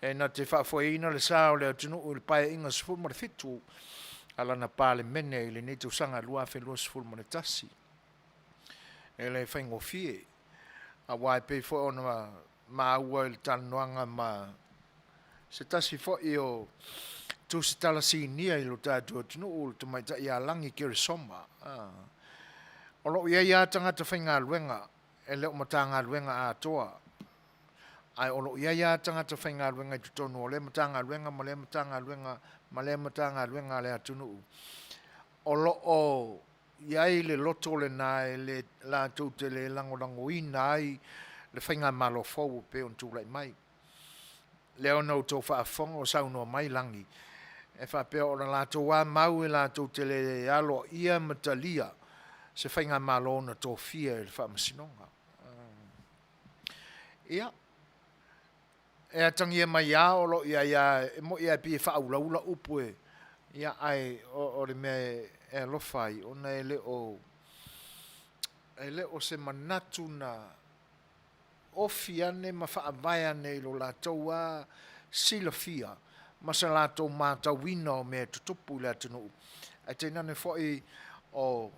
e na te whaafoeina le sao le atunu o le pae inga sifuru ma le fitu ala na pāle mene i le netu sanga lua whelua sifuru ma le tasi. E le whaingo fie. A wai pei fo ona maua i le tanoanga ma se tasi fo i o tu se tala sinia i lo tātua atunu o le tumaita i alangi Keresoma. O lo ia ia tangata whainga luenga e leo matanga luenga a toa. Ai ono ia tangata whainga luenga i tutonu o le matanga luenga ma le matanga luenga ma le matanga luenga le atunu. O lo o iai le loto le nai le la tute le lango ina ai le whainga malo fau pe on tūlai mai. Leo nau tō whaafonga o sauno mai langi. E whapea o la tō wā mau e la tute le alo ia matalia se whainga malo na tō fia e le whaamasinonga. Ia. E atangia mai a o lo ia e mo ia pi whaulaula upu e ia ai o le mea e alofai ona e le o se manatu na ofi ane ma whaavai ane lo la taua silafia ma sa la tau mātawina o mea tutupu le atunu e te nane fwoi o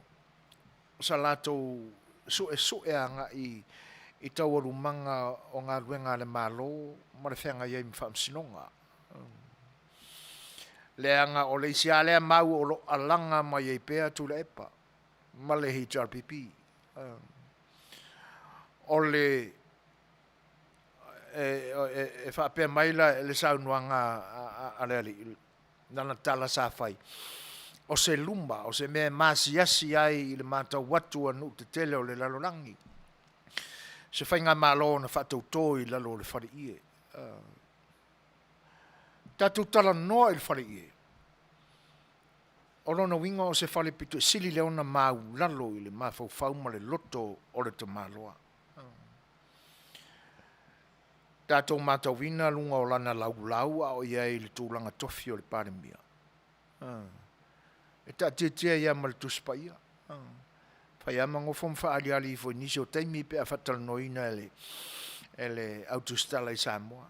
sa la tau sue anga i tau arumanga o ngā ruenga le malo ma le whenga iei mwhaamsinonga. Le anga o le isi alea mau o lo alanga ma iei pēa tu le epa ma le HRPP. O le e whaapea maila le saunuanga aleali nana tala sa whai. O se lumba, o se mea masiasi ai i le mātau watu anu te tele o le lalolangi. Se whainga malo na whatau tō i lalo le whare ie. Tātou tala noa i le whare ie. O lona winga o se whale pitu sili leona mau lalo i le mawhau whauma le loto o le te maloa. Tātou mātau wina lunga o lana lau o iai le tūlanga tofi o le pāremia. E tā tia ia ma le tuspa ia. Whai ama ngofo mwhaaliali i fo nisi o taimi pe a whatal noina ele autostala i Samoa.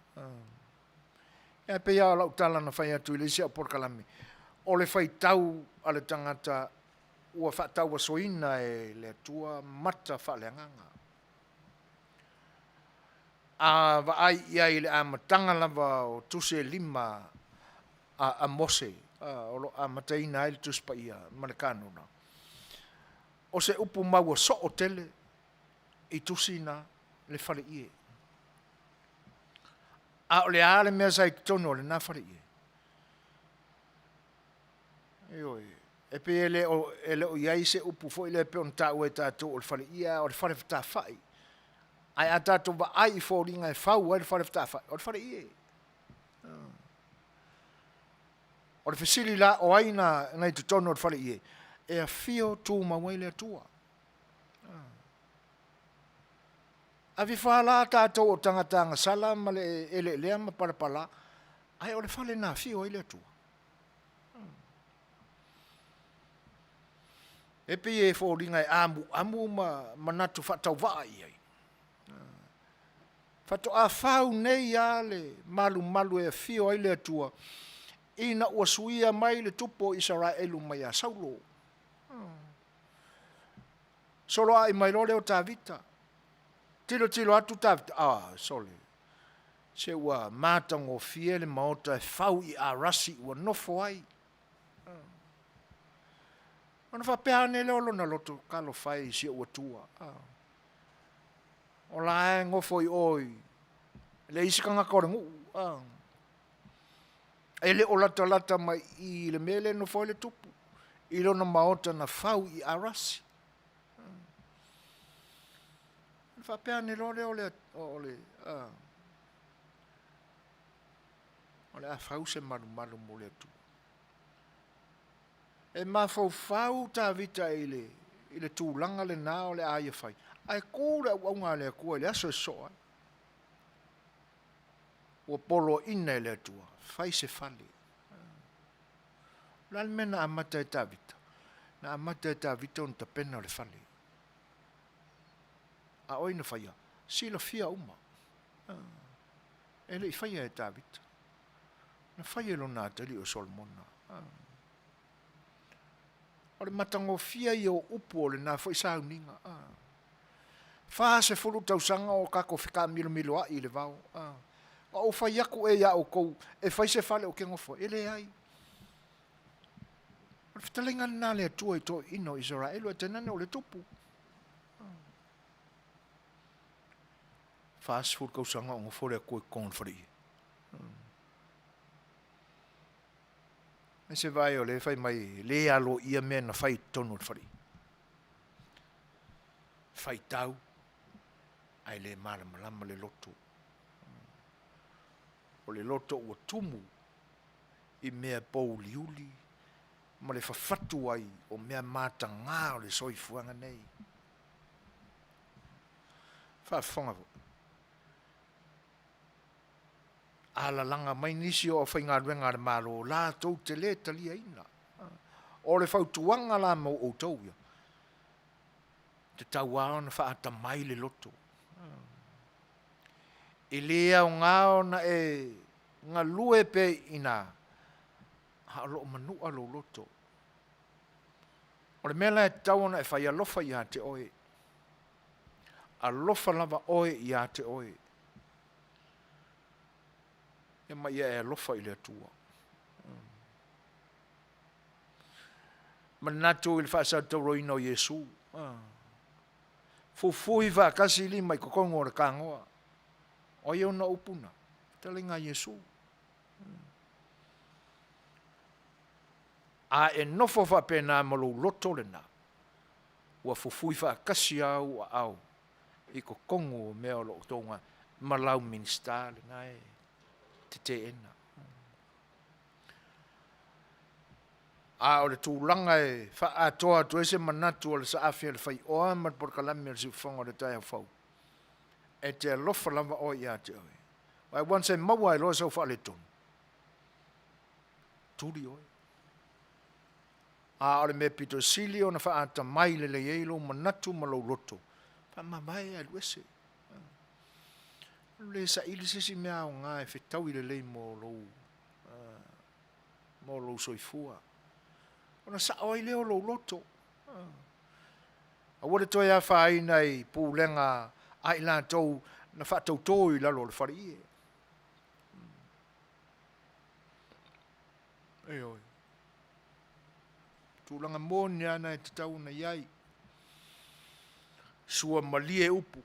E pe ia lau tala na whai atu i le sia porkalame. O le whai tau ale tangata ua whaatau soina e le tua mata whaaleanganga. A vaai ia i le amatanga lava o tuse lima a mose, o lo amataina ele tuspa ia, malakanuna. O se upu maua so o tele, i tusina le whare ie. A o le ale mea sai tono le na whare ie. E pe ele o iai se upu fo ile pe on tau e tātou o le whare ia, o le whare whata whai. Ai a tātou wa ai fo ringa e whau e le whare whata whai, o le whare ie. O le whisiri la o aina ngai tu tono o le whare ie. E a fio tū mawai le atua. A vi whala tātou o tangatanga sala ma le ele lea ma parapala. Ai o le whale nā fio i le atua. E pe e fo ringa e amu ma natu whatau waa i ai. Whato a whau nei a le malu e fio i le atua. Ina ua suia mai le tupo Israelu mai a saulo. Solo a i mai lore o tā vita. Tilo atu tā vita. Sole. Se ua mātango fie le maota e whau i a rasi ua nofo ai. Ona whapea ne leo lona loto kalo whai si ua tua. O la e ngofo i oi. Le isi kanga kore ngu. E le o lata mai i le mele no foi le tupu. I lona maota na whau i arasi. Whapea ne leo leo le a whau se maru mo le tu. E ma fau ta vita i le tūlanga le nā o le aia whai. Ai kōra unga le kua le aso e soa. Ua polo ina e le atua. Whai se whale. Lal mena amata e tā vita. Na amata e tā vita on ta pena le whale. A oina whaia. Sila fia uma. E le i whaia e tā vita. Na whaia lo nā tali o Solomona. O le matango fia i o upo o le nā whai sauninga. Wha se fulu tausanga o kako whika milo a i le vau. O whai aku e ia o kou. E whai se whale o ke ngofo. E le ai. O le whitalenga nā le atua i to ino Israelu e tenane o le tupu. Wha se fulu tausanga o ngofo le koe kon whari. E se vai o le whai mai le alo ia mea na whai tonu whari. Whai tau. Ai le malama le loto. O le loto ua tumu. I mea pou liuli. Ma le whawhatu ai o mea mata ngā o le soifuanga nei. Whawhonga vo. Ala langa mai nisi o whainga ruenga le malo. La tau te le talia ina. O le whautuanga la mau o tau ia. Te tau aona whaata mai le loto. I lea o ngāo na e ngā lue pe ina ha lo manua lo loto. O le mela e tau na e whai alofa i a te oe. Alofa lava oe i a te oe. E mai e alofa i le atua. Manatu il whaasa tauro ino Yesu. Fufui wa kasi li mai kokongo o le kangoa. O iau na upuna. Talinga Yesu. A e nofo wa pena malo loto le na. Ua fufui wa kasi au a au. I kokongo mea lo tonga. Malau minsta le ngai. Te ena. A o le tūlanga e wha atoa tu ese manatu o le sa afia le whai oa mat por kalami al siufonga le tai au whau. E te alofa lava o i a te oe. Wai wanse maua e loa sau wha le tonu. Turi oe. A o le me pito sili o na wha ata mai le eilo manatu malo loto. Wha mamai e luese. Le sa ili sisi mea o ngā e whetau i le lei mo lou soifua. Ona sa oi leo lo loto. A wale toi a whai nei pūlenga ai la tau na whatau tōi lalo le whare ie. Ei oi. Tūlanga mōni ana e te tau na iai. Sua malie upu.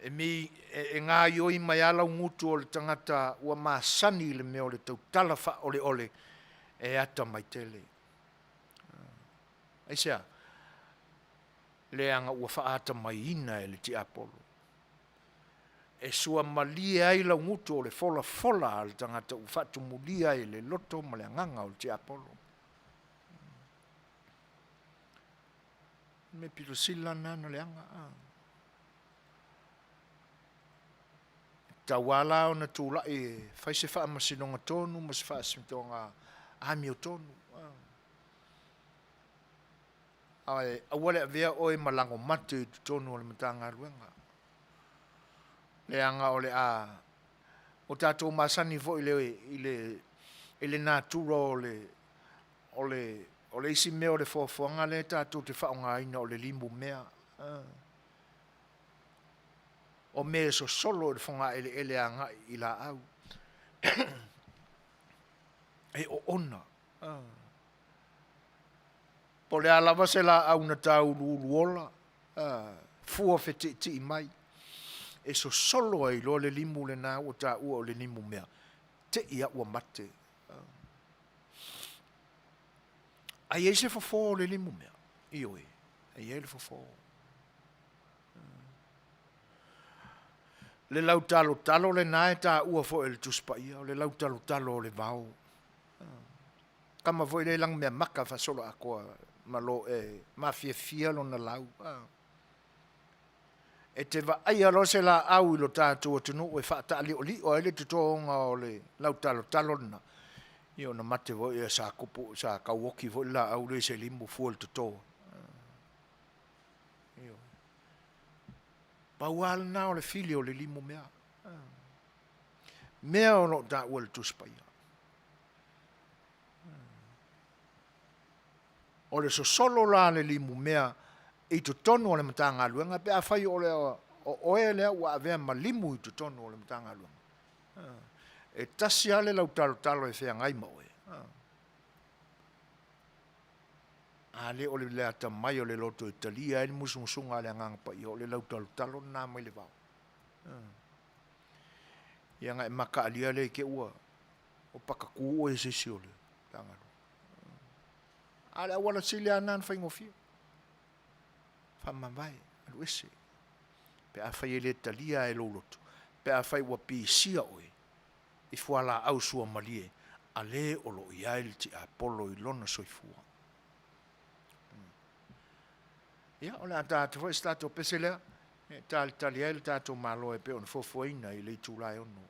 E ngā ioi mai ala ngutu o le tangata ua māsani le mea o le tau talafa ole e ata mai tele. Eisea, le anga ua whaata mai ina e le ti apolo. E sua malia ai la ngutu o le fola le tangata u whatu mulia e le loto ma le anganga o le ti apolo. Me pilo sila nana le anga. Tawala o na tūla e whai se wha masinonga tonu, ma se wha asimtonga ami o tonu. Ai, awale a vea oe malango mate i tonu o le matanga ruenga. Le anga o le a, o tātou masani fo i le nātura o le isi mea o le fofoanga le tātou te whaonga ina o le limbu mea. O me so solo le fonga ele anga i la au. E o ona. Po le alawa se la au na tau luola. Fua fete ti mai. E so solo ai lo le limu le na o ta ua o le limu mea. Te ia ua mate. Ai e se fofo le limu mea. Ioi. Ai e le fofo. Le lau talo le nae ta ua fo el tuspa ia, le lau talo le vau. Kama foi le lang mea maka fa solo a koa, malo e mafia lo na lau. E te va ai alo se la au ilo tātua tunu o e whaata ali o li o ele tutonga o le lau talo na. Io na mate voi e sa kupu, sa kauoki voi la au le se limbu fuol tuto. Paual na o le fili o le limu mea. Mea o no ta ua le tuspaia. O le so solo la le limu mea i tu tonu o le matanga luenga pe a fai o le o e lea ua avea ma limu i tu tonu o le matanga luenga. E tasi ale lau talo e fea ngai maue. Ale o le lea ta mai o le loto Italia e musunga le angang pa i o le lau talo na mai le vau. Ia ngai maka alia le ke ua o pakaku o e sisi o le tangalo. Ale awala sili anan fai ngofio. Famavai, alu ese. Pe a fai le Italia e lo loto. Pe a fai ua pisia oe. I fuala au sua malie. Ale o lo iail ti Apollo i lona soifua. Ia, o le a tātou foi stato peselea, tali ai le tātou malo e pe on fofoina i le tūlai ono.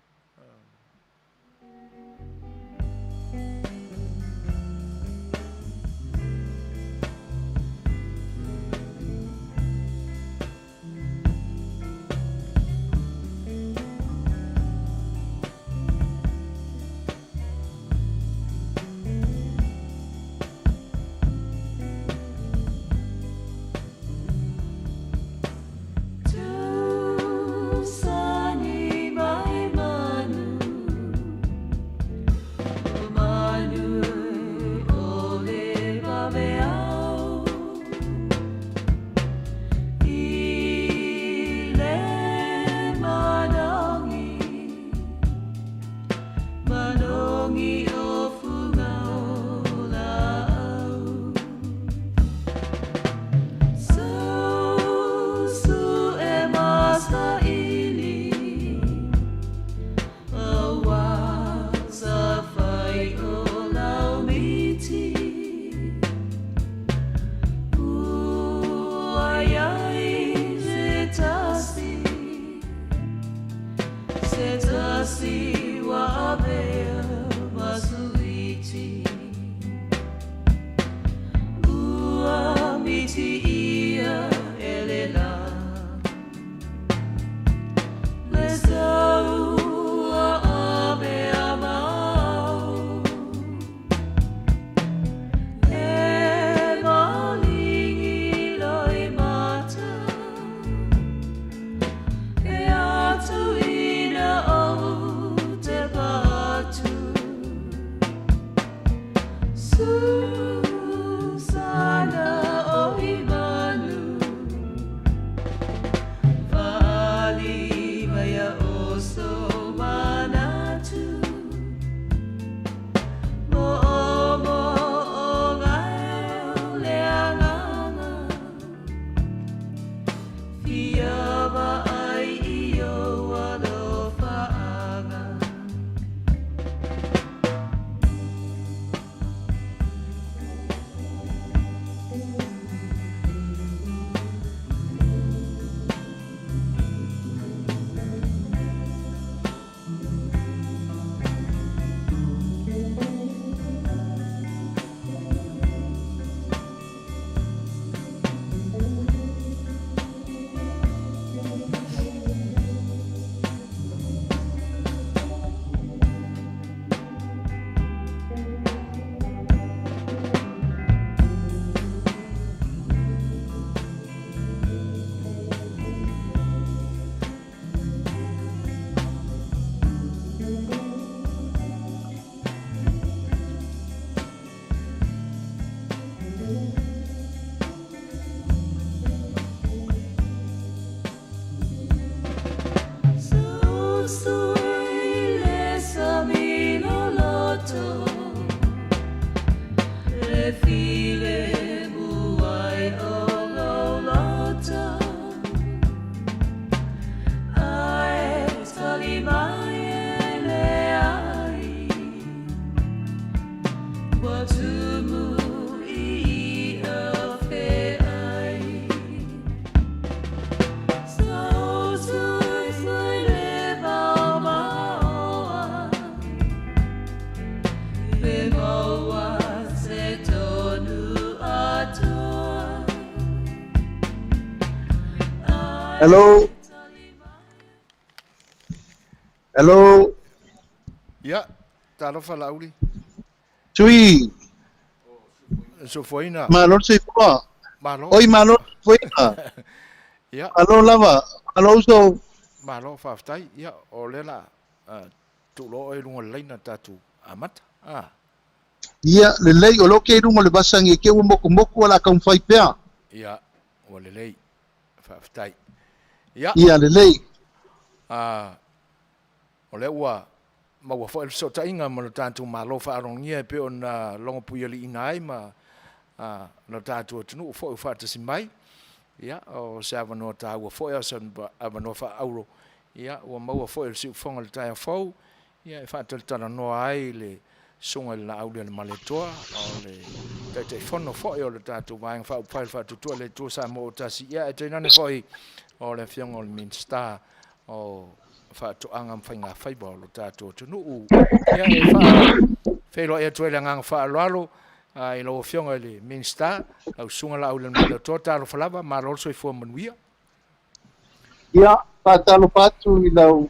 Hello. Hello. Ya, talofa lauli. Chui. So foina. Malor se fua. Malo. Oi malor fuera. Ya, Malor lava. Malor so. malo faftai. Ya, olela. Tu lo e lunga leina tatu amat. Ia le lei o lo ke rungo le basangi ke o moko ala kan fai pea. Ya, olelei faftai. Ya. Ia le lei. Ole ua maua fo el so tainga ma tatu malo fa arongia pe ona longo puiali inai ma no tatu tunu fo fa tasi mai. Ya, o se ava no ta ua fo e san ava no fa auro. Ya, ua maua fo el si fonga le taia fo. Ya, fa tel tana no ai le sunga le Laaulialemalietoa o le te fono fo e o le tatu vai fa tu le tu sa mo tasi ya e tena ne foi o le fiong o le Minster o fa to anga mfainga faiba o le tatu tunu ya e fa felo e to le anga fa lalo i lo fiong le Minster au sunga Laaulialemalietoa ta lo falava ma lo so fo Manuia. Ia patalo patu i lau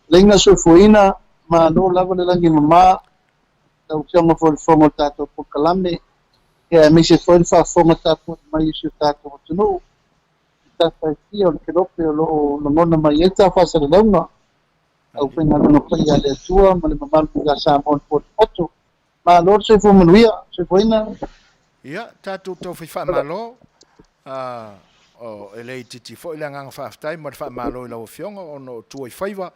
lenga so fuina ma no lava le langi mama. Tau fianga fo le fonga tato po kalame. Ia me se foi fa fonga tato mai se tato tunu. Tata ki o le kerope o lo ngona mai eta fa se longa. Au penga no pai ale tua ma le mama ga sa mon po oto. Ma lo se fo Manuia se foina. Ia tatu to fa malo o ele titi fo ile ngang fa aftai mo fa malo lo fionga ono tu i faiva.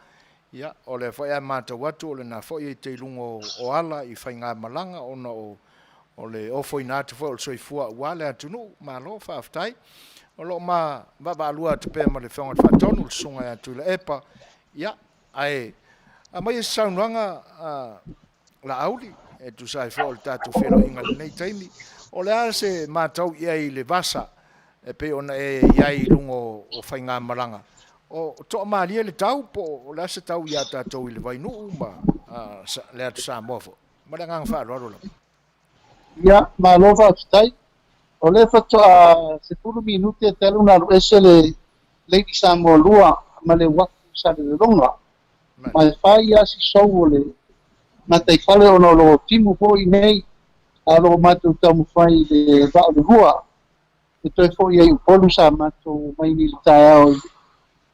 Ya, ole foi a mata watu ole na foi te lungo o ala i fainga malanga ona ole o foi na te foi so i fua wale atunu malo fa aftai olo ma baba lua te pe ma le fonga fa tonu sunga atu le epa ya ai a mai saunanga la auli e tu sai fo le tatu fero inga nei taimi ole a se matau i le vasa e pe ona e iai lungo o fainga malanga o to malia le tau po la se tau ya tatou i le vainu ma le atu sa mofo ma le ngang fa lo Ia ma lo fa stai. O le fa se pulu minuti te luna ese le di samo lua ma le watu sa le longa. Ma fa ia si so le ma te fale ono lo timu po i nei a lo matu tamu fai le va le lua. E toi fo ia i polu sa matu mai ni tae o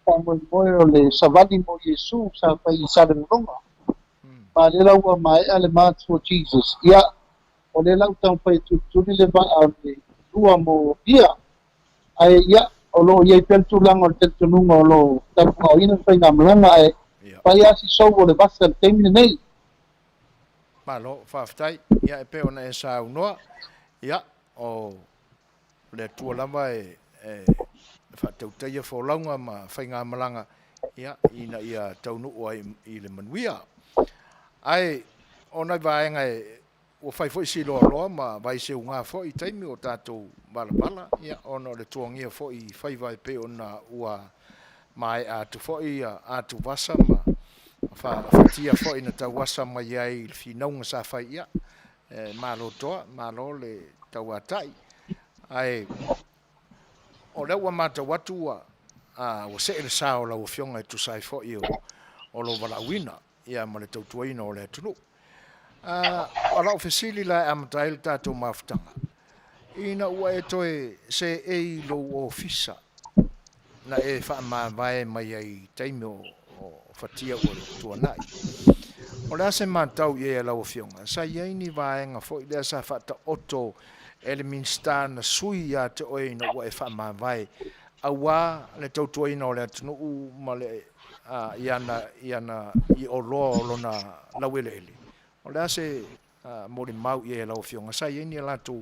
Pamo moyo le savali mo Yesu sa pai sa le longa. Ma le lau mai ale mat for Jesus. Ia o le lau tau pai tu le ba le lua mo ia. Ai ia o lo ia pel tu lang o tel tu nunga o lo tau ko ina pai na mlanga ai. Pai asi so o le basta temne nei. Malo fa ftai ia e pe ona e sa unoa. Ia o le tu lava e fa tau taia fo launga ma whainga malanga ia ina ia taunu o i le Manuia. Ai, ona vaenga e o whai fo isi loa loa ma vai se unga fo i taimi o tātou balabala ia ona le tuangia fo i whai vai pe ona ua mai atu fo i atu wasa ma whatia fo i na tau wasa mai ai il finaunga sa whai ia malo toa, malo le tau atai. Ai, o le ua mata watu o se ele sa o la o fionga e tu sai fo i o lo walawina ia ma le tautuaina o le tunu. O la o fesili la amatail tātou mafutanga. Ina ua e toe se e lo o fisa na e wha mawai mai ai taimi o fatia o tuanai. O le ase mātau i e la o fionga. Sa iaini vaenga fo i le asa whata oto ele Minster na sui ya te oi na ua e wha mawai. A wā le tautuaina o le atunu ma le iana i o loa o lona lauelele. O le ase mori mau i e lau fionga. Sa iaini la tu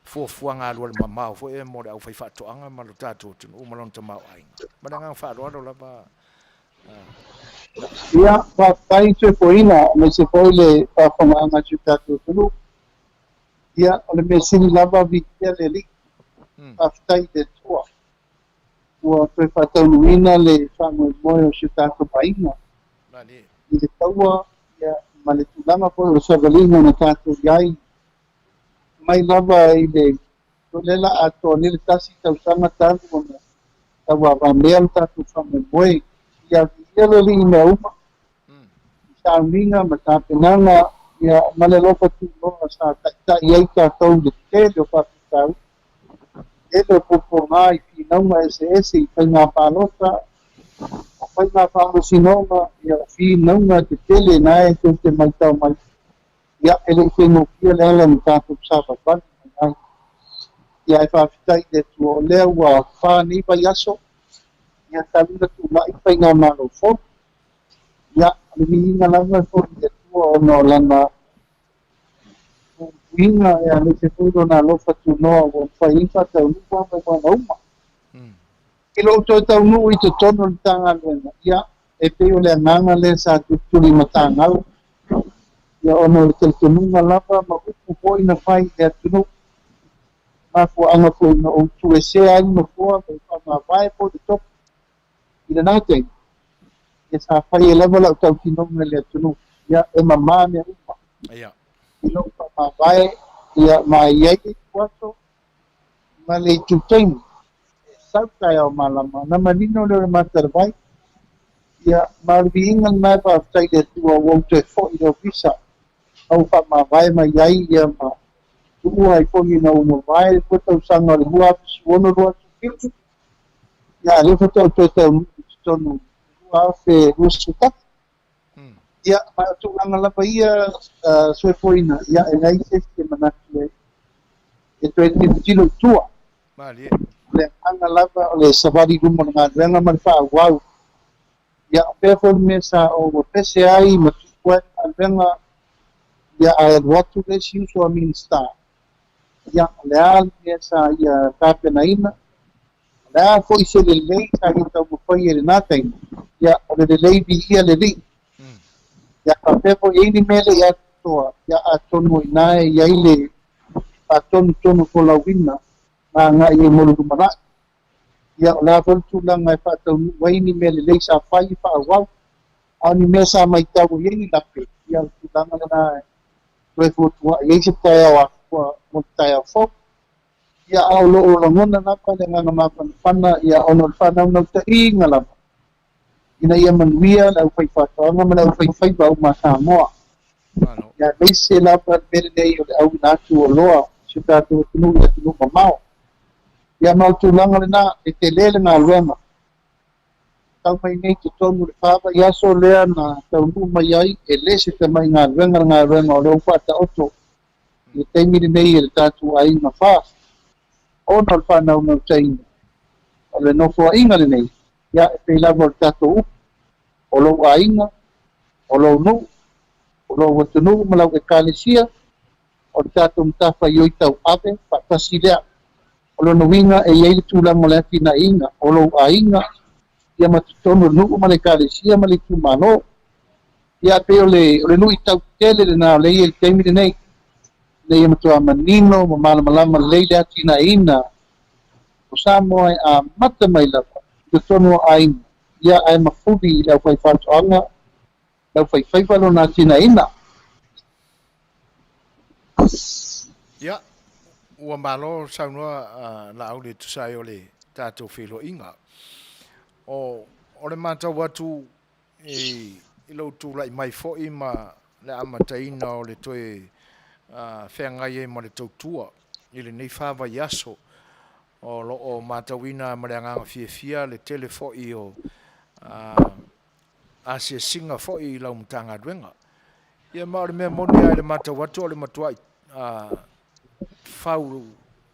fuafuanga alua le mamau fo e mori au whai whatoanga ma lo tātou atunu ma lona tamau ainga. Mana ngang wharoaro la ba... Ia, whakai tue poina me se foi le whawhanganga tu tātou atunu. Ia, o le mesini lava vikia le li. Aftai de tua. Ua koe whataunuina le whangoimoe o si tātou painga. I le taua, ia, ma le tulanga koe o sagalinga na tātou iai. Mai lava i le tolela ato ni le tasi tausanga tātou ona. tawa vamea le tatou faamoemoe ia ia le li'i mea uma sauninga ma tapenaga ia ma le lofa tuloa sa taʻitaʻi ai tatou le tele o faapitau e le popogā i finauga ese i faigā palota o faigā faamasinoga ia o finauga tetele nae tou te maitau mai ia e leʻi faigokia le ala ma tatou savavali ai ia e faafitaʻi le atua o lea ua fanei vai aso ia taluna tulaʻi faigā malofo ia le miiga lava foʻi le atua ona o lana uiga e le se fulu ona alofa tunoa ua faiga taunua mai wana uma i loo toe taunuu i totono le tagaluega ia e pei o le agaga le sa tutuli ma tagala ia ona o le talitonuga lava ma upu foʻi na fai le atunuu mafuaaga foʻi na outu esea ai mafua mai faamavae po le topo i lanā teiga ia sa fai e lava lau tautinoga le atunuu ia e mamā mea uma i loo faamavae ia maiai le tuaso ma le itutaimi sautai ao malama na manino le mataravai ia ma le viiga lanā faafetai le atua ua outu e foʻi le ofisa au faamavae mai ai ia ma tuua ai foʻi na uma vae ua tausaga o le hua apesuono lua tufitu ia le fatau toe taunuu totonu lua afe lua sutaki ia ma tuulaga lava ia soefoina ia e gai sesi te manatu e toe tilo tua le aga lava o le savali luma o le galuega ma le faaauau ia o pea foi mea sa o ua pese ai ma tupu ai galuega ia ae alu atu le siuso a minista ia o le a mea sa ia tapenaina o le a foʻi se lelei sa ia taumafai e lenā taimi ia o le lelei viia lelii ia kapea foʻi ai ni mea leʻi atoa ia atonu inā e iai le fatonutonu polauina ma agaʻi e molulumanaʻi ia o le a folutulaga e faataunuu ai ni mea lelei sa fai i faauau ao ni mea sa maitau ai ni lape ia o tulaga lenā toe fuatuaʻi ai se taeao afua mo le taeao foʻi ia ao loo lagona lava le agaga mafanafana ia ona o le fanaunau-taʻiga lava ina ia manuia le ʻaufaifatoaga ma le ʻaufaifaiva au ma samoa ia leise lava le mele nei o le au ina atu o loa se tatou atunuu i atunuu mamao ia ma o tulaga lenā e telē le galuega taumai nei totonu le fāvai aso lea na taunuu mai ai e lē se tamai galuega le galuega o le ou faataoto i le taimi lenei e le tatou aiga fā ona o le fanaunau-taʻiga o le nofoaʻiga lenei ia e pei lava o le tatou upu o lou aiga o lou nuu o lou atunuu ma lau ekalesia o le tatou matafa i oi tauave faatasi lea o lona uiga e iai le tulaga o le afinaʻiga o lou aiga ia ma totonu le nuu ma le ekalesia ma le itumālō ia pei o le nuu i tautele lenā o le ia i le taimi lenei le ia matoa manino ma malamalama lelei le atinaina o sa moa e amata mai lava totonu o aiga ia ae mafuli i le ʻaufaifatoʻaga le ʻaufaifaiva lona atinaina ia ua malo saunoa laau le tusai o le tatou feiloaʻiga o le matau atu i lou tulaʻi mai foʻi ma le amataina o le toe feagai ai ma le tautua i lenei fāvai aso o loo matauina ma le agaga fiafia le tele foʻi o asiasiga foʻi i lau matagaluega ia ma o le mea moni ai le matau atu o le matuaʻi fau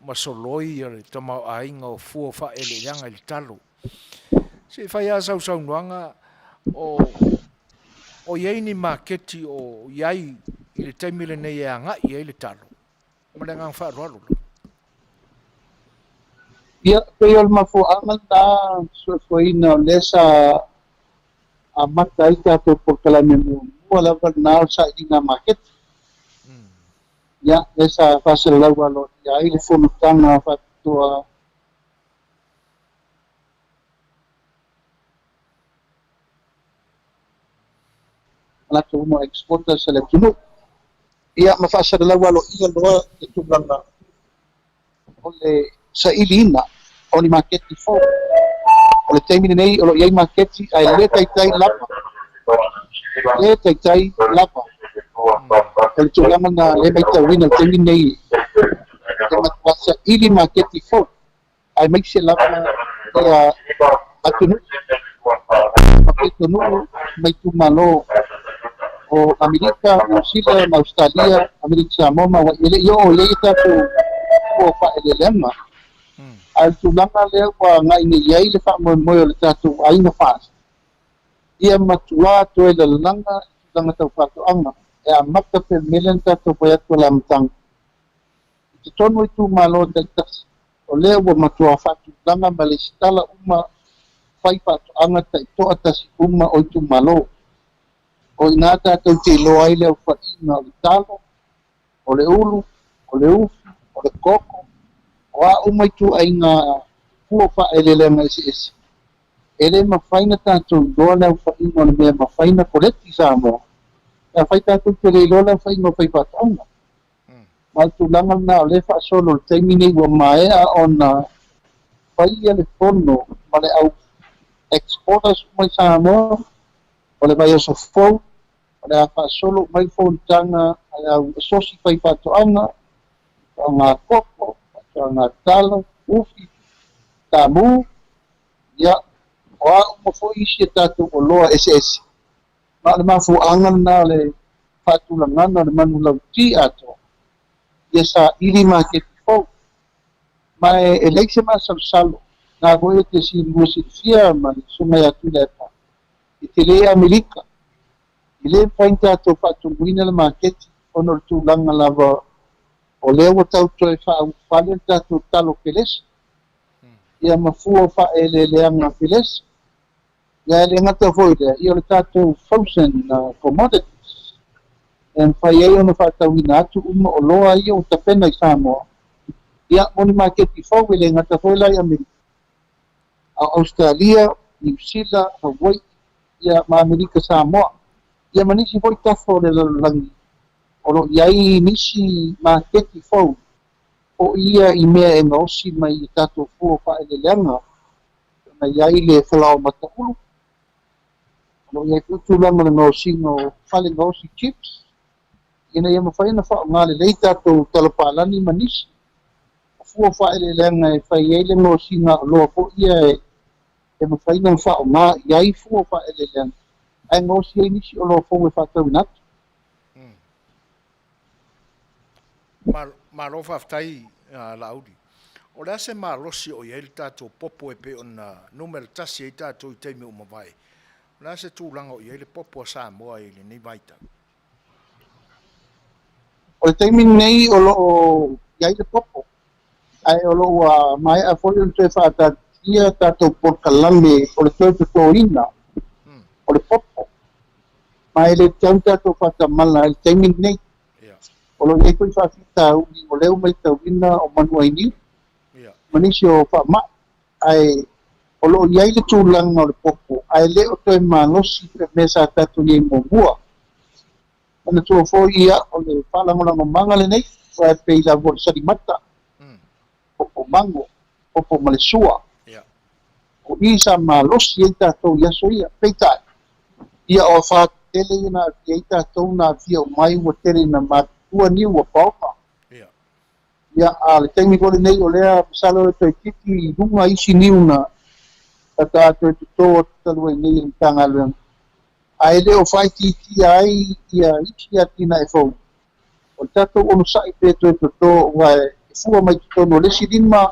ma soloi a le tamaoaiga o fua faaeleʻiaga i le talo se fai a sausaunoaga o iai ni maketi o iai i le taimi lenei e agaʻi ai le talo ma le agaga faaaloalo ia pei o le mafuaaga la soafuaina o le sa amata ai tatou pokalame muamua lava lenā o le saʻiliga maketi ia le sa fasalalau aloia ai le fonotaga faatoa latou uma exporters se le tunuu ia ma faasalalau aloia loa le tulaga o le saʻiliina o le maketi fo o le taimi nei o lo iai maketi ai le taitai lapa o le tulaga na le maitauina le taimi nei le matuasa ili maketi fo ai maise lapa ia atunu maketonuu mai tumalo o Amerika, New Zealand, Australia, Amerika Samoa, wa ele yo le tatou o fa'elelema. Al tulaga lea ua gaina iai le fa'amoemoe o le tatou aiga fa'asi. Ia matua toe lalalaga tulaga taufa'ato'aga e amaka pemele le tatou pai atu o le amataga. I totonu i tumalo taitasi o lea ua matua fa'atulaga ma le sitala uma fai fa'ato'aga taito'a tasi uma o i tumalo. O ina tatou te iloa ai le aufa'ina o le talo, o le ulu, o le ufi, o le koko, o a'uma i tu'aiga fua fa'aelelega ese. E lē mafaina tatou iloa le aufa'ina o le mea mafaina koleti sa moa. Ia fai tatou te le iloa le aufa'ina o fai fa'ato'aga. Ma le tulaga na o lē fa'asolo le taimi nei ua maea ona faia le fono ma le au exporters mai sa moa o le vai oso fou o le fa'asolo mai fonotaga ai au sosi fai fa'ato'aga o ngā koko o ngā talo ufi tamu ia o a'uma fo'i isi e tatou o loa ese ma le mafua'aga na le fa'atulagana o le manu lauti ato ia sa ili maketi fou ma e leise masalosalo na koe te silua silifia ma le sungai atu le epa i te lē Amerika i lē fain tatou fa'atuluina le maketi ono le tulaga lava o lea ua tautoe fa'aufale le tatou talo pelesa ia mafua o fa'aeleleaga pelesa ia le gata foi lea ia o le tatou frozen commodities e mafai ai ona fa'atauina atu uma o loa ia o tapena i Samoa ia moni maketi fou i le gata foi lai Amerika a Australia, New Zealand, Hawaii ia ma Amerika Samoa ia manisi foi tafo le lalolagi o lo iai nisi maketi fou o ia i mea e maosi mai i tatou fua fa'aeleleaga na iai le falao mata'ulu o lo iai tutulaga le maosiga o fale maosi chips ina ia mafai na fa'aogā lelei tatou talopalani ma nisi o fua fa'aeleleaga e fai ai le maosiga o loa fo'i ia e mafai na fa'aogā iai fua fa'aeleleaga ai maosi ai nisi o loa fou e fa'atauina atu Malo fa'afetai Lauli. O le ase malosi o iai le tatou popo e pe ona numero tasi ai tatou i taimi uma vai. O le ase tulaga o iai le popo a Samoa i lenei vaitau. o le taimi nei o lo'o iai le popo ae o lo'u mae'a foi o le toe fa'atatia tatou polokalame o le toe totoina o le popo ma e le tau tatou fa'atamala i le taimi nei o lo iai koe fa'afitauli o leu mai tauina o Manuia ma nisi o fa'ama'i ae o lo'o iai le tulaga o le popo ae lē o toe malosi pe mea sa tatou iai muamua ona tua fo'i ia o le fa'alagolagomaga lenei ae pei lava o le salimata popo mango popo ma le sua o i sa malosi ai tatou i aso ia peita'i ia o fa'atele ina ai tatou na afia o mai ua tele ina matua ni ua paopa ia a le taimi fole nei o lea masalo e toe titi i luga isi niu na tata toe totō o tatalu ai nei i tagaluega ae lē o fa'aitiitia ai ia isi atina e fou o le tatou ono sa'i pe toe totō ua e fua mai totonu o lesi lima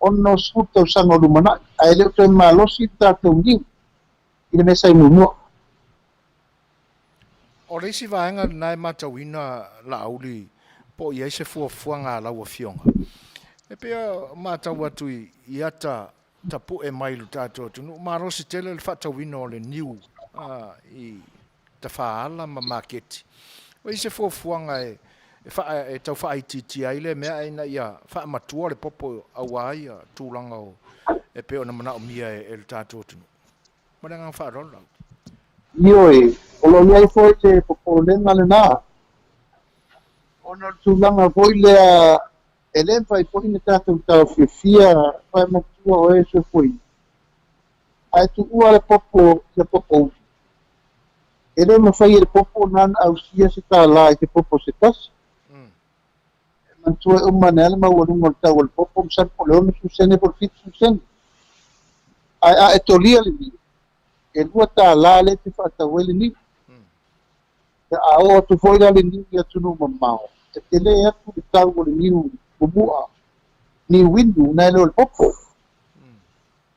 ono sefulu tausaga o lumana'i ae lē o toe malosi le tatou niu i le mesa i muamua O le isi vaenga nai matauina Lauli po iai se fuafuaga alau afioga. E pea matau atu i ata tapu e mai lu tatou atunu marosi tele le fa'atauina o le niu i tafa'ala ma maketi. O isi fuafuaga e tau fa'aitiiti ai le mea ina ia fa'amatua le popo aua ai tulaga o e pea ona mana'omia e le tatou atunu. Ma le aga fa'alolo lau. Ioe, o lo iai foi te popolenga le nā. Ona tulaga foi lea e le fai foi na tatou tau fia fai matua o e se foi. ai tu ua le popo ele ma fai le popo nan au sia se ta la ke popo se tas man tu e manel ma ua lungo ta ua le popo sa po le onu susene por fit susene ai e tolia le ni e lua ta la le te fa ta wele ni a o tu foi le ni ya tu no mamao e te le atu le tau o le niu bubua ni windu na le popo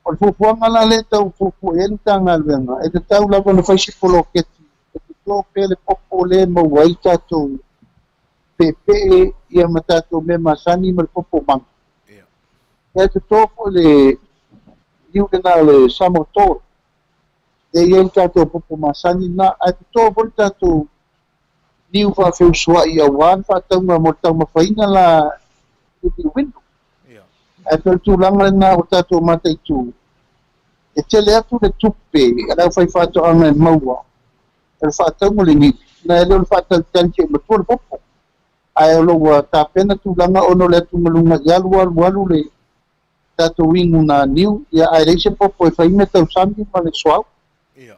o fufuanga la le tau fufu e tanga lenga e te tau la bona fai sipolo ke e te tau pele popo le mo wai tatou pepe ia matatou me masani ma le popo manga e te tau le iu na le samotor e ia tatou popo masani na e te tau po tatou niu fa feusua ia wan fa tau ma mo tau mafaina la i windu e te tūlanga na o tatou matai tū. E tele atu le tupe, e lau fai whātou anga e maua. E le whātou mo le niti. Na e leo le whātou tanke e matua le popo. Ai o loa tāpena tūlanga ono le atu malunga i alu le tatou wingu na niu. Ia ai reise popo e whaime tau sami ma le soau. Ia.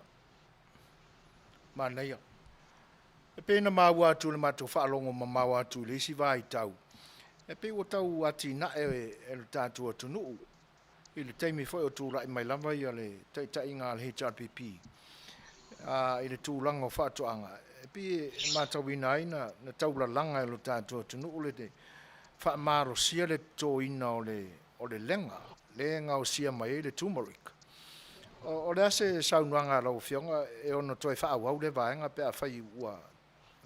Mana ia. E pēna māua atu le mātou whaalongo ma māua atu le isi vai tau. E pe o tau ati na e le tātua tunuu. I le teimi foi o tūrai mai lava i le teitai ngā le HRPP. I le tūlanga o whātuanga. E pe mātau ina aina na taula langa e le tātua tunuu le te whaamaro sia le tō ina o le lenga. Le ngau sia mai le turmeric. O le ase saunuanga lau fionga e ono toi whaawau le vaenga pe a whai ua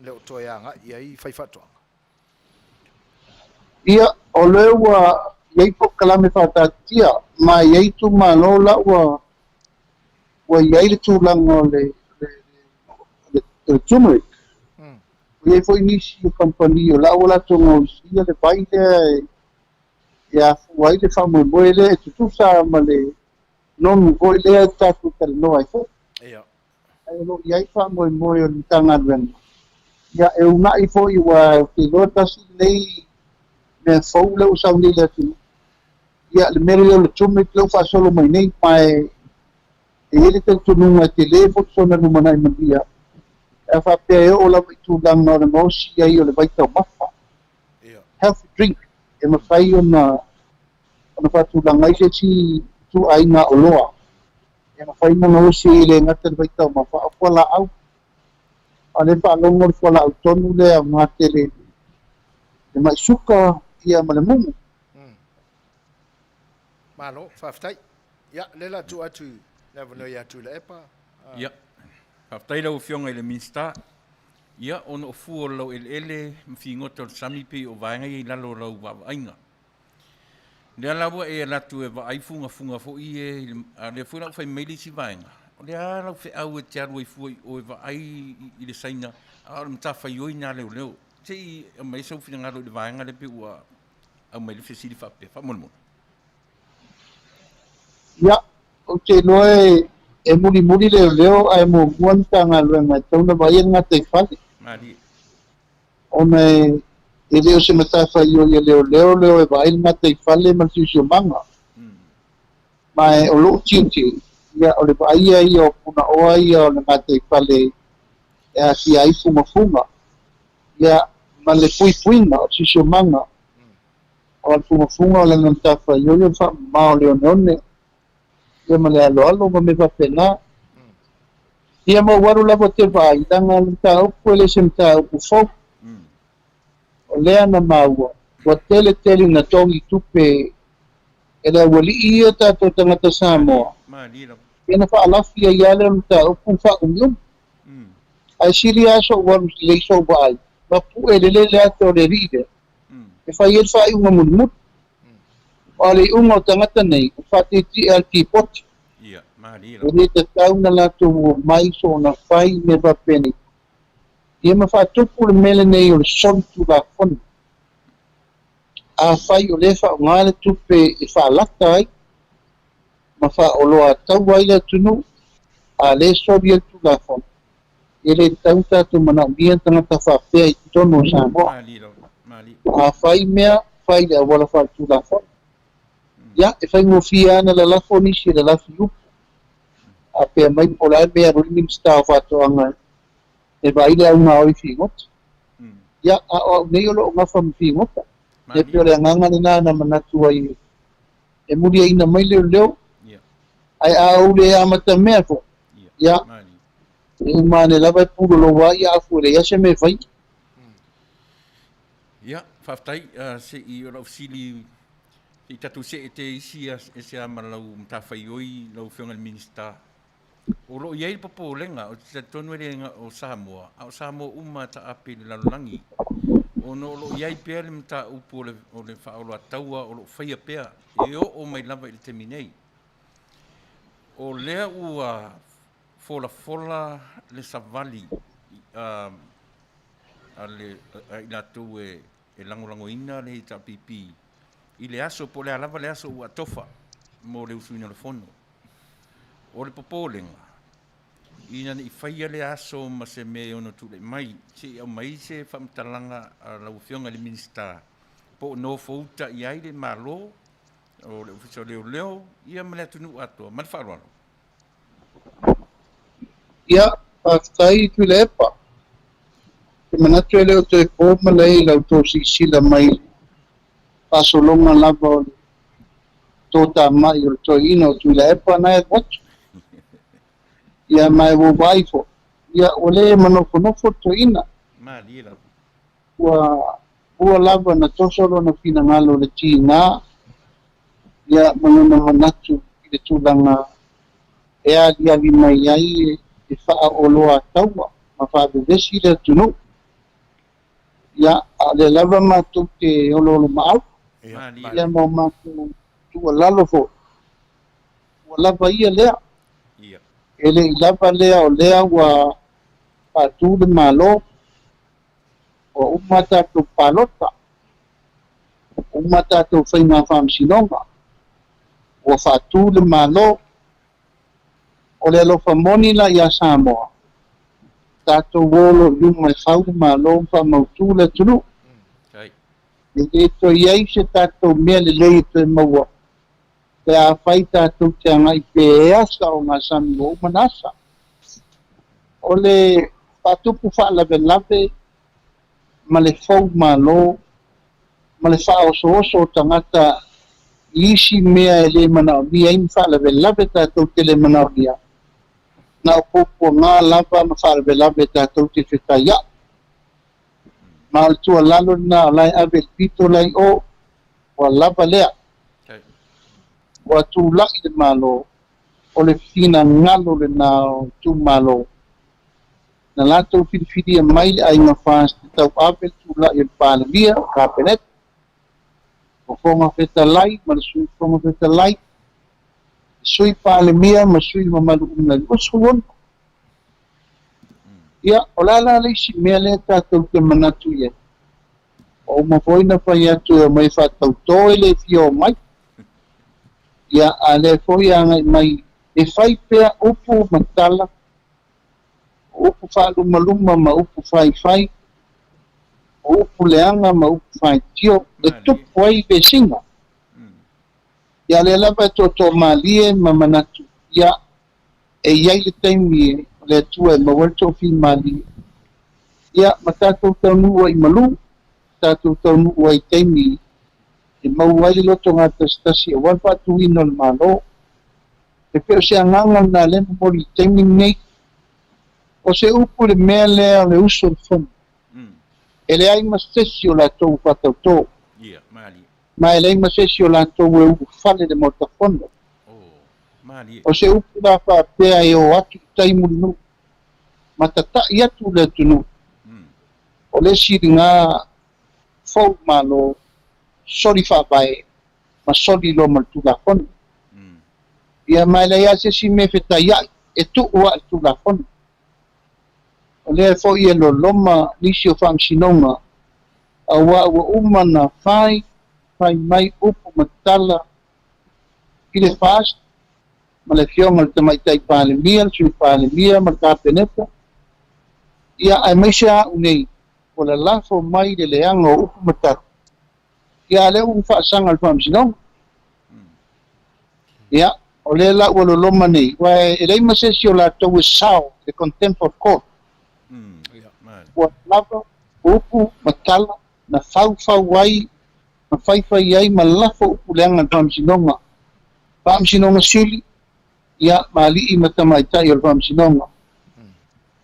le o toi anga i ai whai whātuanga. Ia o leua iai po kalame whātātia, ma iai tu manola ua iai le tūlanga o le turmeric. Iai fo inisi o company o la tonga o isia le baile ia fuai le whamoe le e tutusa ma le nonu voi le tatu kare noa e fo. Ia. Ai lo iai whamoe o le tanga luenga. Ia e unai fo i wa te loa tasi nei me fau leu sau ni le tu ia le mere le tume leu fa solo mai nei pai e ele te tu nunga te le fo sona no manai mandia e fa pe o la tu dang no no si ai o le vai tau mafa health drink e ma fai ona fa tu dang ai se si tu ai na o loa e ma fai no si le ngata vai tau mafa o la au ale fa longo fo la tonu le a matele e mai suka ia malamungu. Malo, whaftai. Ia, lela tu atu, le Manuia atu le epa. Ia, whaftai lau fionga i le minsta. Ia, ono o fuo lau ele, mwhingoto sami pe o vaenga i lalo lau wawainga. Lea lawa e latu e waaifunga funga fo i e, le fuo lau fai meili si vaenga. Lea lau fe au e te aru e fuo o e waai i le saina, a le mta fai oi nga leo leo. Sei mai sau fina ngalo de vaenga le pe ua au mai le fesili fa pe fa mon. Ya, o te noe e muri leo ai mo muanta nga luenga tauna vai nga te fale. Mari. O me e leo se mata fa io leo e vai nga te fale ma si manga. Mai o lo tinti ya o le vai ai o puna o ai o nga te fale e a si ai funga. Ya ma le puipuinga o si manga o al funga o le nantafa yo fa ma o leonone ia ma le alo ma me fa pena ia ma waru la te vai danga ta o pole sem ta o fo o le ana maua o tele na tongi tupe e le wali ia ta to tangata Samoa Ma lira. ia fa alafia ia le ta o fa union ai siria so waru le so vai ma pu e le ato le ride e fai e fai unga mut o le unga tangata nei fa te TLT pot Ia, ma lira. e te tauna la tu mai so na fai me va peni ia ma fa tupu le mele nei o le son tu la fon a fai o le fa ngale tupe e fa lata ai ma fa o loa tau ai la tunu a le soviet tu la fon ele tauta tu mana bien tangata fa pe i tono Samoa Ma lira. Ma lira. a fai mea fai le wala fa tu la fon ya e fai mo fia na la foni si la fiu a pe mai pola me ro minister fa to anga e vai le una o fingot ya a ne yo lo nga fam fingot e pe le nga na manatu ai e muri ina mai leo ai a o le amata me fo ya e mane la vai pulo lo wa ya fu le ya se me fai ya faftai se I o sili I tatu se te isi e se amalau mtawhai oi lau whionga minister. O lo iei papo lenga o te tonu renga o Samoa. O Samoa uma ta ape le lalolangi. O no lo iei pea le mta upo o le whaoloa taua o lo whaia pea. E o mai lava I le te minei. O lea ua fola le savali a le ilatou e langolango ina le ta pipi. I le aso po le alava le aso ua tofa mo le usuina le fono. O le popolenga. Ina ni whaia le aso ma se me ono tu le mai. Se au mai se whamtalanga a la uwhionga le minister. Po no fouta I ai le malo o le ufiso leo ia ma le atunu ato. Ma le wharoalo. ia whaftai tu le epa. Te manatu e leo te kōma lei lau tō sisila mai pasolonga lava o le tōta mai o le tō ino tu le epa na e watu. Ia mai wo waifo. Ia o le manofo tō ina. Ma lira. Ua lava na tosolo na fina ngalo le tina. Ia manuna manatu I le tūlanga e ali mai ai e wha o loa taua. Ma wha bevesi le tunu. Ia a le lava matu te olo maau. Ia mau matu tua lalo fo. Ua lava ia lea. Ele I lava lea o lea ua patu le malo. O umata tu palota. Umata tu whainga whamsinonga. Ua patu le malo. O le alofa moni la ia Samoa. Tato wolo luma whau le malo wha mautu le tunu. E to iei se tato mea le lei to e maua. Te a whai tato te angai pe easa o ngā sami o manasa. O le patupu wha lave ma le fau malo, ma le wha oso tangata isi mea e le manao lia in wha lave tato te le manao lia. Na o popo ngā lava ma wha lave tato te whetaya. Ma o tua lalo na lai ave pito lai o lava lea. Wa tu laki le malo o le fina ngalo le na tu malo. Na lato whiri mai le ainga whaas te tau ave tu laki le pālemia, kapenet. O whonga wheta lai, ma le sui whonga wheta lai. Sui pālemia, ma sui mamalu umna li usuon. Ia, o lala leisi mea le tātou te manatu ia. O mafoina whai atu e mai whatau tō le fio mai. Ia, a le foi angai mai e whai pea upu matala. Upu whaaluma ma upu whai. Upu leanga ma upu whai tio. Le tupu ai be singa. Ia le lava tō malie ma manatu. Ia, e iai le taimi le tua e mawalto fi mali. Ia, ma tātou taunua I malu, tātou taunua I taimi, e mauai loto ngā tastasi, e walpa tu ino le malo. E peo se anganga na le mori taimi nei, o se upu le mea lea le uso le fono. E le ai masesi o la tau whatau tō. Ma e le ai masesi o la tau e upu fale le motafono. O se upu la whapea e o atu taimu nu. Ma tata I atu le tunu. O le siri ngā fau malo sori whapae. Ma sori lo maltu la kono. Ia mai le ia se si me wheta ia e tu ua tu la kono. O le fo I e lo loma nisi o whamsinonga. A ua umana whai mai upu matala. I le fast. Ma le fionga le tamaitai pālemia, le sui pālemia, ma kāpeneta. Ia ai mai se a unei, o le lafo mai le leanga o upu matata. Ia le upu whaasanga le whamsinonga. Ia, o le la ua loloma nei ua e lei masesi o latou e sao le contempt of court ua lava upu ma tala na faufau ai ma faifai ai ma lafo upu leaga le faamasinoga sili ia malii ma tamaitaʻi o le faamasinoga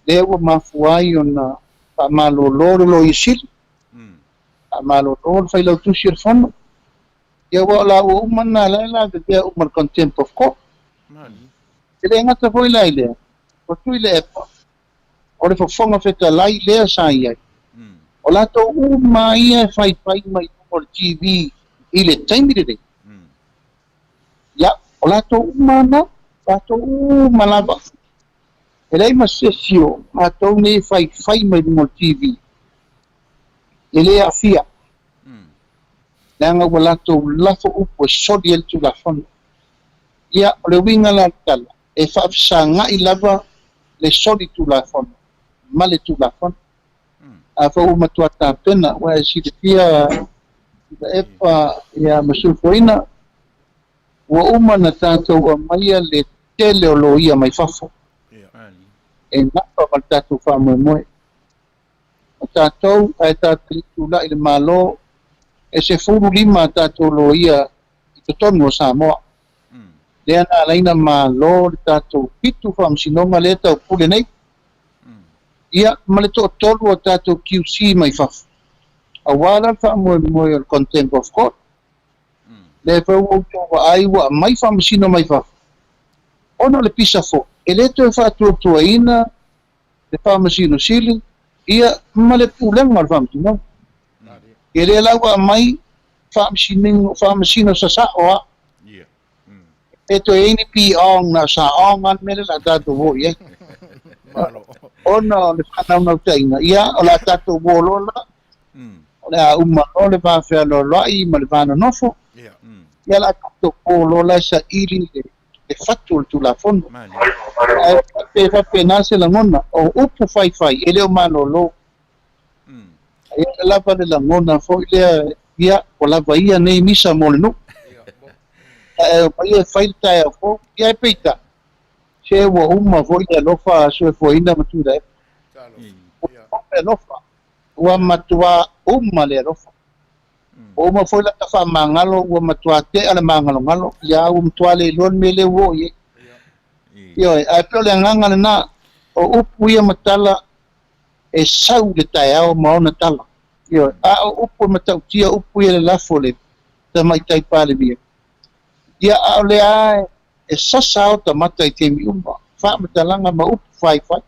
lea ua mafua ai ona faamalōlō le lo ia sili faamalōlō le failautusi o le fono ia ua o la ua uma na lea lavevea uma le contempt of court e le gata foi lai lea ua tui le epa o le fofoga fetalai lea sai ai o latou uma ia e faifai mai o le tv i le taimi lelei ia o latou uma na latou uma lava e lei masesio latou nei faifai mai luga o le tv e lē afia leaga ua latou lafo upu e soli e le tulafono ia o le uiga latala e faafesagaʻi lava le soli tulafono ma le tulafono afau matua tapena ua e silifia ila epa ia masufoina ua uma na tatou amaia le tele o lo ia mai fafo e napa ma le tatou faamoemoe o tatou ae tatou tulaʻi le mālō e se 15 tatou lo ia i totonu o Samoa lea na alaina mālō le tatou pitu faamasinoga lea taupule nei ia ma le toʻatolu o tatou QC mai fafo auā la le faamoemoe o le contempt of court le fau outou vaai ua amai faamasino mai fafo ona o le pisa fo e lē toe faatuatuaina le faamasino sili ia ma le pulega o le faamasinoga e lē la ua amai faamasino sasaʻo a e toe ai ni piaong na saʻoga le mele la tatou hoʻi ai ona o le whanaunauteina ia o la tatou wolola o le a uma o le whawhialoloai ma le whananofo ia la tatou wolola sa iri le fatu o le tulafono e whapena se langona o upu whaiwhai e leo malolo ia le lava le langona fo i lea ia o lava ia nei misa mo le nuku ia whailtai a fo ia e peita se ua uma foi le alofa soefoina matuda e alofa ua matua uma le alofa uma foi la faamagalo ua matua te ale magalogalo ia ua matua le iloa le mea leu oi ia ae peo le agaga lenā o upu ia matala e sau le taeao ma ona tala ia a o upu e matautia upu ia le lafo le tamaitai palemia ia a o leā e sasa o tamata i temi uma whaamatalaga ma upu whaifai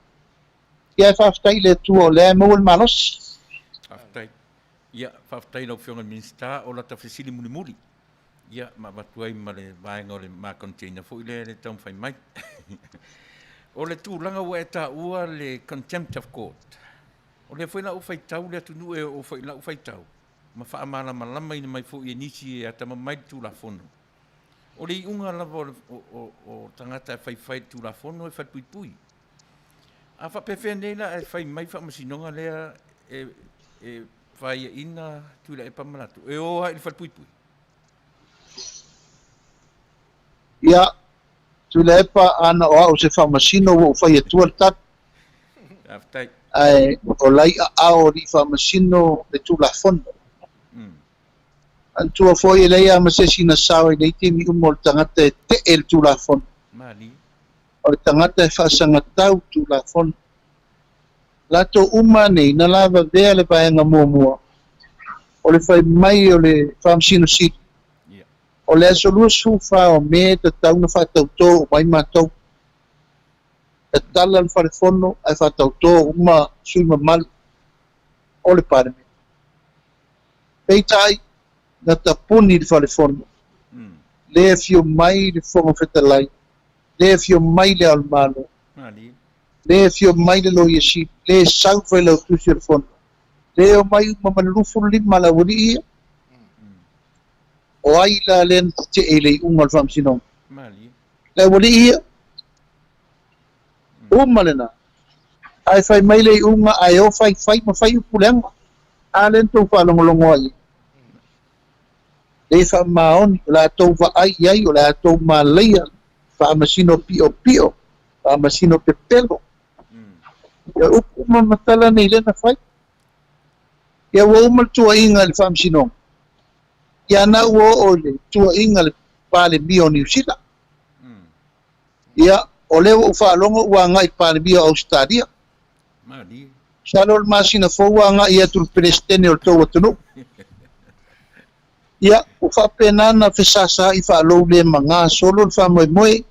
ia e whaafitai le tua o lea mau le malosi ia whaafitai lau whionga minsta o la tawhesili muli ia ma watuai ma le vaenga o le ma container fo ile le tau whai mai o le tūlanga ua e tā ua le contempt of court o le whaina u whai tau le atunu e o whaina u whai tau ma wha amala malama ina mai fo i nisi e atama mai tūla fono o le iunga lava o tangata e whai tūla fono e whatuipui a whapewhea neila e whai mai whamasinonga lea e whai ina tūla e pamalatu e oa i whatuipui ia tūla e pa ana o au se whamasino o whai atua le tatu Aftai. ai o lai a ao li whamasino le tūla fono antua foi e leia ma se sina sao e lei te mi umo le tangata e te e le tūlafon. Mali. O le tangata e whaasangatau tūlafon. Lato uma nei na lava vea le paenga mua. O le whai mai o le whaamsino si. O le aso lua sufa o me te tau na whaatauto o mai mātou. E tala le wharefono ai whaatauto uma sui mamal o le pareme. Peitai na tapuni le wharefono. Le fio mai le whonga whetalai. Le fio mai le almano. Le fio mai le loia si. Le sau whai lau tusi le fono. Le o mai mamalufu lima la wuri ia. O ai la len te e le unga le whamsinong. Le wuri ia. Uma le na. Ai whai mai le unga ai o whai ma whai upulenga. A len tau whalongolongo ai. Le wha maoni, o la tau wa ai, o la tau ma leia, Whaamasino pio, whaamasino pepelo. Ia upu mamatala nei lena whai. Ia waumal tua inga le whaamasino. Ia na ua o le tua inga le pale mio New Zealand. Ia o lewa whaalonga ua ngai pale mio Australia. Mali. Salo le masina fōua nga ia tu presidente o tau atunu. Ia o whapenana whesasa i whaalou le manga solo le whamoemoe.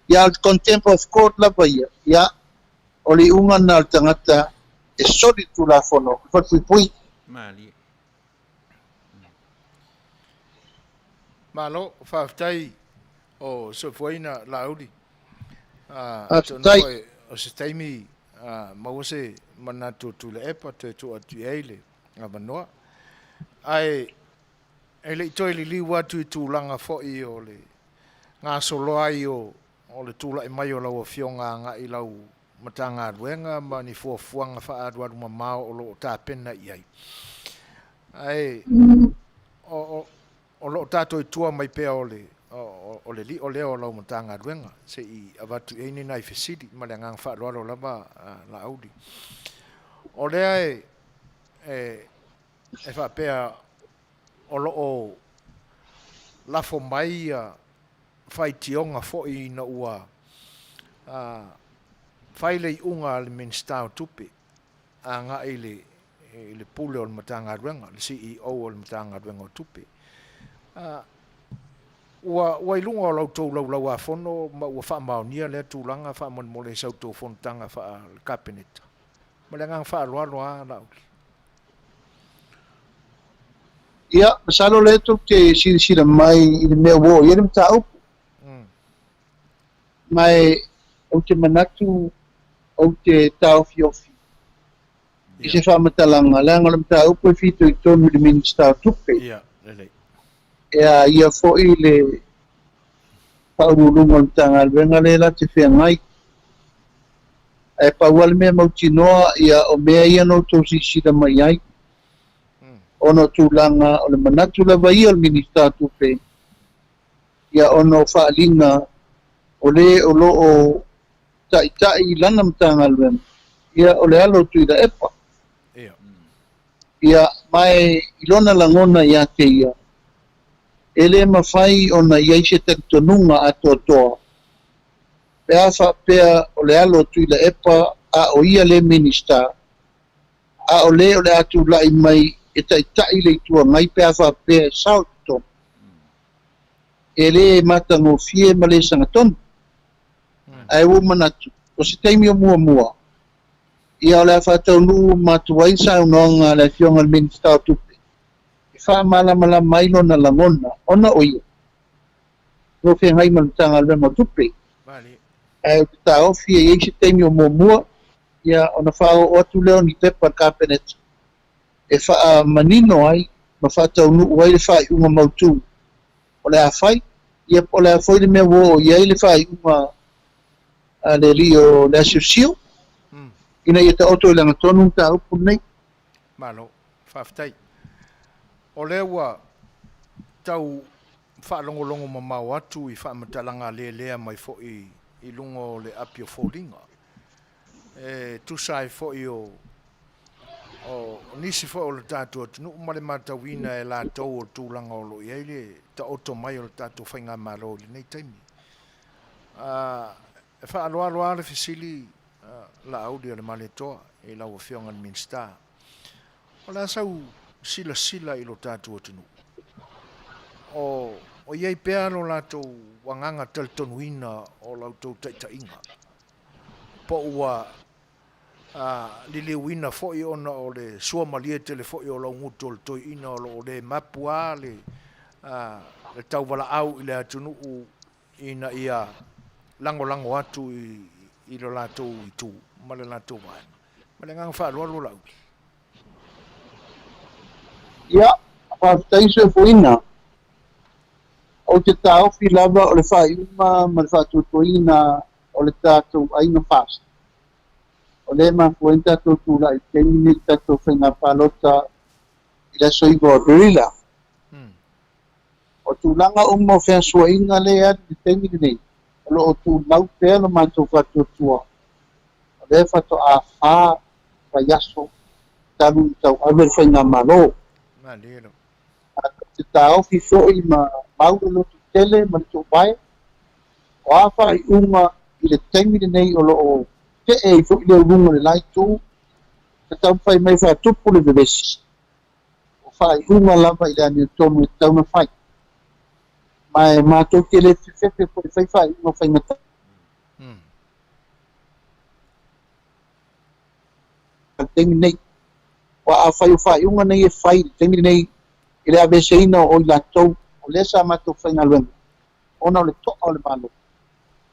Ia le contempt of court lava ia. Ia o le unga na le tangata e soli tu la whono. Whatuipui. Mali. Malo, whaftai o sofuaina lauri. Whaftai. O se taimi mawase manatu tu le epa te tu atu eile a manoa. Ai le itoi li liwa tu i tūlanga fo'i o le ngā solo ai o le tūla i mai o lau o fionga ngā i lau matanga aduenga ma ni fuafuanga wha aduadu mamao o lo tāpena i ai. Ai o lo tātou i tua mai pea o le li o leo o lau matanga aduenga se i avatu e ni nai fesidi ma le ngang wha aduado lama la audi. O lea e wha pea o loo lafo mai whai tionga fo'i na ua whai lei unga le minstau tupe a ngā i le pule o le matanga aduenga, le CEO o le matanga aduenga o tupe. Ua ilunga o lau tau lau a fono ma ua wha maonia lea tūlanga wha mo le sau tō fonotanga wha le kabineta. Ma le ngang wha aloa lau. Ia, masalo le tu ke sira mai i le mea wo. Ia le mta upu. Mai au te manatu au te tau fiofi. I se whamatalanga. Langa le mta upu e fito i tonu le minista tupe. Ia, lelei. Ia fo i le paurulunga le tanga alwenga le la te whea ngai. E pauale mea mautinoa ia o mea ia no tau sira mai ai. Ono tūlanga o le manatu lava ia o le minista tupe. Ia ono whaalinga o le o lo o tai lana mtanga alwenga. Ia o le alo tui da epa. Ia mai ilona langona ia te ia. Ele mawhai o na iai se tektonunga ato toa. Pea whapea o le alo tui da epa a o ia le minista. A o le atu lai mai e tai le tua ngai pea whapea sao to. E le matango fie ma le sangatonu. Ai o manatu. O se taimi o mua. Ia o le whatau nu matuai sa unonga le fionga le minista o tupe. E wha mala mailo na langona. Ona o ia. No whea ngai malutanga le mo tupe. Ai o ta ofi e se taimi o mua. Ia ona whao o atu leo ni pepa kapeneta. E wha manino ai, ma whatau nu uai le whai unga mautu. O le a whai, ia o le a whai le mea wo, ia le whai unga le rio le asiusio. Ina ia ta oto i langa tonu ta upu nei. Malo, whaftai. O lewa tau whaalongolongo mamau atu i whaamatalanga lea mai fo i lungo le apio fōringa. Tusai fo i o nisi fo o le tātua tunu ma le matawina e la tau o tūlanga o lo iai le ta oto mai o le tātua whainga maro li nei taimi. E wha aloa le fisili Laaulialemalietoa e lau a whionga le minsta. O la sau sila i lo tātua tunu. O iai pēa lo lātou wanganga taltonuina o lau tau taitainga. Po ua liliuina fo'i ona o le sua maliete le fo'i o lau ngutu o le toiina o le mapua le tau wala au i le atunuu ina ia lango atu i lo lātou i tū, ma le lātou waena. Ma le ngang whaalualu lau. Ia, whaafutaiso e fuina. O te tāofi lava o le whaiuma ma le whaatutoina o le tātou aina fast. O le mafuen tātou tūla i teimini tātou whainga pālota i la soiva o Berila. O tūlanga umo whea suainga le atu i teimini nei. lo tu lau pe lo matou fatuatua o le fato'a fa paiaso talu tau ave whainga malo Malero. te taofi fo'i ma maure lo tu tele ma le tō pai o a wha'i unga i le taimire nei o lo o te e fo'i le urunga le lai tū te tau whai mai whatupu le vevesi o wha'i unga lava i le ani tonu e tauna whai mai mātou te le whiwhepe po le whai unga whai mata taimire nei o a whai unga nei e whai taimire nei i le aveseina o i latou o le sa mātou whai ngā luenga ona o le to'a o le malo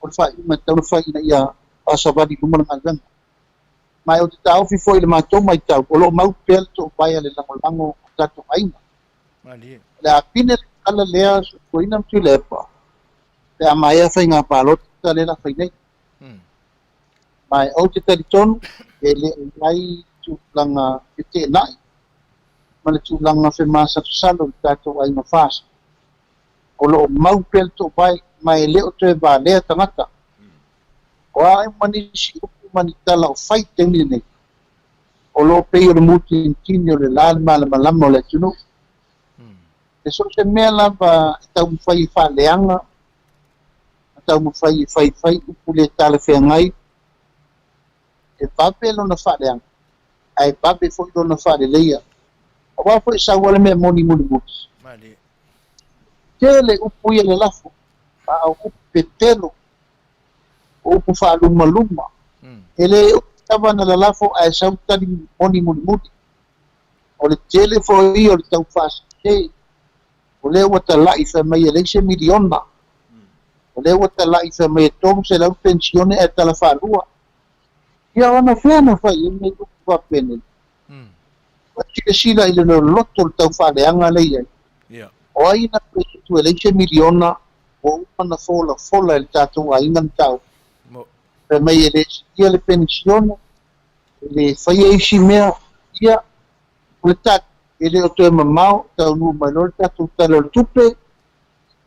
o le whai unga tauna whai ina ia pasavadi lumana ngā luenga mai o te taofi fo i le mātou mai tau o lo mau pel to pai ale langolango o tatou aina Malero. le apine le kala lea ko ina mtu le pa le amaya fai ngā palot ta le la fai nei mai o te tariton e le ai tu langa te nai ma le tu langa fe masa tu salo o tatou aina fasa o lo mau pel to pai mai le o te ba le tangata o ai manisi manitala o fai temi nei o lo pe o le muti tini o le lale malama o le tunu e so se mea lava tau fai whaleanga tau fai upu le tala whengai e pape lo na whaleanga ai pape foi lo na whale leia o wa foi sa wale mea moni muti Malero. tele upu ia le lafo a upu petelo o upu whaluma ele tava na lalafo ai sau tali moni muti o le tele foi o le tau fasi o le ua talai fa mai e leise miliona o le ua talai fa mai e tomu se lau pensione e tala whalua ia wana whiana fai e mei upu wapene o tika sila i le loto le tau whaleanga leia o aina tu e leise miliona o upana fola e le tatou ainga ni tau pe mai e ia le pensione le fai e isi mea ia o le tatu ele o te mamau tau nu mai lo tatu talo tupe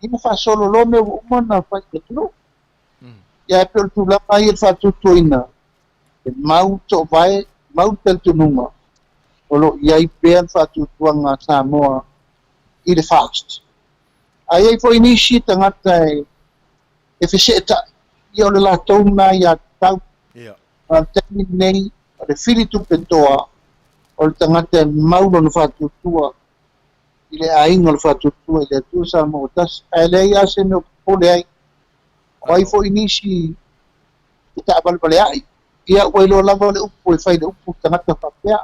ina fa solo lo me umana fa ke tu ya pe tu la mai e fa tu ina mau to vai mau tel tu numa o lo ia i pe fa tu tuanga Samoa i le fast ai foi inisi tangata e feseta ia o le la tona ia tau temi nei o le fili tu petoa o le tangata maulo na whatutua i le ainga le whatutua i le atua sa mo tas e le ia se me o pole ai o ai fo inisi i ta abalbale ai ia wailo lava le upu e whai le upu tangata whapea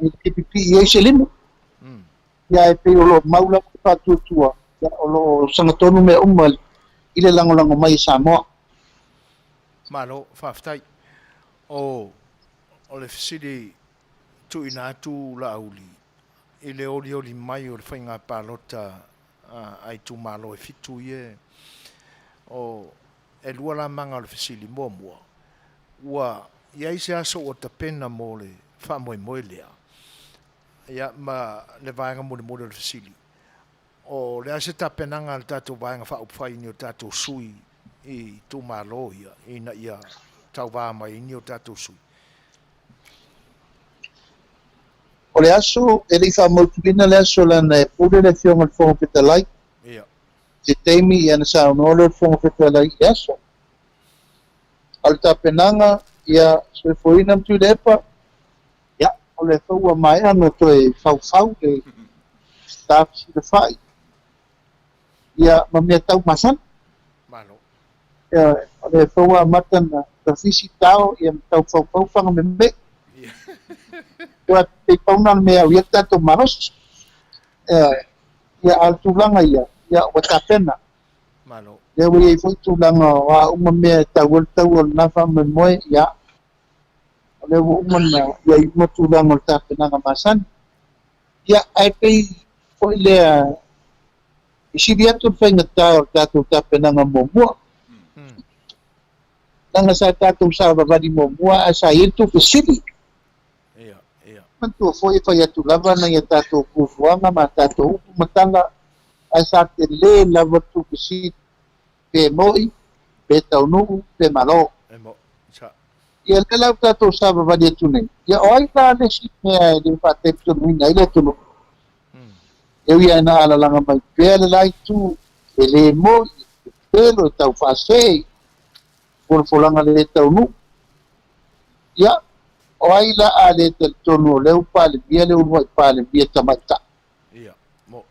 i te pipi i eise limo ia e pe o lo maula whatutua ia o lo sangatonu me umal i le langolango mai Samoa Malo whaftai o le fisiri tu ina atu lauli i le oli mai o le whainga palota ai tu malo e fitu ie o e lua la manga o le fisiri mua ua ia ise aso o ta pena mo le wha moe lea ia ma le vaenga mo le fisiri o le ase ta penanga le tatou vaenga wha upwhai ni o tatou sui i tu malo ia ina ia tau vā mai ni o tatou sui o le aso e le whamautukina le aso lana e pule le whionga le whonga petalai te teimi i ana saunolo le whonga petalai i aso al tapenanga ia se foina mtu le epa ia o le whaua mai ano to e whau le stafsi le whai ia mamia tau masan ia o le whaua matana ta fisi tau ia tau whau whanga me me ua te pauna me au ia tato maros ia al tulanga ia o tapena ia ua i fai tulanga wa uma mea tau o nafa me moe ia o le umana ia i uma tulanga o tapenanga masan ia ai pei foi lea i siri atu whaingatā o tato tapenanga momua langa sa tato sa wawari momua a sa irtu pesiri mantua foi fai atu lava na ia tatou pufuanga ma tatou upu matanga ai sa te lē lava tukusi pe mo'i, pe taunu, pe malo. E mo. Sa. Ia le lau tātou sāwa wani atu nei. Ia o ai tā lesi mea e le whātei tonu ina, i le tonu. Eu ia na alalanga mai pēr le lai tū, e le mo'i, e pēlo e tau whāsei, por folanga le taunu. Ia, o ai la a le tonu o leu pāle bia le uruai pāle bia tamaita. Ia. Mo.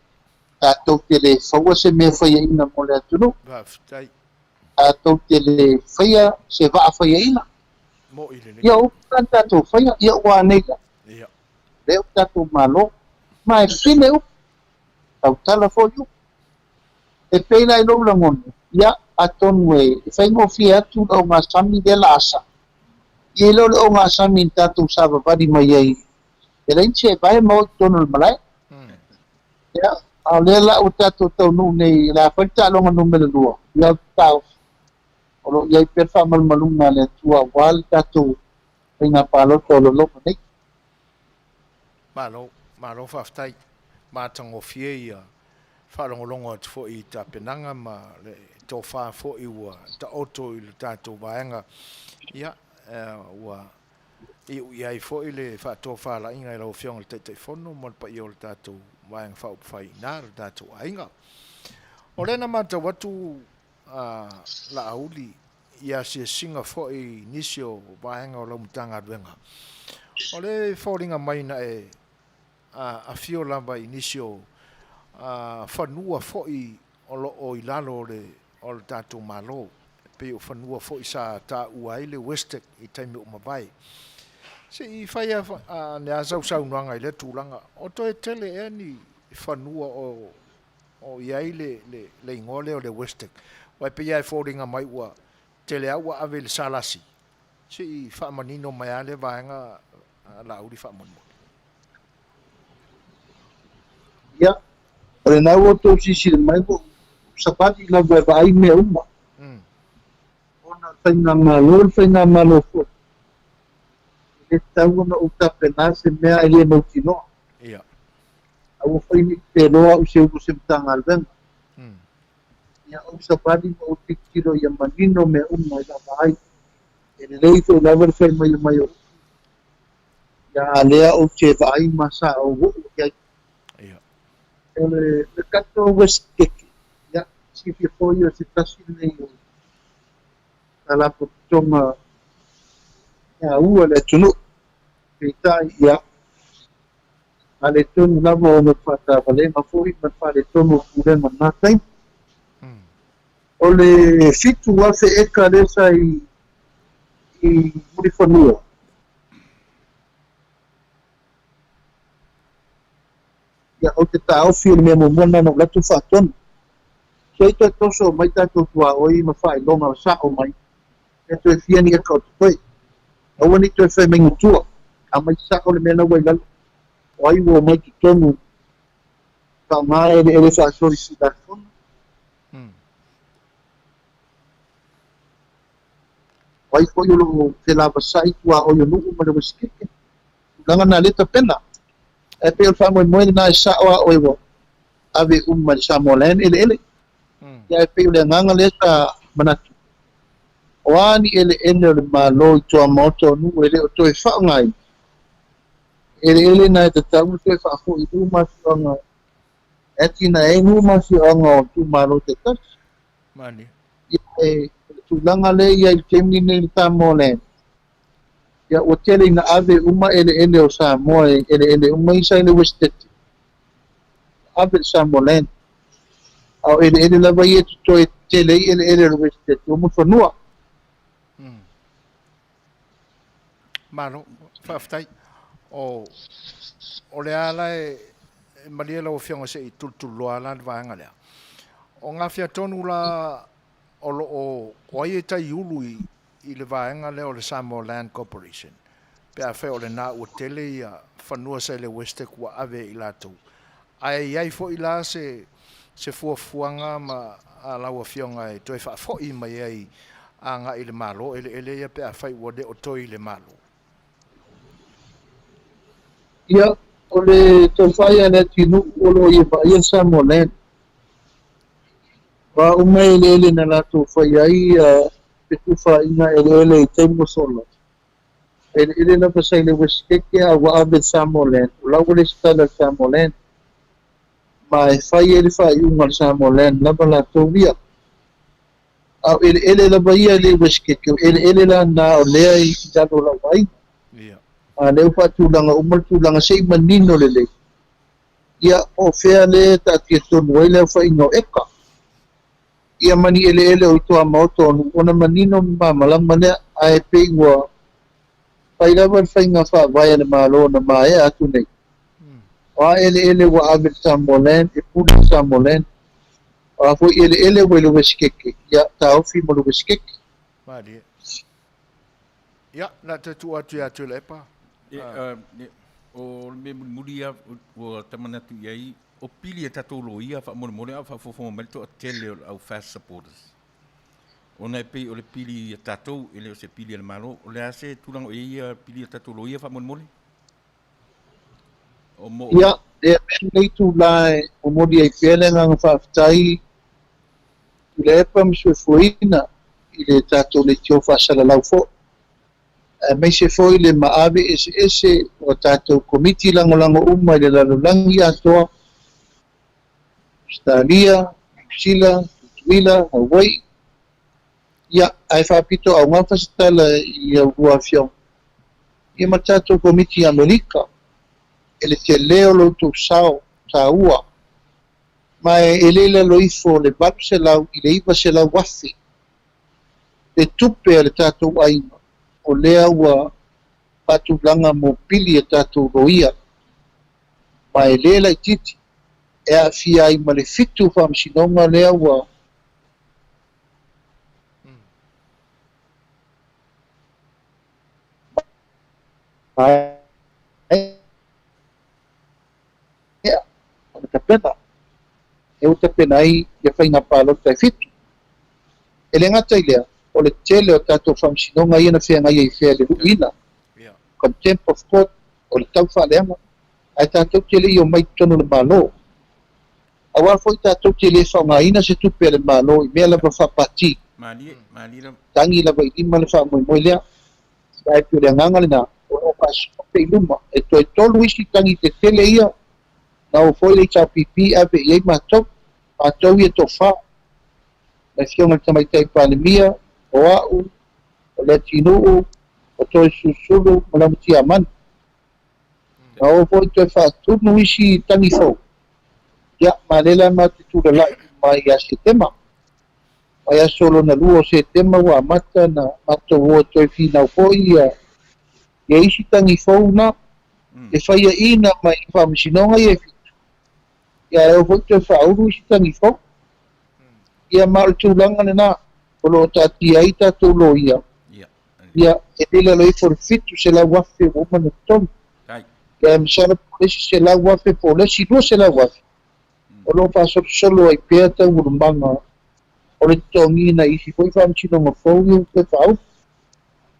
Tātou te le whaua se mea whaia ina mo le atunu. Whaftai. Tātou te le whaia se waa whaia ina. Mo i le. Ia o kan tātou whaia, ia ua nega. Ia. Leo tātou malo. Ma e whine u. Tau tala fo yu. E peina i lou langone. Ia atonu e whaingo fia atu o ngā sami de la asa. Ia lo o ngā sami tātou sāwa wadi mai ei. E reinse e vai mau tonu le malai. Ia, a lela o tātou tau nu nei la whaita longa numele lua. Ia tau. Olo iai perfa malmalunga le tua wal tātou ringa paloto o lo lopa nei. Malo whaftai. Mātango fie ia. Whalongolongo atu fo i ta penanga ma le tō wha fo i ua ta oto i le tātou vaenga. Ia, ua iai fo i le wha tō wha la inga i lau whionga le teitei whono mo pa i o le tātou vaenga wha upwhai nā le tātou ainga. O lena mātau atu la auli ia se singa fo i nisio vaenga o lau mutanga aduenga. O le whoringa mai na e a fio lamba inisio whanua fo'i o loo i lalo o le tātou malo. Pe o whanua fo'i sa tā ua i le Westek i taimi o mawai. Se i whaia ne a sau nuanga i le tūlanga. O to e tele e ni whanua o iai le ingole o le Westek. Wai pe iai whoringa mai ua tele au ave le salasi. Se i whamanino mai ale vaenga lauri whamanino. Ia, ore nau o tō sisi le mai ko sapati la ua vai mea uma. Ona whainga malo, whainga malo fo. E tau na uta pena se mea ele mau tinoa. Ia. Au whaini te roa u se uko se mtanga alvenga. Ia au sapati ma o tikiro ia manino mea uma i la vai. E le leito i lawer whai mai o. Ia lea o te vai masa o wuku kia. Le kato Westek, ya, si fi foio se tasi nei o ala potonga ya ua le tunu peitai ya ale tonu lava o me whata wale ma foi ma whale tonu kure ma natai o le fitu wafe eka lesa i muri whanua. Ia o te tāofi o mea momona no latu whaatonu. So i toi toso mai tātou tua oi ma whae longa o sa o mai. E toi whiani e kao te toi. Aua ni toi whae mengu tua. A mai sa o le mea wai lalo. O ai wo mai ki tonu. Ka ngā ele whaasori si la tonu. O ai koi olo te lava sai tua o yo nuku ma le wasikike. Langa na leta pena. E pe o whamoe moe na e saoa o ewa ave umma le Samoan ele. Ia e pe o le nganga le sa manatu. O ani ele o le malo i toa moto nu ele o toe whaongai. Ele na e te tau toe whaafo i tu masianga. E tina e ngu masianga o tu malo te tas. Mani. Ia e tūlanga le ia i temni nei le Samoan. Ia o tele na ave uma ele o Samoa ele uma isa ele Westek. Ave Samoan. Au ele lava ia to tele ele o Westek. O mo whanua. Mano, whaftai. O le ala e maria lau whionga se i tultuloa la vaenga lea. O ngā whia tonu la o ai e tai ulu i le vaenga leo le Samoa Land Corporation. Pe a wheo le nā ua tele ia whanua sa le Westek ua ave i lātou. Ai ai fo i la se fuafuanga ma a laua whionga e toi wha i mai ai a ngā i le malo. Ele ia pe a whai ua de o toi le malo. Ia o le tōwhai ane tinu olo i pa ia Samoa Land. Wa umai ele na latu fai ai petu fa ina ele temo solo. Ele na pasai le wiskeke a wa abet Samolen. Lau wale stala Samolen. Ma fai ele fa iunga Samolen na bala tovia. Au ele la baia le wiskeke. Ele la na o lea I jalo la wai. Ia. Leu fa tulanga umal tulanga sei manino lele. Ia o fea le ta tietonu ai leu fa ingo eka. Ia mani ele o itoa maoto ona manino mamalang mane ai pingwa pai lava whainga wha vai le malo na mai atu nei. Wa ele wa abel Samolen e puli Samolen. Wa fo ele wa lo weskeke ia tau fi mo lo weskeke. Mari. Ia, na te tu atu atu le pa. O me mulia o tamanatu iai o pili e tatou loia fa mo a fa fo melto a tele au fast supporters. Ona e pei o le pili e tatou ele o se pili le malo o le ase tulang o ia pili e tatou loia fa mo o mo Ia e nei tu lai o modi ai pele nga fa tai le pa msu fuina ile tatou le tio fa sala lau fo. Mai se foi le maabe ese o tatou komiti lango uma le lalulangi atoa Australia, Sila, Tuila, Hawaii. Ia, ai whapito au ngā whasitala I au huafiong. Ia matatou komiti Amerika, ele te leo loutou sao, Saua. Mai ele la loifo le balu se lau, I le iwa se lau wafi. Le tupe le tatou aina. O lea ua patulanga mo pili e tatou roia. Mai le lai titi. E a fia I ma le fitu whamsinonga lea ua. Ea, o ta pena. E o ta pena ai ia whainga palo tai fitu. E le ngata I lea. O le tele o tatou whamsinonga ia na whenga ia I whea le ruina. Contempt of court o le tau whaleanga. Ai tatou tele I o mai tono le malo. Awal foi tatou tele whangaina se tupe le malo I mea lava whapati. mali la Tangi lava I lima le whamoimoe lea. Ai pio le nganga le na. O kaso pe luma. E toi tolu isi tangi te tele ia. Na o foi le tau pipi ape iei matou. Matou ia to wha. Na fionga tamaitai panemia. O au. O le tinuu. O toi susulu. Malamuti aman. Na o foi toi whaatunu isi tangi fau. Ia, malela ma te tūra lai, mai a se tema. Mai a solo na lua o se tema wa mata na mata ua toi whina upoi ia. Ia isi tangi fau na, e whaia ina mai whamisinonga ia fitu. Ia eo fai toi whauru isi tangi fau. Ia maal tūlanga na na, polo tati ai tatou lo ia. Ia, e tila loi for fitu se la wafe wumana tonu. Ia msana polesi se la wafe polesi lua se la wafe. O lo fa solo ai pea tau urumanga o le tongi na isi koi whamsinonga fau iu te whau.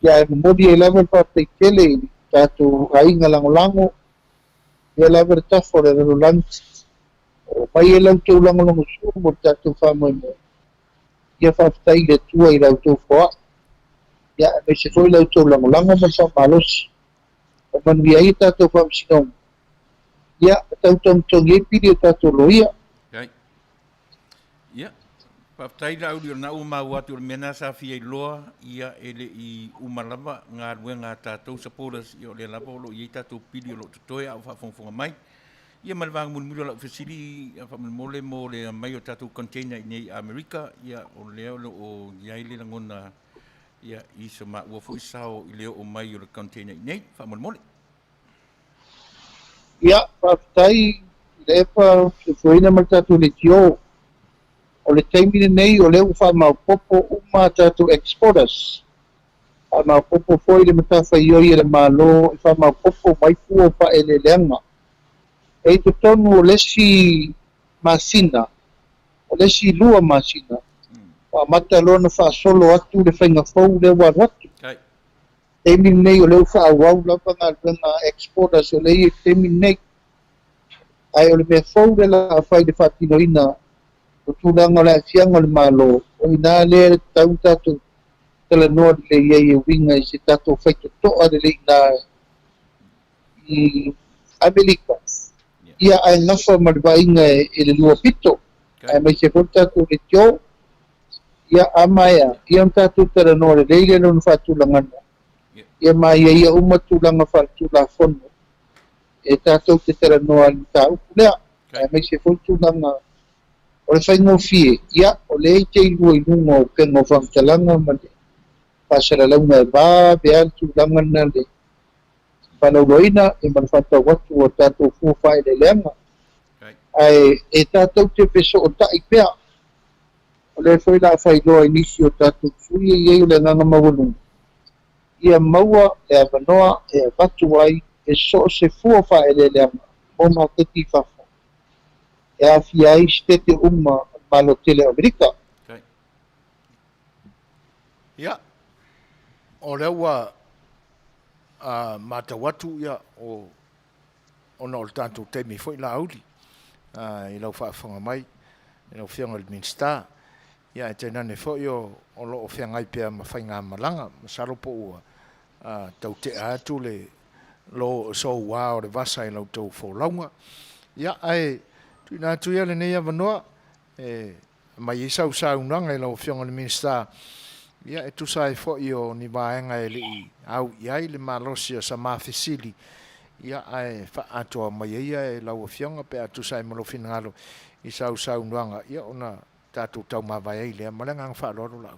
Ia e modi e lawa pa te tele tatou hainga langolango e lawa le tafo le lalulangi. O mai e lau tau langolongo suru mo tatou whamoe mo. Ia whaftai le tua I lau tau whoa. Ia me se foi lau tau langolango mo sa malosi. O manuia I tatou whamsinonga. Ia, tau tongi e piri o tatou loia. ia Papai la uli na uma watu le mena sa fia I loa ia ele I umalava ngā rue ngā tātou supporters I o le lava lo I tātou pili o lo tutoe au whafonga mai. Ia malvanga mulmulu la ufesiri a whamole mo le mai o tātou container I nei Amerika ia o leo o iaile langona ia I so ma ua fu isao I leo o mai o le container I nei whamole. Ia, papai lepa se fuina ma tātou le tio. O le taimine nei o leu whamau popo uma tātou exporters. Whamau popo foi le matafa ioi le malo, whamau popo mai fua wha ele leanga. E te tonu o lesi masina, o lesi lua masina. Wa mata lona wha solo atu le whainga fau le waratu. Taimine nei o leu wha awau lapa ngā exporters o lei taimine nei. Ai o le mea fau le la whai le whatinoina tulanga la fianga le malo o ina le tau tatu tala noa le iei e winga i se tatu whaito toa le na i Amerika. Ia ai ngafa maribainga e le lua pito. Ai mai se tatu le tio. Ia amaya. Ia tatu tala noa le leile no whatulangana. Ia mai ia umatulanga whatula fono. E tatu te tala noa le tau. Lea. Ai mai se tulanga o le whaingo fie. Ia o le te ilua inunga o kengo whamtalanga ma le pasara launga e ba bea tulanga na le Palauloina e manufata watu o tātou fuwhai le leanga. Ai e tātou te peso o tai pea. O le whai la whailoa inisi o tātou sui e iei o le nganga mawanu. Ia maua e avanoa e watu ai e so se fuwhai le leanga. Moma te ti whawha. E a fiai stete umma malo tele Amerika. Ia. O leua matawatu ia o ona o tātou teimi foi la auli i lau whaafanga mai i lau whianga le minsta ia e tenane foi o loo whiangai pia ma whainga malanga ma saropo ua tau te atu le lo so wa o le vasa i lau tau wholaunga ia ai tuina atu ia le nei avanoa mai i sau unanga i lau whianga le minsta ia e tusai foi o ni vaenga e li au iai le malosia sa mafisili ia ai fa atoa mai ia e lau fionga pe tusai malo finalo i sau nuanga ia ona tatu tau mavai le malanga fa loro lau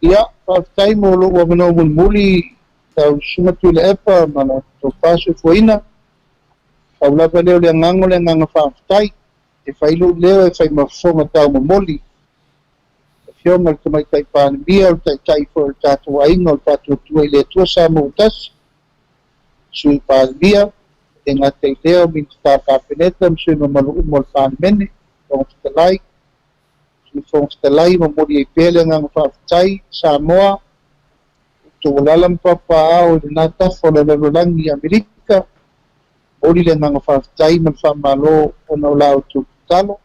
ia fa tai mo lo wa no muli tau suma tu le epa mana to paso foina au la pele le nganga fa tai e failu leo e fai mafonga tau mo moli fiona ke mai tai pan bia tai for tatu ai no tatu tu ile tu sa mutas sui pan bia en ate leo min sta pa peneta sui no malu mo pan mene on stelai sui fon stelai mo mori e pele nga fa tai Samoa tu lalam papa o na ta fo le langi Amerika ori le nga fa tai man fa malo ona la tu talo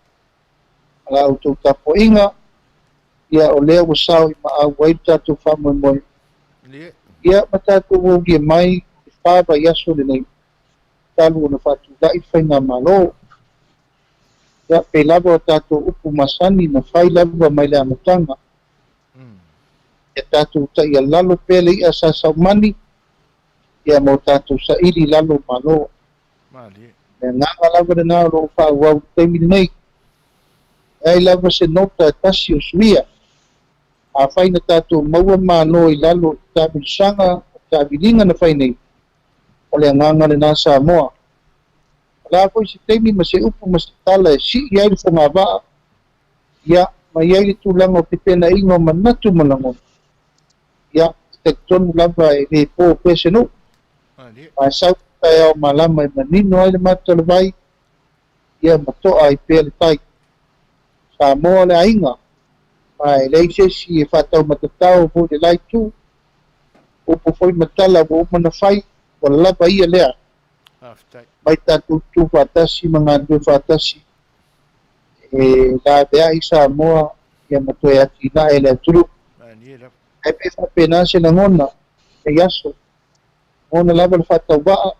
la tu tapoinga ia o lea wa sao i maa wai tatu whamoi moi. Ia matatu waugi e mai i whāba yaso le nei talu o na whatu lai whainga malo. Ia pe lava o tatu upu masani na whai lava mai le amatanga. Ia tatu ta ia lalo pele ia sa saumani. Ia mo tatu sa iri lalo malo. Ia nganga lava le nao lo wha wau teimi nei. Ai lava se nota tasi o suia. A whaina tātou maua māno i lalo tāpirisanga, tāpiringa na whainei. O le anganga le nā Samoa. La poi se teimi ma se upu ma se tala e si i aile whonga waa. Ia, ma i aile tūlanga o te pena ingo ma natu malango. Ia, te tonu lava e le pō pese no. Ma sau tai au malama e manino aile mata le vai. Ia, ma toa i pēle tai. Samoa le ainga. Ai lei se si e fatau matatau po le lai tu o po foi matala o mana fai o lava ia lea mai tatu tu fatasi mga tu fatasi e la bea i Samoa ia matoe ati na e le turu e pe fa pena se na ngona e yaso ngona lava le fatau waa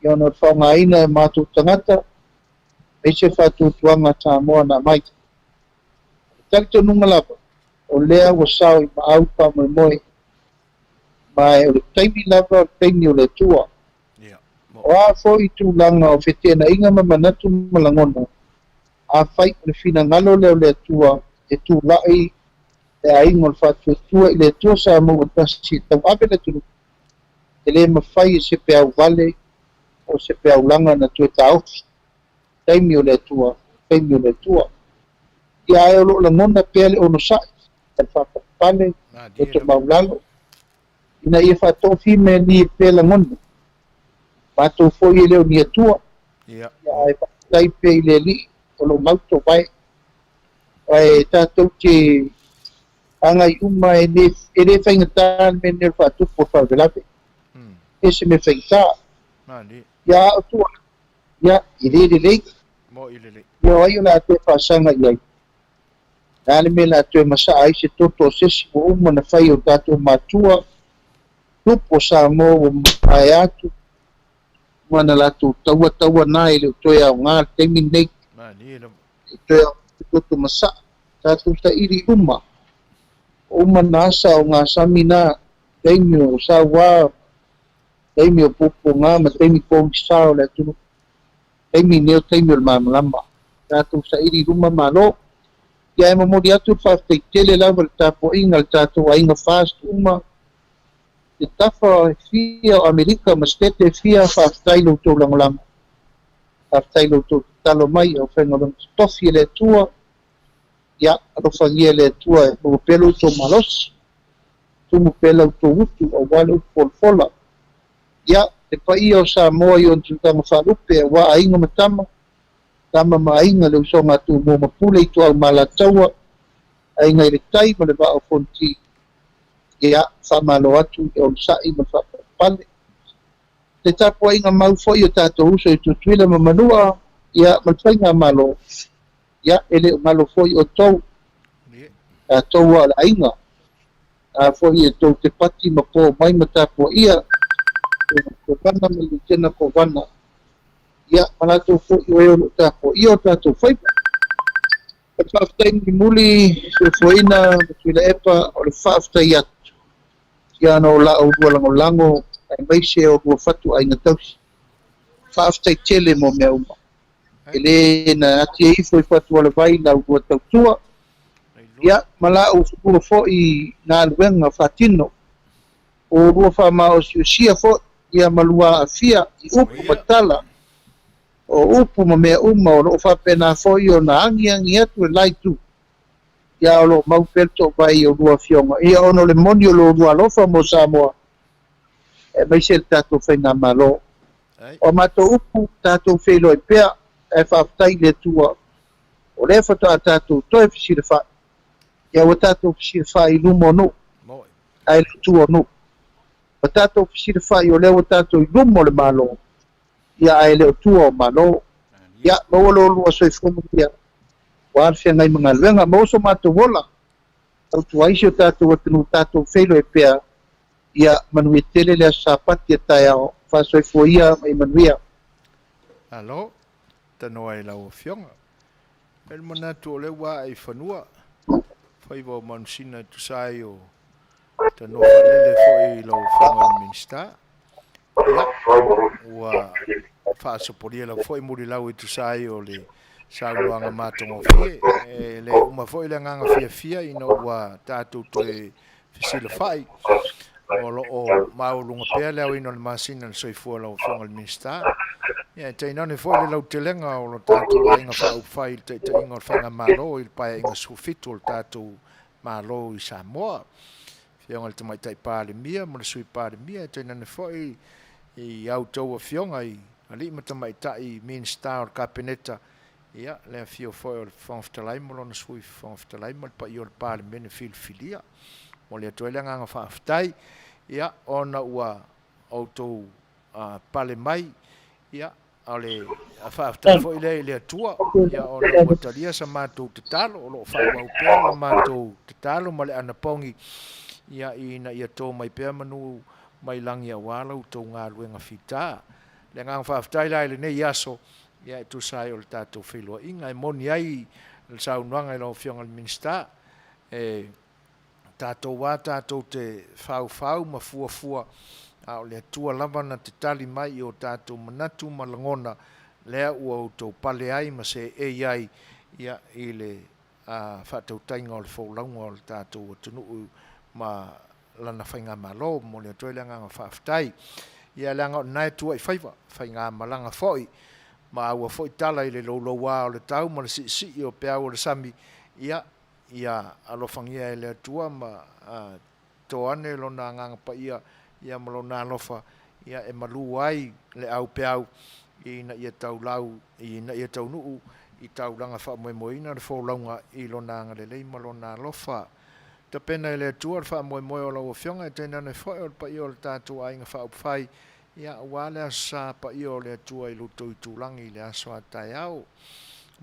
ia ona whaunga ina e matu tangata e se fatu tuanga Samoa na mai Takto nunga lava, o lea wa sao i maau pa moi moi, mai o le taimi lava o taimi o le tua. O a fo i tu langa o whetena inga ma manatu malangona, a whai o le fina ngalo leo le tua, e tu lai, e a ingo le whatu tua i le tua sa mo o tasi tau ape le tunu. E le ma whai e se pe au vale, o se pe au langa na tue tau, taimi o le tua, taimi o le tua. Ia e o lo langona pele ono sai, e whapapane, o te maulalo. Ina ia whatofi me ni pele langona. Pato foi e leo ni atua. Ia e whatai pe i le li, o lo mauto vai. Ai tātou te angai uma e le whaingatān me nel whatupo whawelape. E se me whaingatā. Ia o tua. Ia i le le. Ia ai la te whasanga iai. Nāne me la te masa ai se toto sesi o uma na whai o tātou mātua. Tupo sa mō o mai atu. Mana la tu taua nā i leo toi au ngā teimi nei. Toi au toto masa. Tātou ta iri uma. Uma na asa o ngā sami nā. Teimi o sa wā. Teimi o popo ngā ma teimi kōmi sao le tunu. Teimi neo teimi o le māmalama. Tātou sa iri uma malo. Ia e mamori atu whawhai lawa le tāpo inga le tātou a inga fast uma. Te tafa fia o Amerika ma stete fia whawhai lo tō langolanga. Whawhai lo tō talo mai au whengalong tofi le tua. Ia, arofangia le tua e mo pelo tō malos. Tumu pelo tō utu o wale utu polfola. Ia, te pai o sa moa i on tūtanga whalupe wa a inga matama. Tama mainga le usonga tu mo mapule i tu au malataua. Ainga i le tai ma le wao fonti. Ia, whamalo atu e on sai ma whapapale. Te tapo ainga mau foi o tato uso i tu tuila ma manua. Ia, malpainga malo. Ia, ele o malo foi o tau. Tau a la ainga. Foi e tau te pati ma po mai ma tapo ia. Ko vana ma le tena ko vana. Ia, malatou fo'i o eo tāpo ia o tātou whaipa. E whawhtai ni muli se foina tuila epa o le whawhtai atu. Ia ana o la o rua lango ai maise o rua whatu ai na tausi. Whawhtai tele mo mea uma. E le na ati e ifo i whatu ala vai na rua tautua. Ia, malau rua fo'i na aluenga whatino. O rua whamao si o sia fo'i ia malua a fia i upu matala. O upu ma mea uma o loo whapena foi o na angi atu e lai tu. Ia o loo maupelto vai o rua fionga. Ia ono le moni o loo rua lofa mo Samoa. E mai se le tātou whainga malo. O mato upu tātou whelo e pea e whaftai le tua. O le whata a tātou toi whisire wha. Ia o tātou whisire wha i lumo no. Ai le tua no. O tātou whisire wha i o leo tātou i lumo le malo. Ia ai leo tua o malo. Ia, mawalo lua soi fumu ia. Waarfia ngai mga luenga, mauso mato wola. Tau tuaisi o tātou atinu tātou whelo e pea. Ia, Manuia tele lea sapati e tai ao. Wha soi fua ia mai Manuia. Alo, tano ai lau fionga. El manatu o lewa ai whanua. Whaiva o manusina tu sai o tano lele foi lau whanga minsta. Ia, ua whaasoporia lau foi muri lau i tu sai o le sauanga mātongo fie. Le uma foi le nganga fia ina ua tātou toe fisila whai. O maulunga pea leo ino le masina le soifua lau whanga le minsta. Ia, te inane foi le lau te lenga o lo tātou a inga whau whai te inga o whanga malo i paia inga sufitu o tātou malo i Samoa. Fionga le tamai tai pāle mia, mo le sui pāle mia, te inane foi i au tau a fionga i ali matamai tai minsta o kapeneta. Ia, le fio foi o le whangwhtalai mo lona sui whangwhtalai mo le pa i o le pāle mene filfilia. Mo le atoe le nganga whawhtai. Ia, ona ua autou pale mai. Ia, o le whawhtai foi le atua. Ia, o le watalia sa mātou te talo. O lo whawau pēr la mātou te talo ma le anapongi. Ia, ina ia tō mai pēr manu mai langi a wala u tō ngā luenga whita. Le nganga whawhtai lai le nei aso. Ia, e tu sai o le tātou whelua inga. E moni ai le saunuanga i lau fionga le minsta. Tātou wā, tātou te whau ma fua. O le atua lava na te tali mai o tātou manatu malangona. Lea ua o tō pale ai ma se ai. Ia, i le whatau tainga o le whaulaunga o le tātou atunuu ma lana whainga malo. Mo le atoe le nganga whawhtai. Ia le anga o nai tua i whaiva. Whainga malanga foi. Ma aua foi tala i le lolo wā o le tau ma le si o pea o le sami. Ia alofangia e le atua ma toane lona nganga pa ia malona alofa. Ia e malu ai le au peau ina ia tau lau, ina ia tau nuu i tau langa wha moina le whaulaunga i lona anga le lei malona alofa. Ta pena e le atua le wha moe o lau o fionga e tena ne whae o le pa ia o le tātua ainga wha upwhai. Ia wale asa pa ia o le atua i luto i tūlangi le aso a tai au.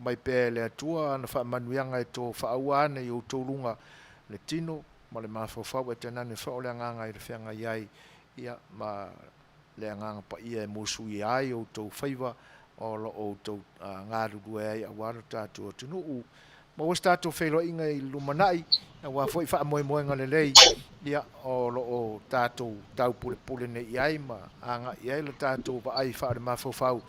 mai pe le atua na fa manuianga e to fa awana i o tolunga le tino ma le mafofau e tena ne fa o le nganga i le whenga iai ia ma le nganga pa ia e mosui ai o to faiva o lo o to ngaru due ai a waro tatu o tunu ma o stato felo inga i lumanai na wa foi fa moe moe ngale lei ia o lo o tatu tau pule ne iai ma anga iai le tatu pa ai fa le mafofau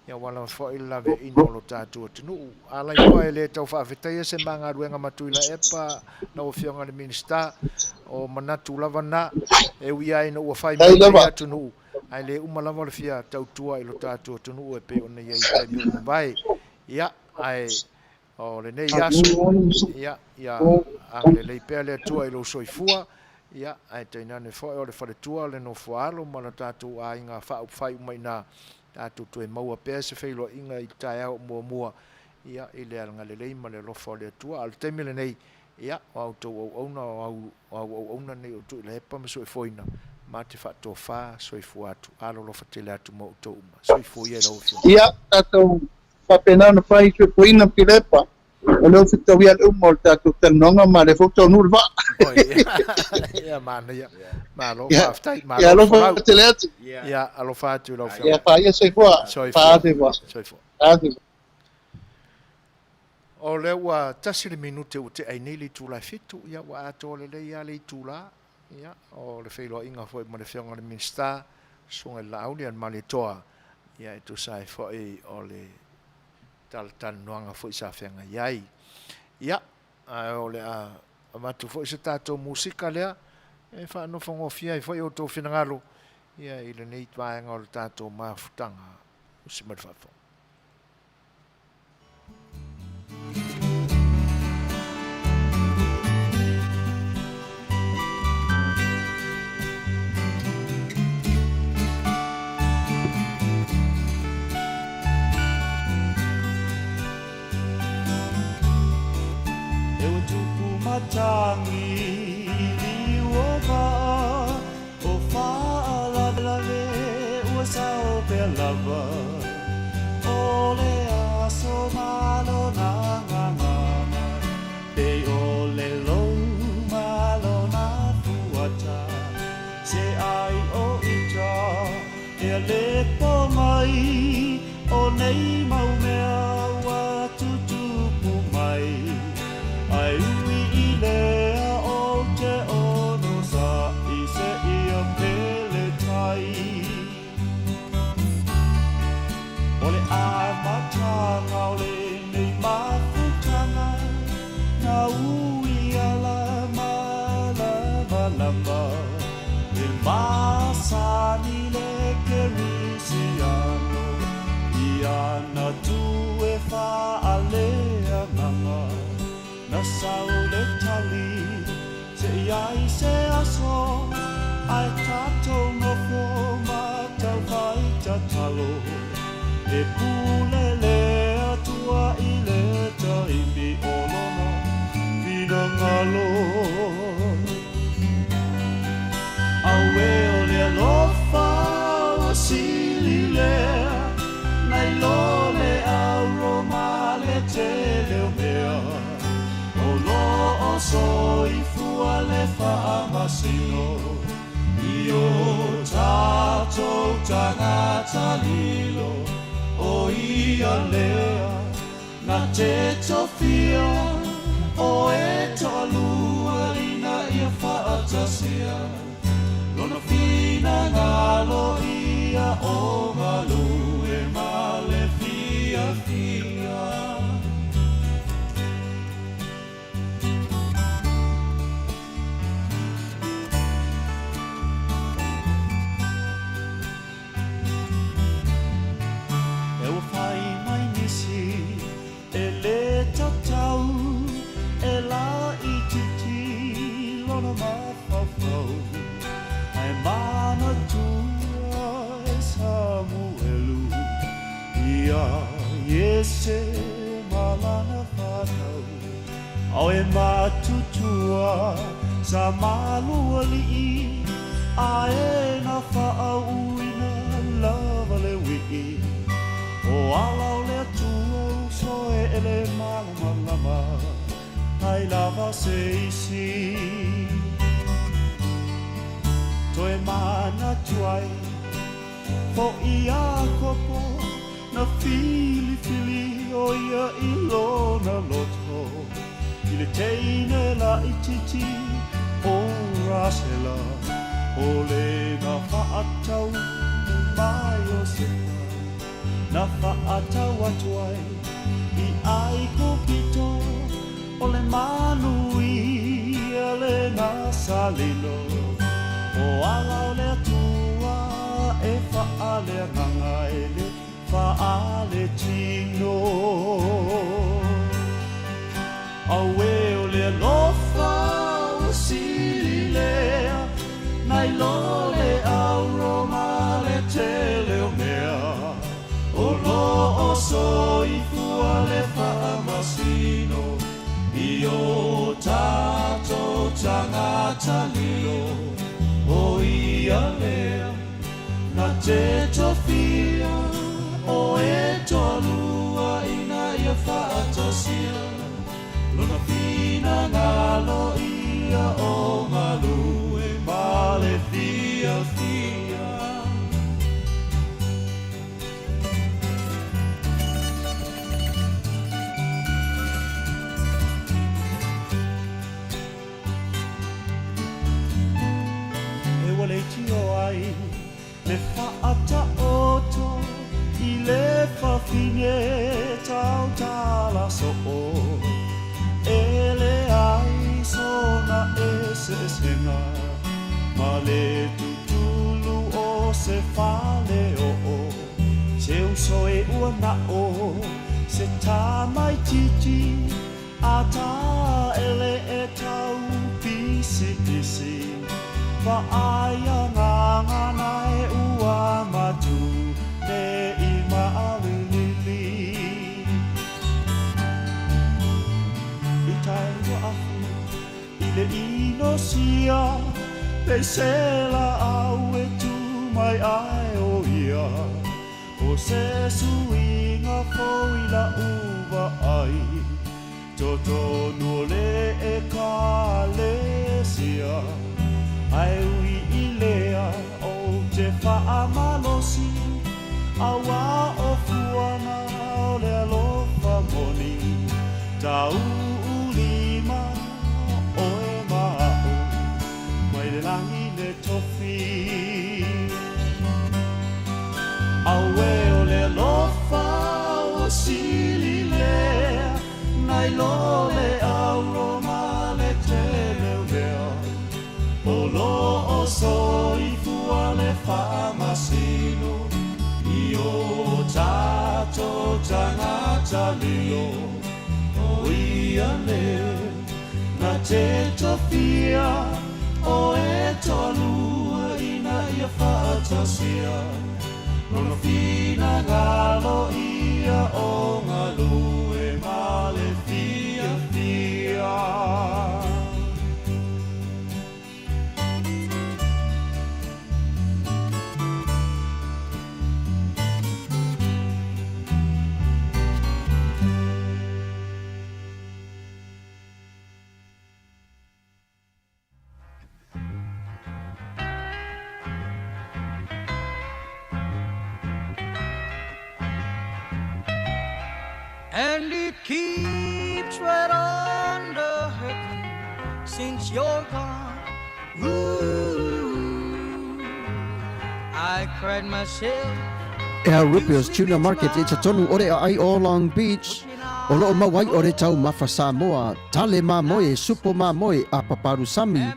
ia wala foi la ve ino lo tatu o tunu ala i koe le tau fa vetai se manga ruenga matuila epa na o fionga le minista o manatu lava na e uia ina ua fai mai tunu ai le umalama le fia tau tua i lo tatu o tunu e pe ona iai tai mi umbai ia ai o le nei asu ia a le leipea le atua i lo soifua ia ai tainane foi o le whaletua le no fualo ma na tatu a inga wha fai umaina tatu tu e maua pea se feilo inga i tae au mua ia i le alanga le leima le lofa o le atua al temi le nei ia o au tau au auna o au auna nei o tu le hepa ma soi foina ma te whato wha soi fuatu alo lofa te le atu mau tau uma soi fo ia lau fio ia tatou whapena na whai soi foina ki lepa o leo whitau ia le umo le tatou tanonga ma le whutau nuru wa ia mana ia ma lo whaftai ma ia lofa te le atu ia alo whatu lau fio ia wha ia soi fua whaade wa soi fo whaade wa o Leua tasi le minute o te ainili tūla fitu ia wa ato le le ia le tūla ia o le whailo inga foi ma le whionga le minsta sunga Laaulialemalietoa ia e tu sai foi o le talatan noanga foi sa whenga iai ia o le a matu foi se tātou musika lea e whanofangofia i foi o tō whinangalo ia i le nei twaenga o le tātou mafutanga usimari whafo Tangi liuoga o whaalawelawe ua sao pe lava o le aso malo na ngangana pe o le lou malo na fuata se ai o ita e le pomai o nei mau mea wa tutupu mai ai lea o te ono sa i se ia pele tai o le a matanga o le nei mafutanga na ui ala malama e masani le kerisiano i ana tu e wha alea manga na sao le tali se iai se aso ai tato no fo ma tau vai tatalo e pule le atua i le taimi olono vina ngalo aue o le alofa o sili le nai lo le auroma le te leo mea soi fua le whaamasino i o tātou tangata lilo o ia lea na te tofia o e tolua ina ia whaatasia lona fina ngalo ia o malu e male fia fia Yese malana whanau Au e matutua sa malua li'i A e na whaauina lava le wi'i O alau le atua so e seisi Toe mana tuai Fo ia kopo Na fili fili o ia ilona loto Ile teine la ititi o rasela O le na whaatau mai o sepa Na whaatau atuai I ai ko pito O le Manuia le na salino O Laaulialemalietoa e whaale nganga e le whaale tino Aue o le alofa o sili lea Nai lo le auroma le tele o mea O lo o soifua le whaamasino I o tato tangata lio O ia lea Na te tofia O e tolua Ina ia whaatosia Luna fina ngalo Ia o malu E male fia fia Ai, le whaata oto I le whawhine tau tala so o E le ai sona e se senga Ma le tutulu o se whale o o Se uso e ua na o Se tā mai titi A tā ele e tau pisi pisi Whaaya ngangana e ua matu Ne I maawilili I tai wa afu I le ino sia Pei sela au e tu mai ai o ia O se suinga foi la uva ai Toto no le e ka le sia Ai ui I lea o te whaamalosi Awa o fuana o le alofa moni Tau ulima o e mao Mai le langi le tofi Awe o le alofa o sili lea Nai lo le auroma le tele lea O lo o soifua le whaamasino I o tato tangata lio O ia leo Na te tofia O e tolua Ina ia whaatasia Lona fina ngalo Ia o ngalu E male fia fia And it keeps right on the hurting since you're gone. Ooh, I cried myself. Rupios Tuna Market i tatonu ore ai o Long Beach. O loo mawai ore tau mafa Samoa, tale ma moe, supo ma moe a paparusami.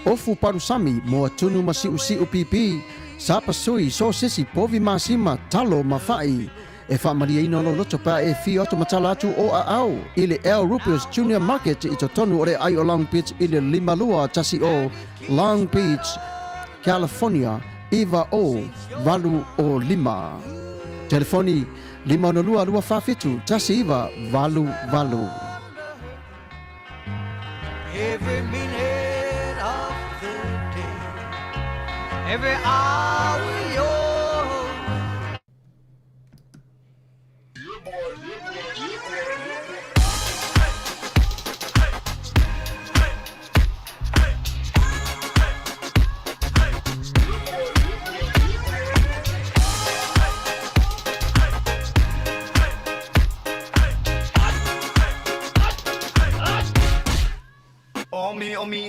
Ofu parusami mo tunu masi usi upipi. Sapa sui so sisi povi masima talo mafai. E whaamaria ino lo loto pa e fi oto matala atu o a au. Ile El Rupios Junior Market i tatonu ore ai o Long Beach ile limalua tasi o Long Beach, California. Iva o valu o lima. Telefoni 502 tasi iva valu valu. Every minute of the day, every hour you're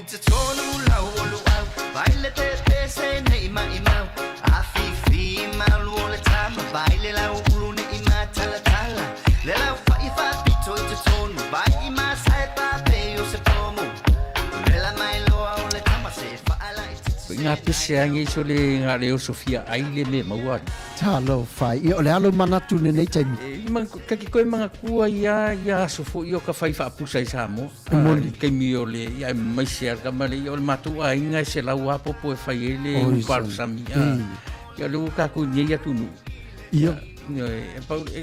te tonu lau o lu au Baile te pese nei mai mau Afifi malu o le tama Baile lau ulu nei ma tala tala Le lau fai pito i te tonu Bai i ma sai pape o se pomu Le la mai loa o le tama se faala i te Ngā pese angi so le ngā reo Sofia aile me maua. Talo fai. I o le alo manatu ne nei taimi. Kaki koe mga kua ia sofo i o ka whai whaapusa i Samoa. Kei mi o le ia maisi arka mare i o le matua inga se lau apopo e whai e le uparu sami. Ia le ukaku nye ia tunu. Ia.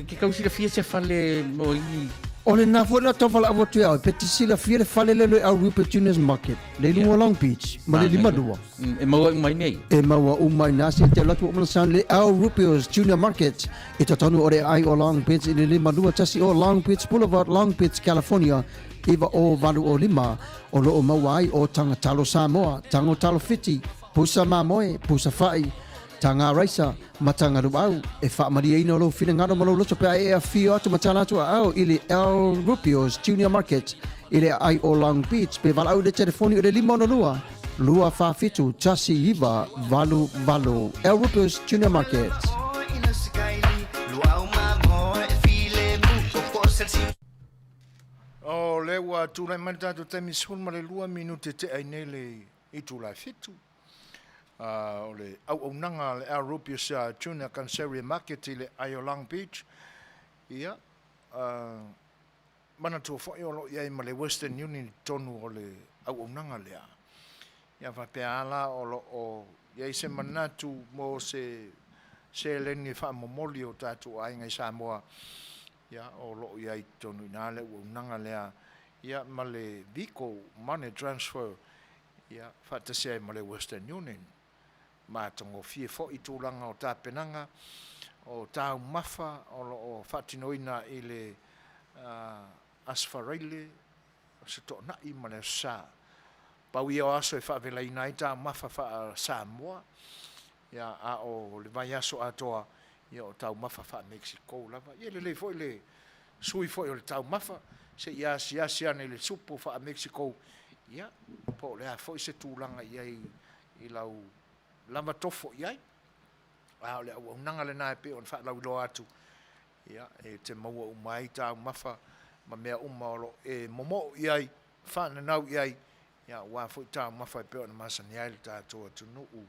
Ke kausira fia se whale mo i O le nā fwere tau whala awa tue au, peti sila whiere whale lelo au Rupert Juniors Market, le lunga Long Beach, ma le lima dua. E maua umai nei. E maua umai nasi, te latu o mana sound le au Rupert Junior Market, i ta tonu o re ai o Long Beach, i le lima dua tasi o Long Beach Boulevard, Long Beach, California, iwa o valu o lima, o lo o maua ai o tanga talo Samoa, tango talo fiti, pusa mamoe, pusa fai, tanga raisa, matanga ruau, e wha maria ina o lo whina ngaro malo loto pe e a whio atu matana atu au ili El Rupio's Junior Market, ili ai o Long Beach, pe walau de telefoni o le lima ono lua, lua wha fitu, tasi iwa, valu, El Rupio's Junior Market. O leua tūlai mani tātou te misun ma le 2 minute te ainei le i tūlai fitu. O le au nanga le Europeus Junior Canceria Market i le ai o Long Beach. Ia, mana tō whai o lo iai ma le Western Union tonu o le au nanga lea. Ia whapea ala o lo o iai se manatu mo se leni wha momoli o tātou ai ngai Samoa. Ia, o lo iai tonu ina le au nanga lea. Ia, ma le vehicle money transfer. Ia, whatase ai ma le Western Union. Mātongo fie fo i tūlanga o tāpenanga, o tāu mafa, o whatinoina i le asfareile, se tō nai ma le sā. Pau i o aso e whawela ina i tāu mafa wha Samoa, ia a o le vai aso atoa, ia o tāu mafa wha Mexico lava. Ia le lei fo i le sui fo i o le tāu mafa, se ia si ane le supo wha Mexico, ia, po le a fo i se tūlanga i lau lama tofo iai. A le au nanga le nae pe on fa lau lo atu. Ia, e te maua umai tāu mafa, ma mea uma olo e momo iai, fa na nau iai. Ia, wā fo i tāu mafa e pe on masani ai le tātou atu nuu.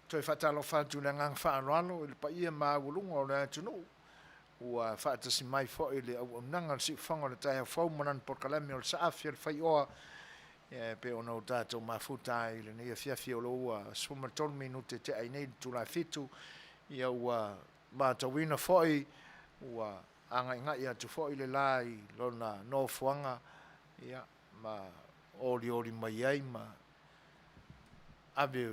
Toi whatalo whātu le ngang whaanoalo, i le pa ia maa ulunga o le atu nuu. Ua whaatasi mai fo i le au nanga si whango le tai hau manan porkalami o le Saafia le Fai'oa. Pe ono tātou mafuta i le nei fiafia o lo ua suma ton minute te ai nei tūlai fitu ia ua mātawina foi ua anga inga ia tu foi le lai lona no fuanga ia ma oli mai ai ma ave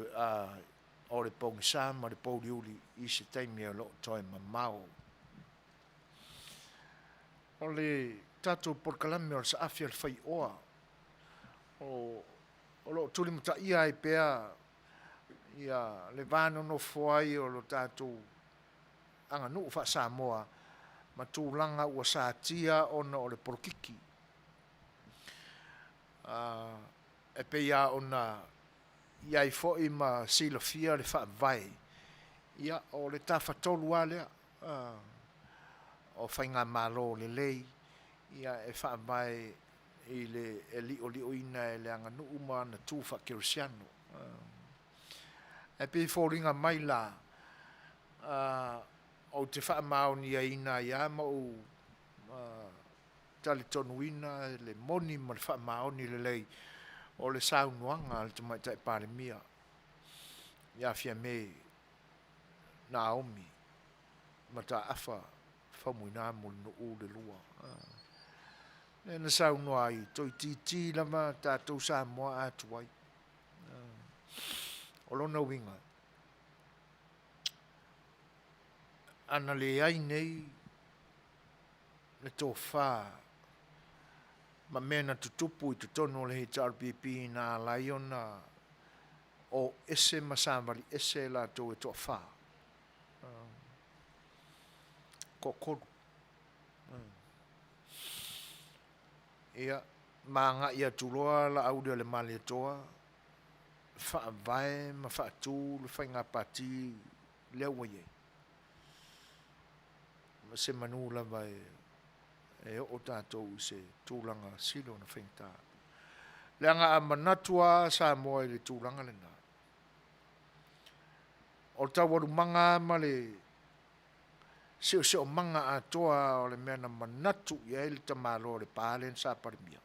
o le pongisa ma le poliuli i se taimi o lo toi ma mau o le tātou porkalame o le Saafia le Fai'oa o lo tuli muta ia i pea ia le vano no fuai o lo tātou anga nuu wha Samoa ma tūlanga ua sātia ona o le porokiki. E pe ia ona iai foi ma silofia le wha vai ia o le tawhatolu alea o whainga malo le lei ia e wha vai i le li ina e le anga nuu ma na tūwha Keresoma. E pe fōringa mai la o te wha maoni a ina ia ma o tali tonu ina le moni ma le wha maoni le lei o le saunuanga le tamai tai pāremia. Ia fia me Naomi ma ta afa whamuina mo nuu le lua. E na saunua ai, toi titi lama tātou Samoa atu ai. O lona winga. Ana le ai nei, le tō whā, ma mena tutupu i tutono le HRPP na laiona o ese masāwari ese la tō e tō whā. Kokoru. Ia manga ia tuloa Laaulialemalietoa whaavae ma whaatū le whainga pati Leua ye. Ma se manu lava e o tātou se tūlanga silo na whaingta. Leanga a manatua sa moa le tūlanga le nā. O tawaru manga ma le se o manga a toa o le mea na manatu ia le tamalo le pālen sa parimia.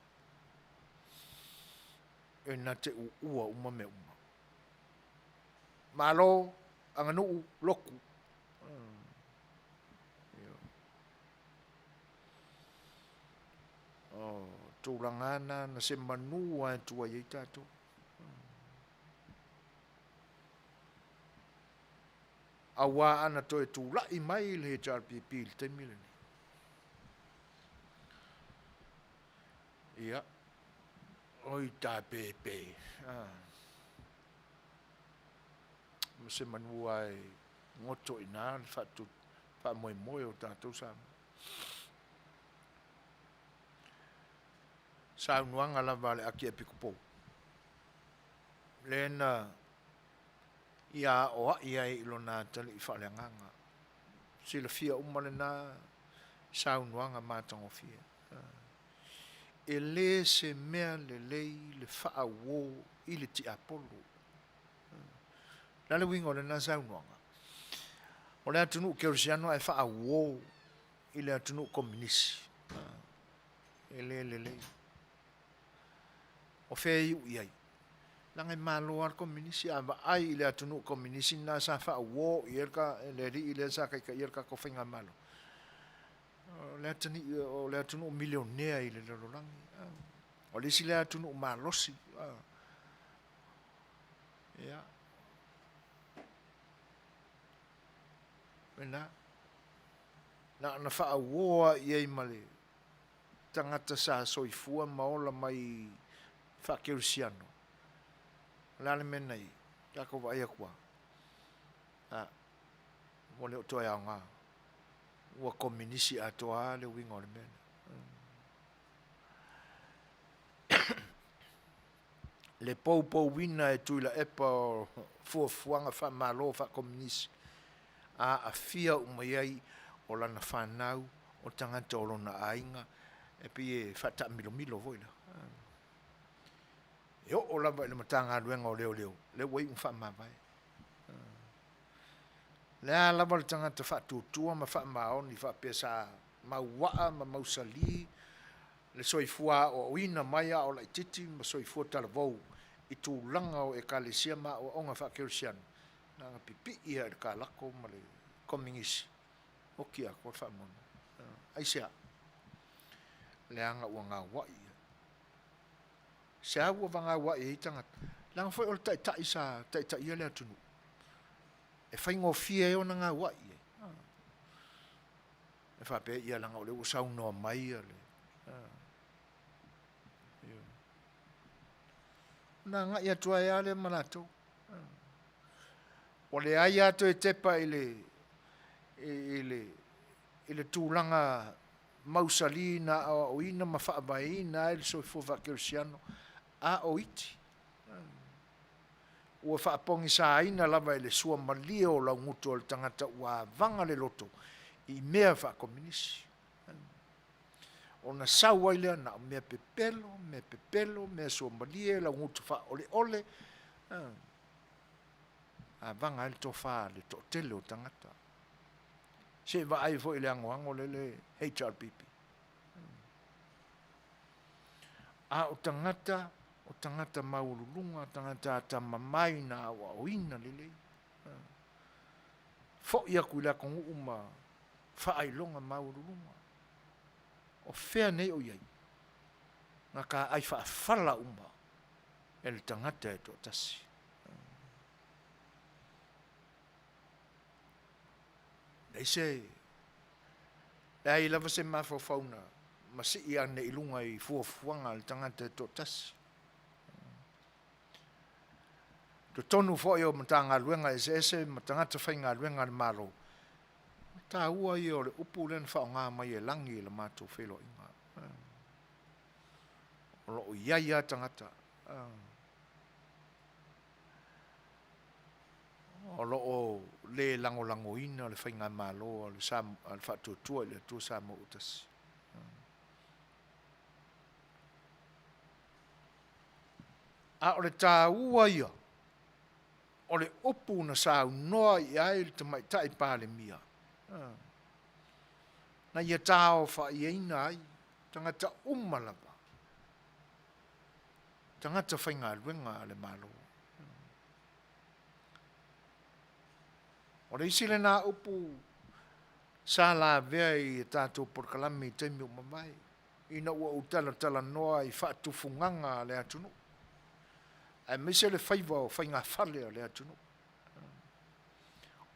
E na te ua uma me uma. Malo anganu loku. Tūrangana na se manua e tua i tātou. Awa ana to e tūlai mai le HRPP le taimile ni. Ia. Oi tā pepe. Ma se manua e ngoto i nā le wha moe moe o tātou sama. Saunuanga lava le aki e pikupo. Lena ia o ia i ilona tali i whaleanganga. Sila fia umale nā saunuanga mātango fia. E le se mea le lei le whaawo i le ti apolo. Lale wingo le nā saunuanga. O le atunu Keresoma e whaawo i le atunu komunisi. E le lei. O fei u iai. Langai malo al komunisi ava ai le atunu komunisi na sa fa wo ierka le ri le sa ka ierka ko finga malo. O le atunu milionea i le lolangi. O le si le atunu malosi. Ya. Mena. Na fa wo iai male. Tangata sa soifua maola mai fa Keresoma. Lale menai, kako vai akua. Mole o toa ngā. Ua komunisi atoa le wingo le mena. Le pou wina e tuila epa o fuafuanga wha malo wha komunisi. A fia umaiai o lana whanau o tangata o lona ainga. E pi e whata milo voila. Yo o lava le matanga luenga o leo. Le wai un wha vai. Le a lava le tangata wha tutua ma wha maoni wha pesa mauwaa ma mausali. Le soifua o oina maia o lai titi ma soifua talavou. I tūlanga o e kalesia ma o onga wha Keresoma. Nanga pipi ia e ka lako ma le komingisi. Okia ko wha mona. Aisea. Le anga ua ngā wai. Se awa vanga wa e tangata. Langa foi o tai sa tai ia le atunu. E fai ngofia e o na ngā wa i. E fa pe ia langa o le usau no mai le. Na nga ia tua ia le manato. O le ai ato e tepa ile tūlanga mausali na o ina mawhaabai na ele soifua Keresoma. A o iti. Ua whaapongi sa aina lava ele sua malia o lau ngutu o le tangata ua vanga le loto i mea whaakominisi. O na sawa ilea na mea pepelo, mea sua malia lau ngutu wha ole. A vanga ele to wha le to tele o tangata. Se va ai fo ile angoango le HRPP. A o tangata maululunga, tangata tamamai na awa oina lele. Fo ia kuila kongu uma whaailonga maululunga. O whea nei o iai. Nga ka ai whaafala uma. E le tangata e to tasi. Nei se. Nei lava se mafo fauna. Ma si ia ne ilunga i fuafuanga le tangata e to tasi. To tonu fo yo matanga luenga ese matangata whainga luenga le malo. Ta ua i o le upu len wha o ngā mai e langi le mātou whelo inga. o lo ia tangata. O lo o le lango ina le whainga malo le sam al whatutua le tu samo utas. A o le tā ua ia, o le opu na sāu noa i ai le tamai tai pāle mia. Na ia tā o wha i eina ai, tangata umalapa. Tangata whainga luenga le malo. O le isi le nā upu sā la vea i tātou porkalami teimi o mamai. Ina ua utala noa i whaatufunganga le atunu. Ai mese le Fai'oa whainga whale o le atunu.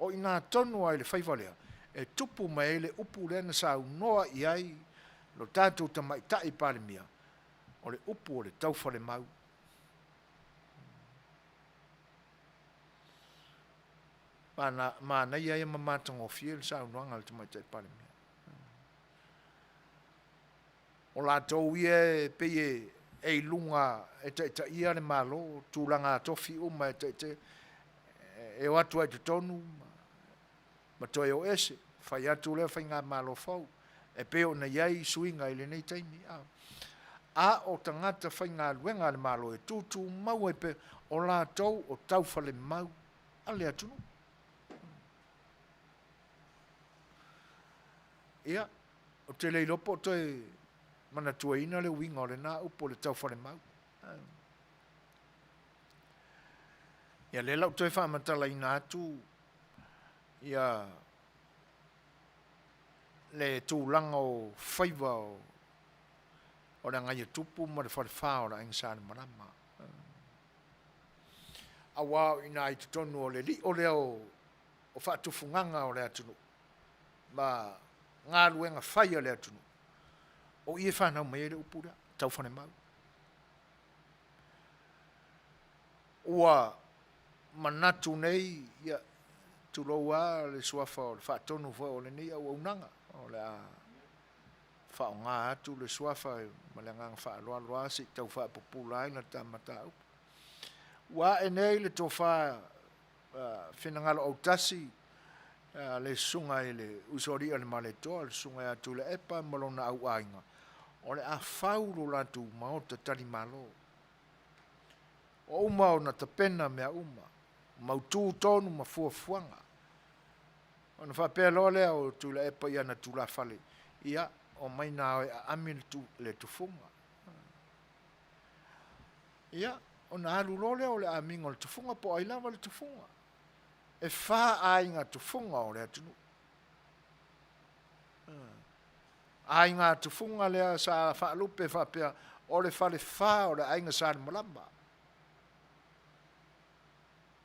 O ina tonu ai le Fai'oa lea, e tupu mai le upu lea na sāu noa i ai, lo tātou tamai tai pāle mia, o le upu o le tauwhale mau. Ma nei ai mamātanga o fie le sāu noanga le tamai tai pāle mia. O la tau ie peye e lunga e te ia le malo, tūlanga tofi uma e te e watu ai te tonu, ma toi o ese, whai atu lea whai ngā malo fau, e peo na iai suinga i le nei taimi. A o tangata whai ngā luenga le malo e tūtū mau e pe o la tau o tauwhale mau, a le atunu. Ia, o te leilopo toi mana tuaina le winga o le nā upo le tauwhare mau. Ia le lau toi whamatala i nā atu, ia le tūlanga o Fai'oa o le ngai tupu ma le whare o le aingsāne marama. A wāo ina i tutonu o le li o leo o whaatufunganga o le atunu. Ma ngā luenga whai o le atunu. O ie whanau mai le upura, tau whane mau. Ua manatu nei, ia tuloa le suafa o le whaatonu fo o le nei au aunanga. O le a whao ngā atu le suafa, ma le ngang whaaloa si tau whaapopulai na tamata au. Ua e nei le tō wha whenangalo au tasi, le sunga i le usori ale maletoa, le sunga atu le epa malona au ainga. O le a whauro latu maota tari malo. O uma o na tapena mea uma. Mautu tonu ma fuafuanga. O na whapea loa lea o tu le epa ia na tu la fale. Ia, o mai nā e a ami le tufunga. Ia, o na alu loa lea o le aminga le tufunga po ailawa le tufunga. E wha ainga tufunga o le atunu. Ai ngā tufunga lea sa whaalupe whapea o le whale wha o le ainga sa le malamba.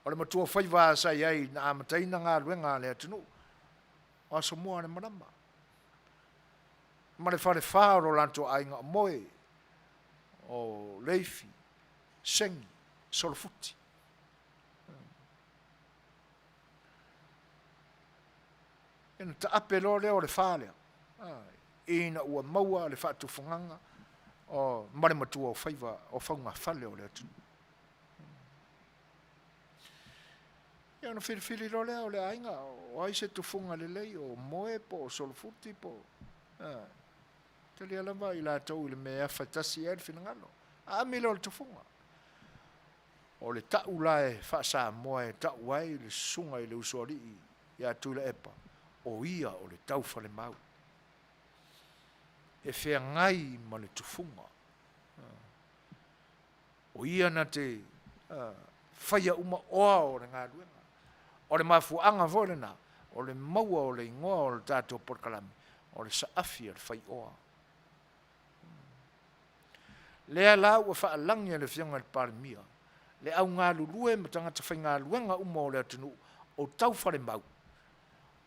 O le matua Fai'oa sa iai na amataina ngā luenga lea tunu. O aso mua le malamba. Ma le whale wha o lanto ainga moe o leifi, sengi, solofuti. Ina ta ape lo lea o le wha lea. Ina ua maua le whaatufunganga o mare matua o Fai'oa o whaunga whale o le atunu. Ia na whiriwhiri lo lea o le ainga o aise tufunga le lei o moe po o solofuti po. Tali alama i la tau le mea whaitasi e le whinangalo. A milo le tufunga. O le tau lae whaasa moe tau ai le sunga i le usori i atu le epa. O ia o le tau whale mau. E whea ngai ma le tufunga. O ia na te whaia uma oa o le ngā luenga. O le mafuanga vole na, o le maua o le ingoa o le tātou porkalami, o le saafi o le Fai'oa. Lea lau a whaalangi a le whianga le parimia, le au ngā lulue ma tangata whai ngā luenga uma o le atunu, o tau whare mau,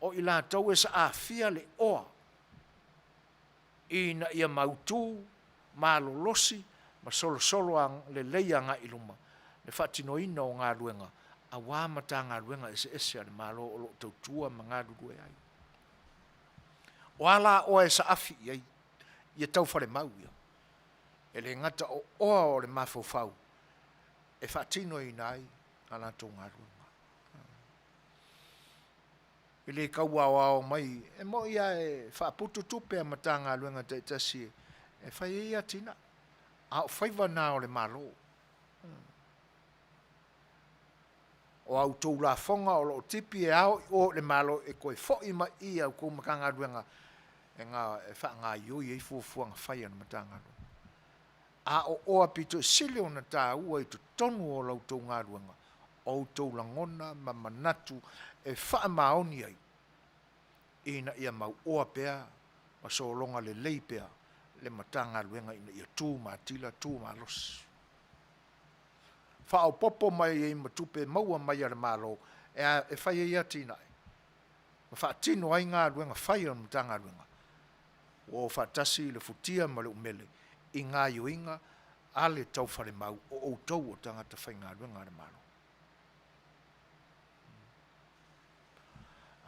o i la tau e saafia le oa, ina ia mautu, malolosi, ma solo le leia ngā iluma, le whatinoina o ngā luenga, a wā mata ngā luenga ese ale malo o lo tautua ma ngā lulue ai. O ala o e saafi iai, ia tau whare mau ia. e le ngata o oa o le mafofau e whaatino i nai ala tō ngaruanga. I le kaua o mai e mo ia e whaaputu tupe a matanga luenga te tasi e whai ia tina a o whaiva nā o le malo. O au tō la fonga o lo tipi e au o le malo e koe fōi ma ia au kou makanga luenga e ngā e wha ngā ioi e fuafuanga whai ana matanga luenga. A o oa pito sile o na tā ua i tu tonu o lau tō ngā ruanga o tō langona ma manatu e wha maoni ai ina ia mau oa pea ma so longa le lei pea le matanga luenga ina ia tū matila tū malos. Wha au popo mai e matupe maua mai ale malo e whai ia tina e. Ma wha tino ai ngā luenga whai ana matanga luenga. O wha tasi le futia ma le umele i ngā yoinga ale tau whare mau o tau o tangata whai ngā luenga ale malo.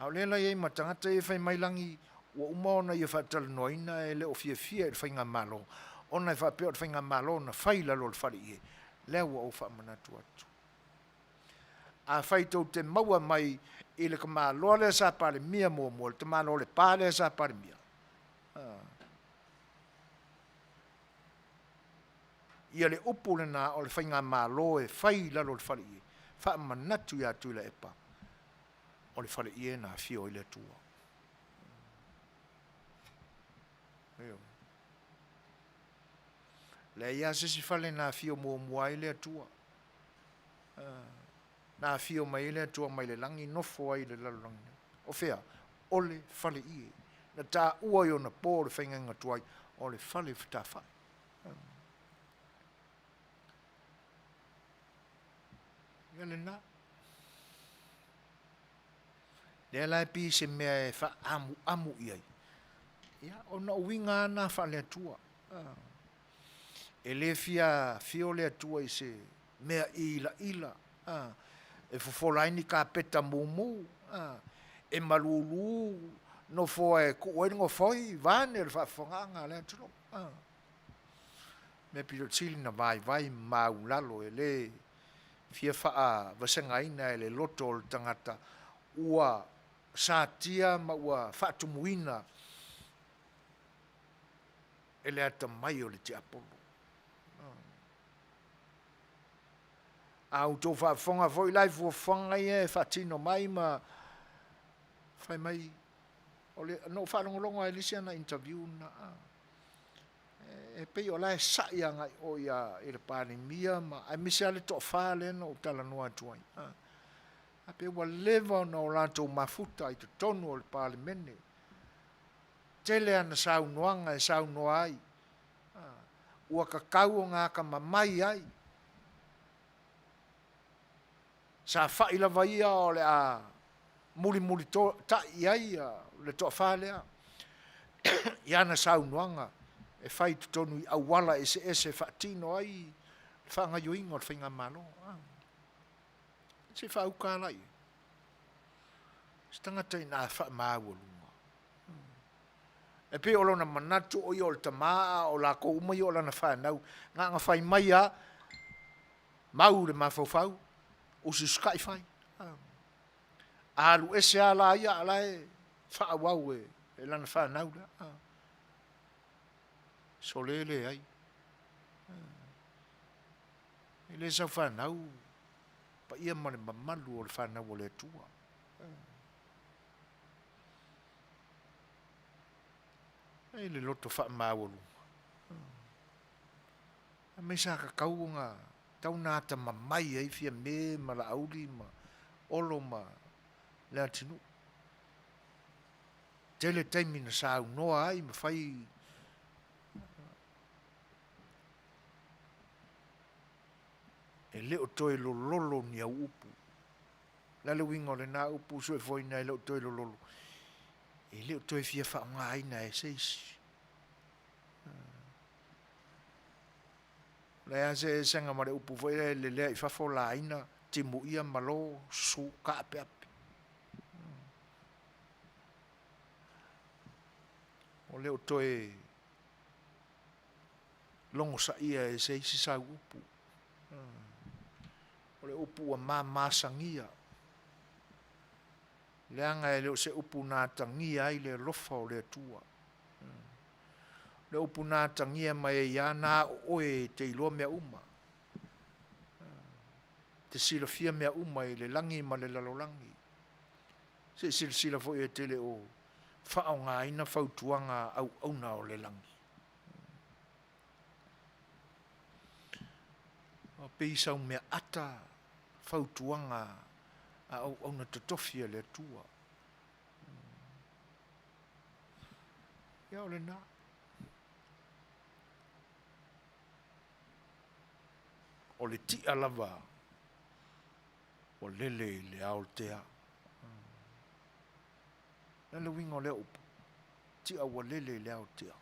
Au lela iei ma tangata e whai mailangi ua umaona i whaatala noina e le o fia fia e whai ngā malo. Ona e whaapeo e whai ngā malo na whai lalo le whare ie. Lea ua o whaamanatu atu. A whai tau te maua mai i le ka māloa lea sa pare mia mua le te māloa le pā lea sa pare mia. Ia le upu le nā o le whai ngā mālo e whai lalo le whare ie. Whaamanatu i atu i le epa. O le whare ie nā whio i le tua. Le ia sisi whale nā whio mua i le tua. Nā whio mai i le tua mai le langi nofo ai le lalangi. O whea, o le whale ie. Na tā ua i o na pō le whainganga tuai o le whale whitawhai. Ia le nā. Le lai pi se mea e wha amu i ai. Ia, o na uinga nā whale atua. E le fio le atua i se mea ila. E fofolaini ka peta mumu. E malulu. No fo e kuoengo foi. Vane le whafonganga le atulo. Me piro tili na vai maulalo e le fia wha vasengaina e le loto o le tangata ua sātia ma ua whaatumuina e le ata mai o le te apolo. Au tō whaafonga foi lai fuafonga e whaatino mai ma whai mai o le no whaarongolongo e lisi ana interview na e pei o lai saia ngai o ia i le pāne mia ma ai misi ale tō whaale no o tala noa tuai. A pe ua leva na o lantou mafuta i te tonu o le pāle mene. Tele ana sau noanga e sau noa ai. Ua kakau o ngā ka mamai ai. Sa whaila vai o le a muli tai ai le tō whaale a. Iana sau noanga. E whai tu tonu i awala ese whaatino ai whanga yoinga o le whainga malo. Se whauka lai. Stangata i nā wha māua lunga. E pe o lona manatu o i o le tamaa o la ko umai o lana whanau. Ngā whai mai a mau le mawhawhau o si skai whai. Alu ese a la ia ala e whaawau e lana whanau la. Solele ai. Ele sa whanau. Pa ia mane mamalu o le whanau o le tua. Ele loto wha mawalu. A me sa kakau ngā tau nāta mamai ai fia me ma la auli ma olo ma le atinu. Tele taimi na sa au noa ai ma whai e leo toe lolo ni au upu. Lale wingo le nā upu so e foina e leo toe lolo. E leo toe fia wha ngā aina e seisi. Lea se e senga mare upu foi le lea i whafo la aina te mu ia malo su ka ape ape. O leo toe longo sa ia e se isi sa upu. O le upu a māsangia. Le anga e leo se upu nā tangia ai le lofa o le atua. Le upu nā tangia mai e ia nā oe te iloa mea uma. Te sila fia mea uma i le langi ma le lalolangi. Se sila fo e te le o whao ngā ina whautuanga au auna o le langi. O peisau mea ata whautuanga au auna tatofia le atua. Ia o le nā. O le ti alava o lele le Aotea. Le wingo le upu. Ti awa lele le Aotea.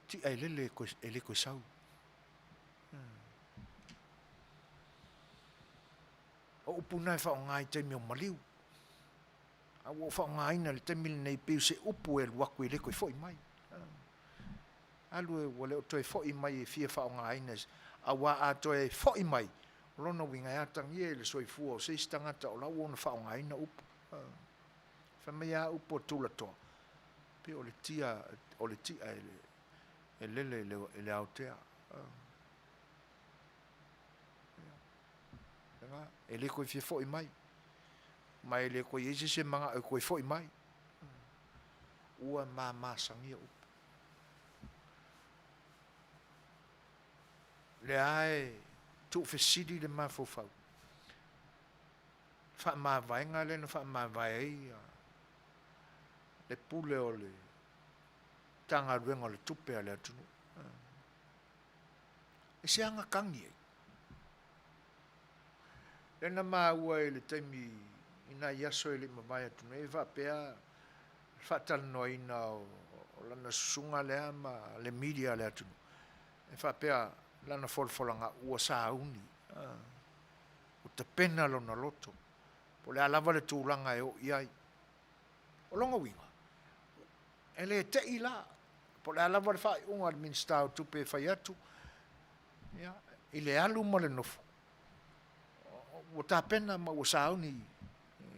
Ti ai lele e le koe sau. O upu nai whao ngai te meo maliu. A wo whao ngai na le te mili nei piu se upu e luaku e le koe fo i mai. Alue wale o toi fo i mai e fia whao ngai na a wā a toi fo i mai. Rona winga e atangi e le soifua o se istangata o la wona whao ngai na upu. Whamai a upu o tula toa. Pe o le tia e lele e le Aotea. E le koe fia fo i mai. Mai le koe isi se manga e koe fo i mai. Ua māsangia upu. Le ae tu fesidi le mafofau. Fa ma vainga le no fa ma vai le pule o le tanga ruenga le tupe ale atunu. E se anga kangi e. Le na ma ua e le taimi ina yaso e le mawai atunu. E va pea fa tal noina o lana susunga le ama le media ale atunu. E fa pea lana folfolanga ua sa uni. O te pena lona loto. Po le alava le tūlanga e o iai. O longa winga. E le te ila. Po le alava le whai unga le minsta o tupe whai atu. I le alu ma le nofo. O ta pena ma ua sa uni.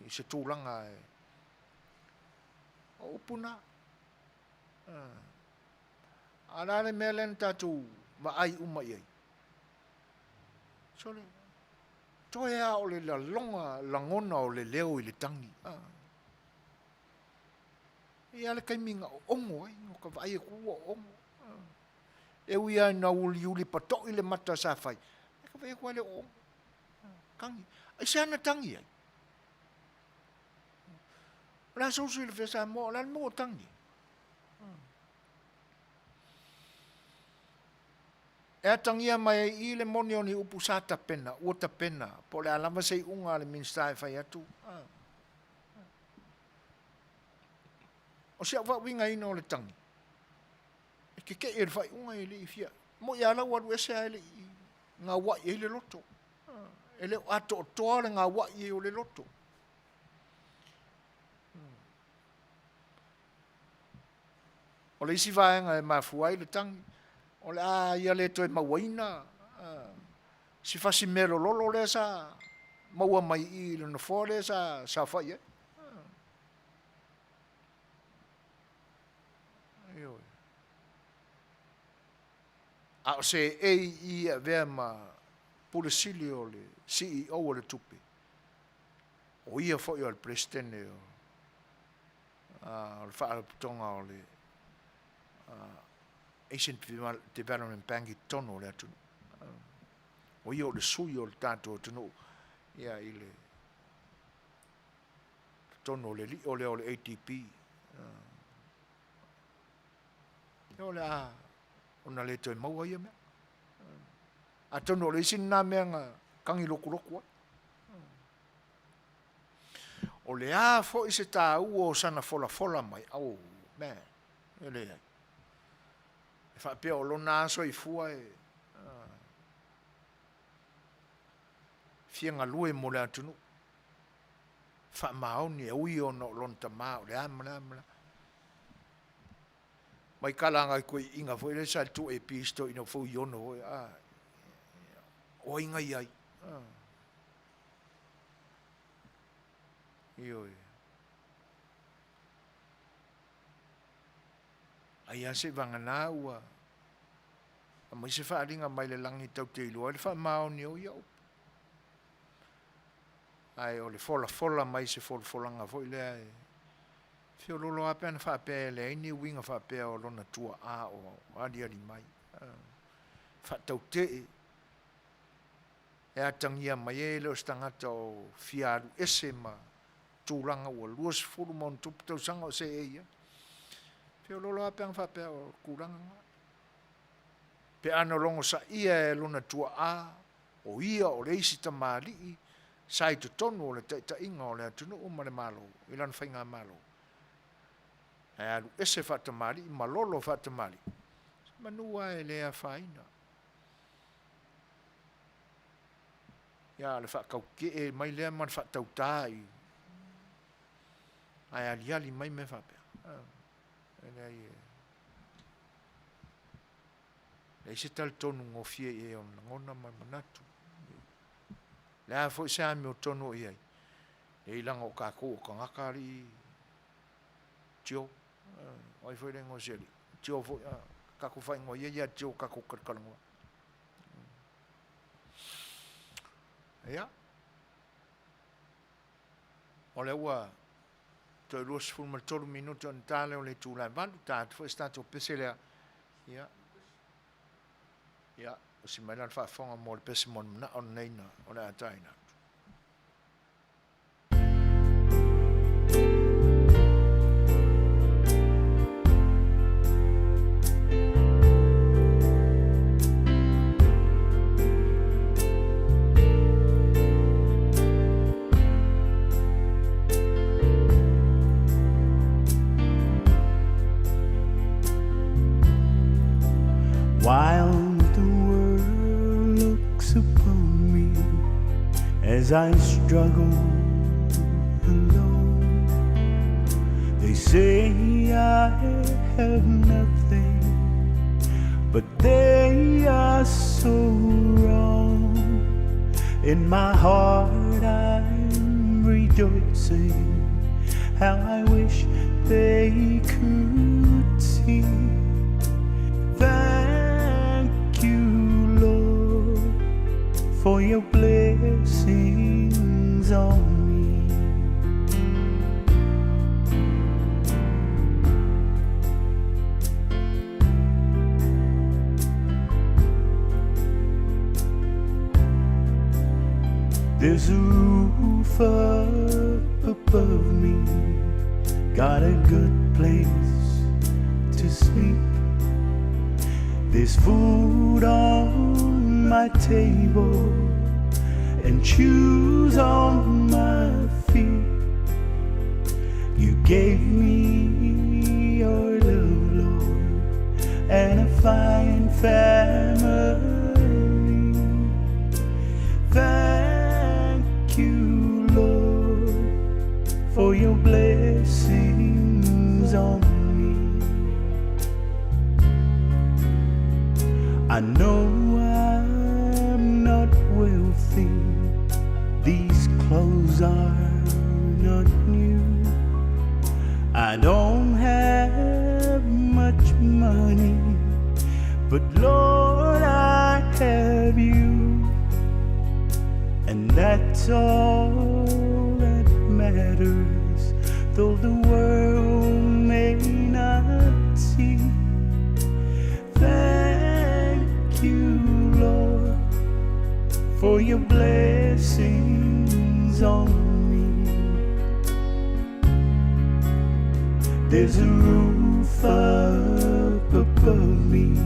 I se tūlanga e. O upuna. Ala le mea len tatu ma ai uma iai. So le, toi a o le la longa langona o le leo i le tangi. E ale kaiminga o ongo ai, o ka vai e kua o ongo. E uia na uli pato i le mata sa fai. E ka vai e kua le ongo. Kangi. Ai se ana tangi ai. La sosu i le fesa mo, la mo tangi. E atangia mai i le moni o ni upu sa tapena, ua tapena, po le alama sei unga le minsta e fai atu. O sia wa winga ina o le tangi. E ke e le fai unga e le i fia. Mo i ala waru ese a le i ngā wai e le loto. E le ato o toa le ngā wai e o le loto. O le isi vaenga e mafuai le tangi. O le ia le toi mawaina. Si fasi melo lolo le sa. Maua mai i le nofo le sa fai e. A o se i a vea ma pulisili o le CEO o le tupe. O ia foi o le presidente o le whaaputonga o le Asian Development Bank i tono le atunu. O ia o le sui o le tātou atunu. Ia i le tono le li o le ATP. Ia o le ona le toi maua ia mea. A tono le isin nā mea ngā kangi loku. O le fo i se tā ua o sana fola mai. Au, mea. E le ai. Fa pe o lona so i fua e fianga lue mo le atunu fa maoni e ui ono lon ta ma le amla mai kalanga I koe inga foi le sa tu e pisto ino fo yono o inga iai io ai ase vangana ua mai se fa ringa mai le langi tau te ilua le fa mao ni o ia ai o le fola mai se folanga foi le ai fio lolo ape na fa pe le ni winga fa pe o lona tua a o ali mai fa tau te e atangia mai e le stangata o fiaru ese ma tūlanga ua luas furu mon tupu tau sanga o se e ia fio lolo ape na fa pe o kuranga pe ana longo sa ia e lona tua a o ia o reisi tamali sai to tonu o le ta inga o le atunu o male malo ilan fainga malo alu ese fatamali malolo fatamali Manua e lea faina ya le fa kau ke e mai lea man fa tau tai ai ali mai me fa pe e se tal tonu ngofie e on ngona mai manatu le a fo sa mi o tonu e ai e ilanga o ka ko ka ngakari tio ai foi le ngoseli tio fo ka ko fai ngo ye tio ka ko kalangwa ya o le ua to los fu mal tolu minuto en tale o le tu la valuta fo stato pesele ya o si mai lan fa fonga mo le pesimon na on neina o le ataina While the world looks upon me as I struggle alone, they say I have nothing, but they are so wrong. In my heart I'm rejoicing, how I wish they could see. Thank you, Lord, for your blessings on me. There's a roof up above me, got a good place to sleep. There's food on my table and shoes on my feet. You gave me your love, Lord, and a fine family. Thank you, Lord, for your blessings on me. I know I'm not wealthy, these clothes are not new. I don't have much money, but Lord, I have you, and that's all that matters, though the world may not see. Thank you, Lord, for your blessings on me. There's a roof up above me,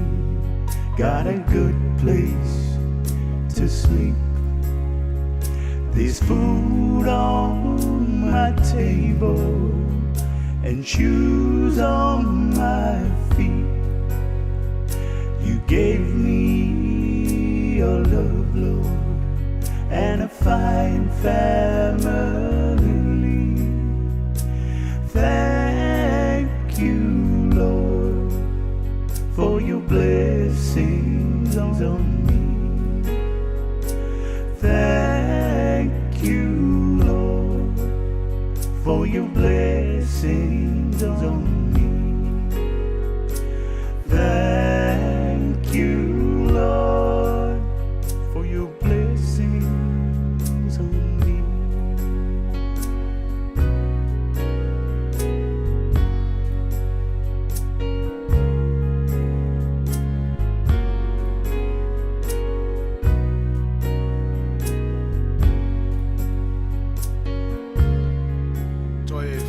got a good place to sleep. There's food on my table and shoes on my feet. You gave me your love, Lord, and a fine family. Thank you, Lord, you, Lord, for your blessings on me. Thank you, Lord, for your blessings on me.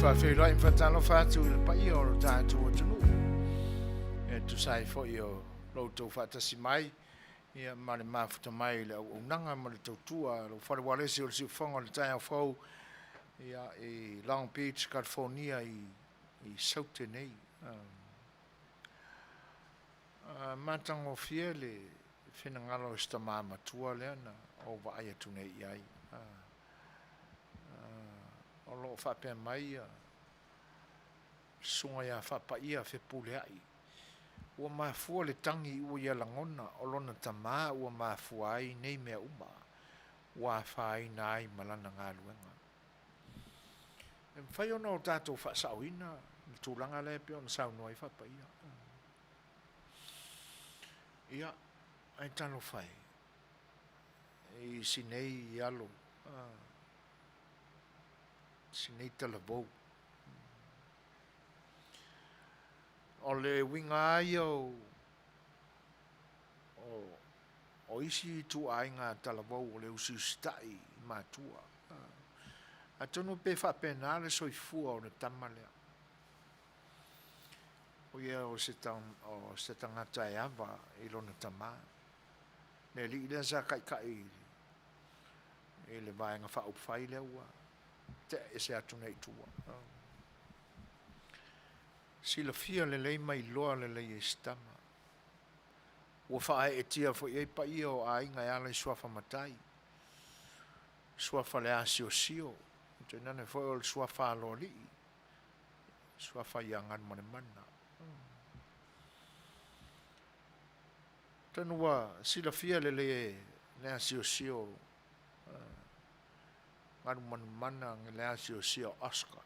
Whawhirai in whatalo whātu le pai o lo tātou atunu. E tu sai fo i o loutou whātasi mai. Ia mare mafuta mai le au nanga ma le tautua. Lo wharewalesi o le siufonga le tai au whau. Ia i Long Beach, California i saute nei. Mātango fia le whenangalo e sta māmatua lea na o wa ai atu nei iai. O lo whapea mai sunga ia whapaia whepule ai. Ua mafua le tangi ua ia langona o lona tamā ua mafua ai nei mea uma. Ua whai nai malana ngā luenga. E mwhai ona o tātou whasauina, le tūlanga le pia ona saunua i whapaia. Ia, ai talo whai. I sinei i alo. Sinei talavou. O le winga ai o isi tu ai ngā talavou o le usiustai i mātua. A tonu pe whapena le soifua o le tamalea. O ia o se tangata e awa i lona tamā. Le li ile sa kai e le vaenga whaupwhai le ua. Te e se atu nei tua. Sila fia le lei mai loa le lei e stama. Ua whae e tia fo iei pa ia o a inga e ala i suafa matai. Suafa le asio sio. Te nane fo o le suafa alo li. Suafa i angan mane mana. Tanua sila fia le lei le asio sio. Ngāru manu mana nge lea sio Oscar.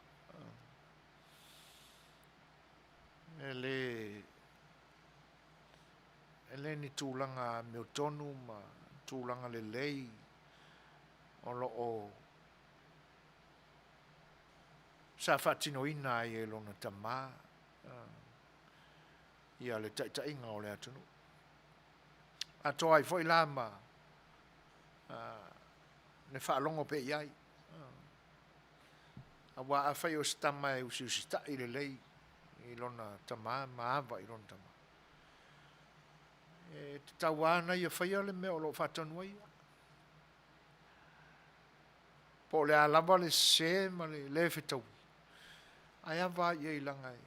Ele ni tūlanga meo tonu ma tūlanga le lei o lo o sa whatino ina ai e lona tamā. Ia le taitainga o le atunu. Ato ai foi lama ne whaalongo pe iai. Awa a whai o stama e usiusita i le lei i lona tamā, maawa i lona tamā. E te tawana i a whai ale mea o lo whatanua ia. Po le alawa le se ma le whetau. Ai awa i e langa e.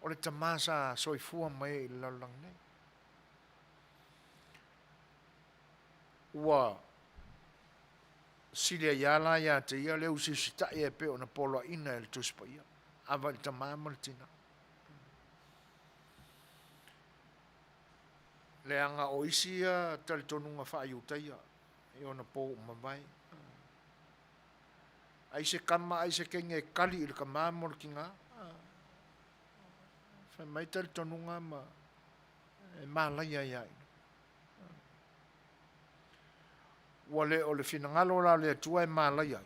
O le tamā sa soifua mai i laulang nei. Ua silia yala ya te ia le usisita e pe ona polo ina el tuspa ia. Ava le tamā maltina. Le anga o isi ia tali tonunga whaaiutaia. E ona po umawai. Aise kama, aise kenga e kali ili ka māmor ki ngā. Whai mai tali tonunga ma e mālaia iai. Ua le o le finangalo la le atua e mālaia.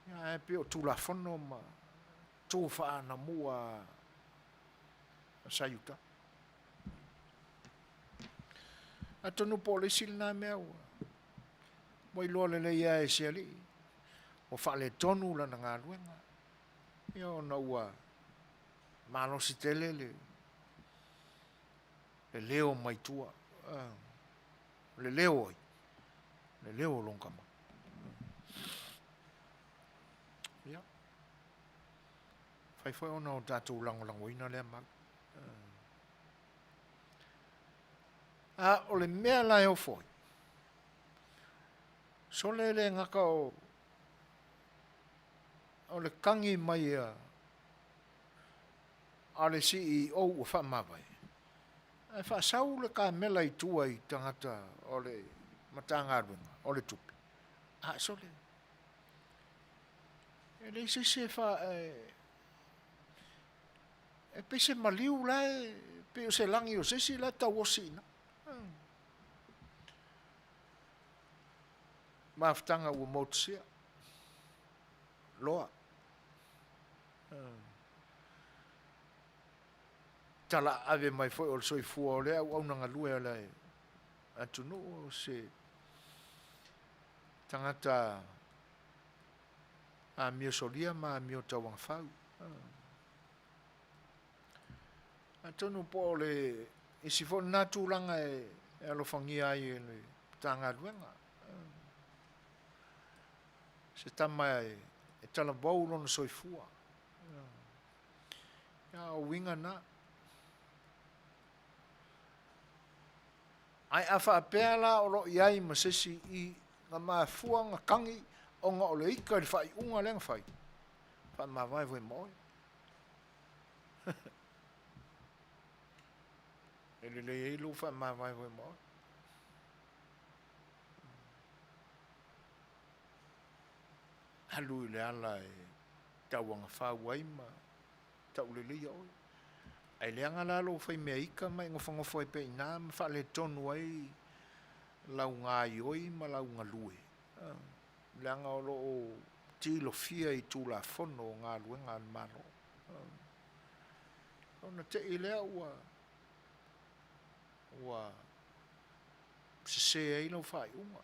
Ia e pe o tūlafono ma tūwha na mua sayuta. A tonu po le silna mea ua. Moi loa le leia e siali. O wha le tonu la na ngā luenga. Ia o na ua mālosi tele le leo mai tua. Le leo ai. Le leo longkama. Ia. Whai ona o tātou langolango ina lea mak. O le mea lai o foi. So le ngaka o le kangi mai a le CEO o whamawai. E whaasau le ka mela i tua i tangata o le matanga runga, o le tupi. sole. E le se fa e pe se maliu la pe o se langi o se si la ta wosina. Maftanga ua motsia. Loa. Tala ave mai foi o soifua o lea au nanga lue o lea atunu o se tangata a mio solia ma mio tawang fau. Atunu po le isi fo natu langa e alofangia ai le tanga luenga. Se tama e tala bau lona soifua. Ia o winga na. Ai afa apea la o lo iai masesi i nga mafua nga kangi o nga o le ika le fai unga lenga fai. Fa mawai voi moi. Ele le ilu fa mawai voi moi. Halui le ala e tauanga whauai ma tau le li oi. Ai leanga la lo fai mea ika mai ngofangofo e pe ina ma fa le tonu ai lau ngā ioi ma lau ngā lue. Leanga o lo o tilo fia i tū la fono ngā lue ngā maro. Ona te i lea ua se ai lau fai unga.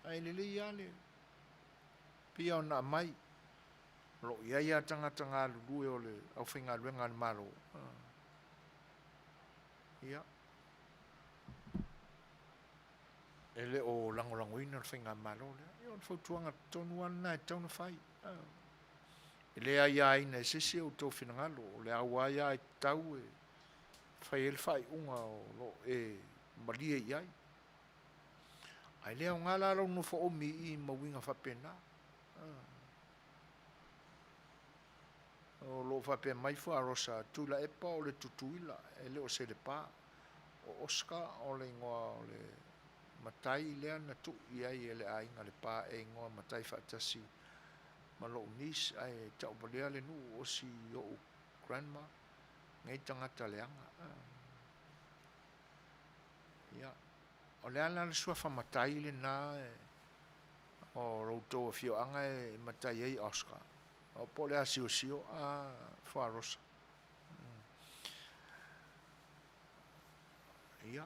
Ai le li ale. Pia o na mai. Lo ia tangata ngā lue o le au whi ngā lue ngā maro. Ia. Ele o langolango ina whinga malo lea. Ia on fautuanga tonu ana e tauna whai. Ele ai ai na sisi o tō whinangalo. O le au ai ai tau e whai ele whai unga o lo e malia i ai. Ai lea o ngā lalo no fo omi i mawinga whapena. O lo whape mai fua rosa tula epa o le tutuila. Ele o se le pā. O Oscar o le ngoa o le matai lea na tu iai ele ainga le pā e ngoa matai whaatasi ma lo unis ai tau palea le nu o si o grandma ngai tangata leanga. Ia. O le ana le sua whamatai le nā o rautou a fio anga e matai ei Oscar. O po le a sio a wharosa. Ia.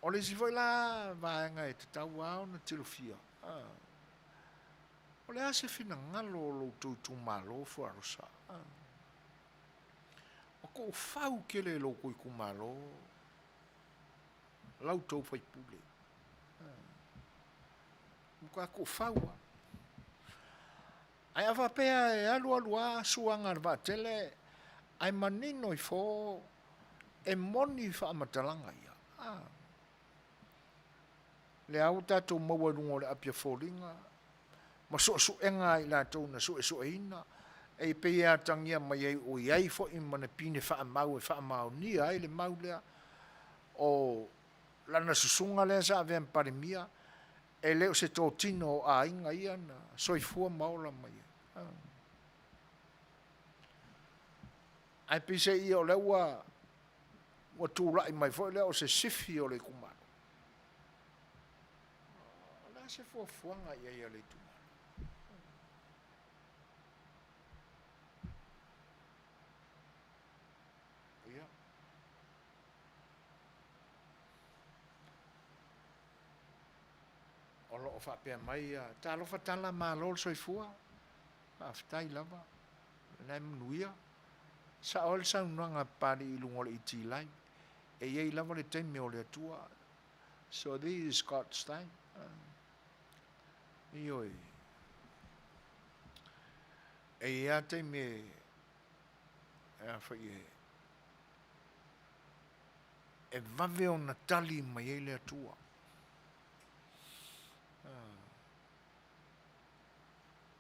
O le si foi la vaenga e te tau au na tilofia. O le ase fina ngalo lo tu malo wharosa. O ko fau ke le lo koi kumalo. Lau tau fai pule. Muka ko fau. Ai awa pea e alua suanga rwa tele. Ai manino i fo e moni wha amatalanga ia. Le au tātou maua rungo le apia fōringa. Ma so enga i lātou na so eina. E pea tangia mai ei o iai fo i mana pine wha amau ni ai le mau lea. O lana susunga lea sa avean parimia. E leo se tō tino a inga ia na soifua maola mai. Ai pise ia o leua wa tūrai mai fo leo se sifi o le kumaro. La se fuafuanga ia le tumaro. Ia. O lo o whapea mai ta lo fatala malol soifua. Aftai lava. Nai Manuia. Sa ol sa unanga pari i lungole i tīlai. E iei lava le teime o le atua. So this is God's time. Ioi. E ia teime e whai e vave o Natali mai e le atua.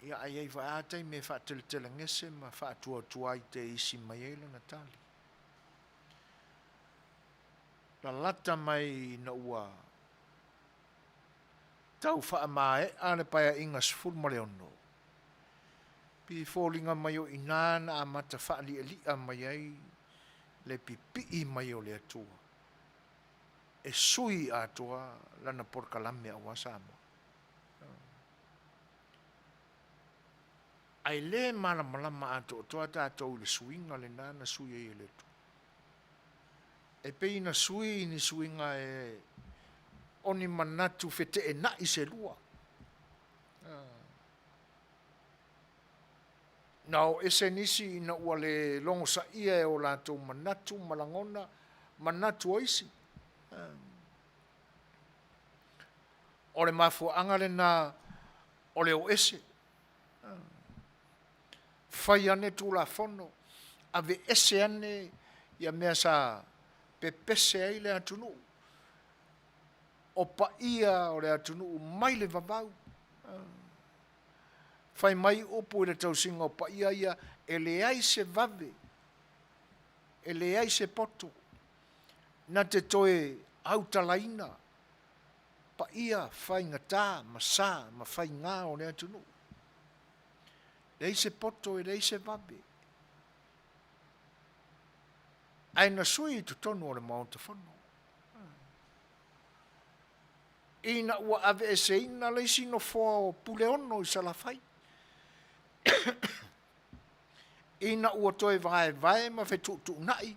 Ia ai ai whaatai me whaateletele ngese ma whaatua i te isi mai eila Natali. La lata mai na ua tau wha amae, ane paia inga sifuru ma le ono. Pi fōlinga mai o inana a mata wha li a mai ai, le pipi mai o le atua. E sui atua lana porkalame a wasamo. Ai le malama ato toa tātou le suinga le nana sui e le tu. E peina sui ni suinga e oni manatu fete e na i se lua. Nau ese nisi ina ua le longo sa ia e o lātou manatu malangona manatu oisi. O le mafua angale na o le o ese. Fai ane tu la fono, ave ese ane ia mea sa pepese ai le atunu. O pa ia o le atunu mai le vavau. Fai mai upu le tausinga o pa ia e le ai se vave, e le ai se poto, na te toe autalaina, pa ia fai ngata, masa, ma fai ngā o le atunu. Lei se poto e lei se vabe. Aina sui tu tonu o le maunta whanu. Ina ua ave e se ina le sino fua o pule ono i salafai. Ina ua toe vae ma fe tu nai.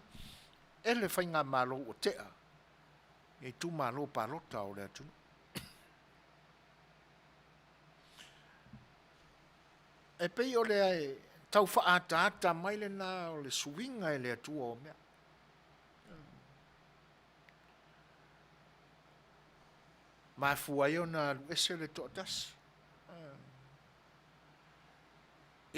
Ele fai ngā malo o tea. E tu malo palota o le atunu. E pei o le ai tau whaata mai le nā o le suinga e le atua o mea. Ma fuai o nā luese le to'atasi.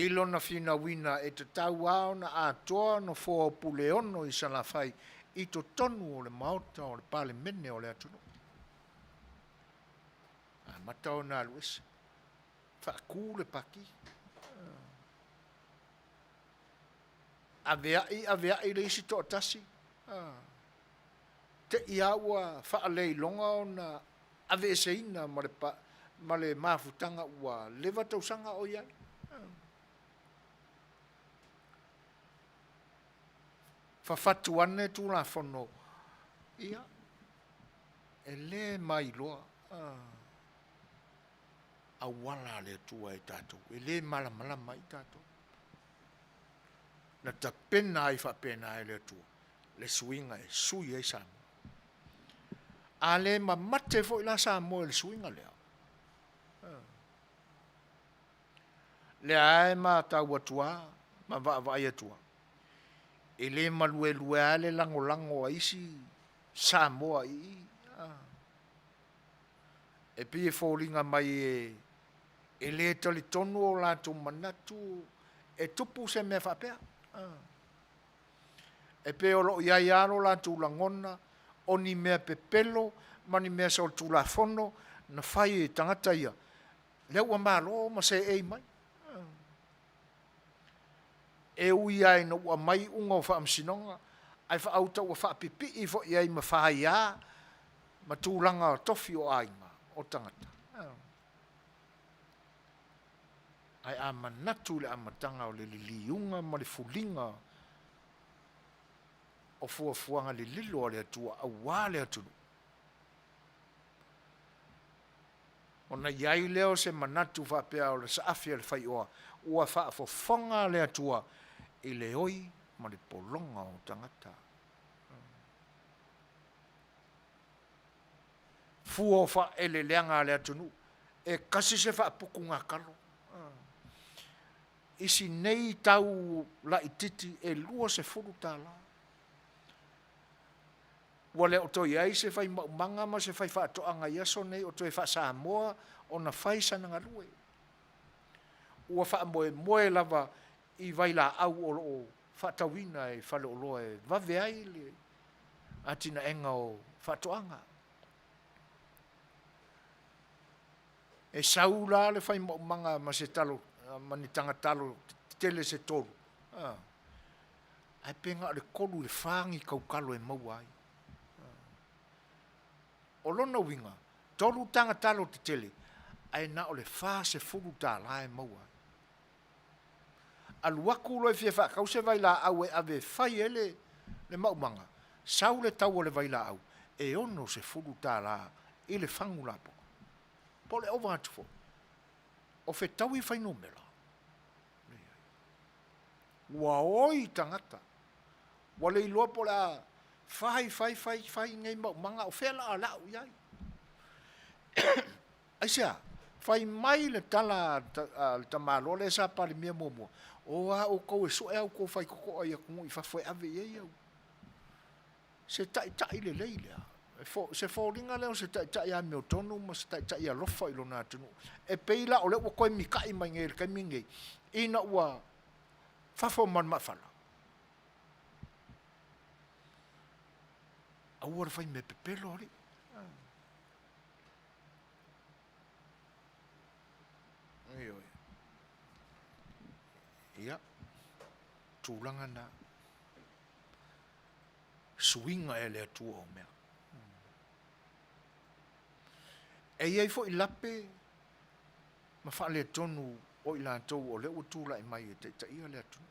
Ilo na fina wina e te tau ao na atoa no fōa pule ono i salafai i to tonu o le maota o le pale mene o le atunu. Mata o nā luese. Whakū le paki. Avea i le isi to'atasi. Te iaua whaalei longa o na ave se ina ma le mafutanga ua lewa tausanga o iai. Whawhatu ane tu la whono. Ia. E le mai loa. A wala le tua e tātou. E le malamala mai tātou. Na ta pena ai whapena e le tua. Le suinga e sui e samu. A le ma mate fo ila samu e le suinga lea. Le ae ma tau atua, ma vai atua. E le malue lue ale lango a isi Samoa i. E pie fōlinga mai e le tali tonu o lātou manatu e tupu se mea whapea. E pe o lo iai aro lātou langona o ni mea pepelo mani mea sa o tu la fono na whai e tangata ia. Leua malo ma se ei mai. E ui ai no ua mai unga o whaamsinonga, ai whaauta ua whaapipi i fo iai ma whaia, ma tūlanga tofi o ainga, o tangata. Ai a manatu le amatanga o le liliunga ma le fulinga o fuafuanga le lilo o le atua awa le atunu. O na iai leo se manatu whapea o le saafia le Fai'oa, ua whaafofonga le atua i le oi ma le polonga o tangata. Fua o wha ele leanga le atunu, e kasi se whaapuku ngā kalo. Isi nei tau la ititi e lua se furu tala. Wale o toi ai se whai maumanga ma se whai whaatoanga iaso nei o toi wha Samoa o na whai sananga lue. Ua wha moe lava i vaila au o loo whaatawina e whale o loa e vave ai le atina enga o whaatoanga. E saula le whai maumanga ma se talo mani tangatalo tele se tolu. Ai penga le kolu le whangi kaukalo e mau ai. O lona winga, tolu tanga talo te tele, ai na o le wha se furu tā lae maua. Aluaku loe fia wha kau se vai la au e ave whai ele le maumanga. Sau le tau o le vai la au, e ono se furu tā la i le whangu la po. Po le ova atu fo. O fe tau i whai numela. Wa oi tangata. Wa le iloa po la whai ngai maumanga o fe la lau iai. Aisia, fai mai le tala ta malo le sa pali mia momo. O a o ko so e ko fai ko ai ko i fa foi ave ye eu. Se tai le leile. Se folinga le se tai ya me tonu mo se tai ya lo foi lo na tunu. E peila o le ko mi kai mai ngel kai mingi. Ina wa fa fo man ma fala. A ora fai me pepelo ali. Ia, tūlanga na swinga e lea tua o mea. E iei fo i lape, ma wha lea tonu o i lātou o leo tūla i mai e te ia lea tunu.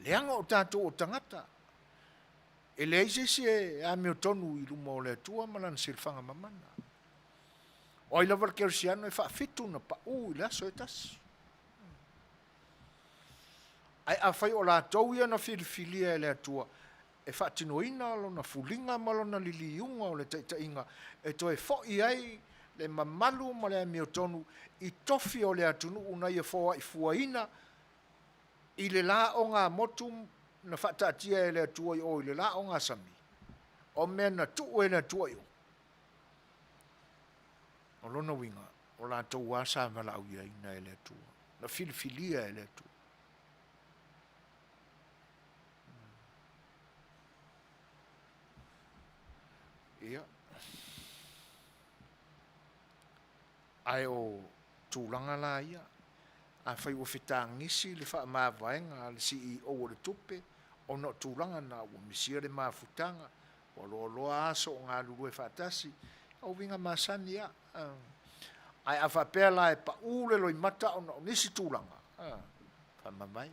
Leanga o tātou o tangata, e lea isesi e a meo tonu i luma o lea tua malana silfanga mamana. O i lawar kersiano e wha fitu na pa u i lea so e tasi. Ai a fai o la tau ia na filifilia e lea tua. E whaatinoina alo na fulinga malo na liliunga o le taitainga. E toi fo i ai le mamalu ma lea miotonu i tofi o lea tunu una ia foa i fuaina i le la o ngā motu na whaatatia e lea tua i o i le la o ngā sami. O mea na tu e lea tua i o. O lona winga o la tau wasa mala au ia ina e lea tua. Na filifilia e lea tua. Ia. Ai o tūlanga la ia. A whai o whitangisi le wha mawhaenga le CEO o le tupe. O no tūlanga na o misia le mawhutanga. O loa aso o ngā lulu e whaatasi. O winga masani ia. Ai a whapea la e pa ule loi mata o no nisi tūlanga. Wha mamai.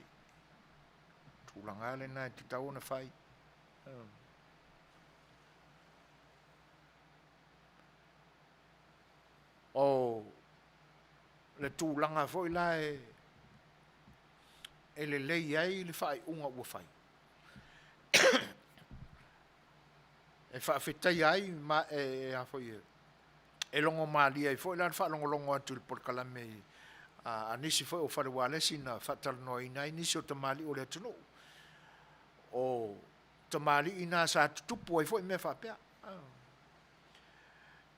Tūlanga le nai te tau na whai. O le tūlanga foi la e le lei ai le whai unga ua whai. E whaafetai ai ma e a foi e longo maali ai foi la wha longo atu le porkalame a nisi foi o wharewalesi na whatarno i nai nisi o tamali o le atunu. O tamali ina sa tutupu ai foi me whapea.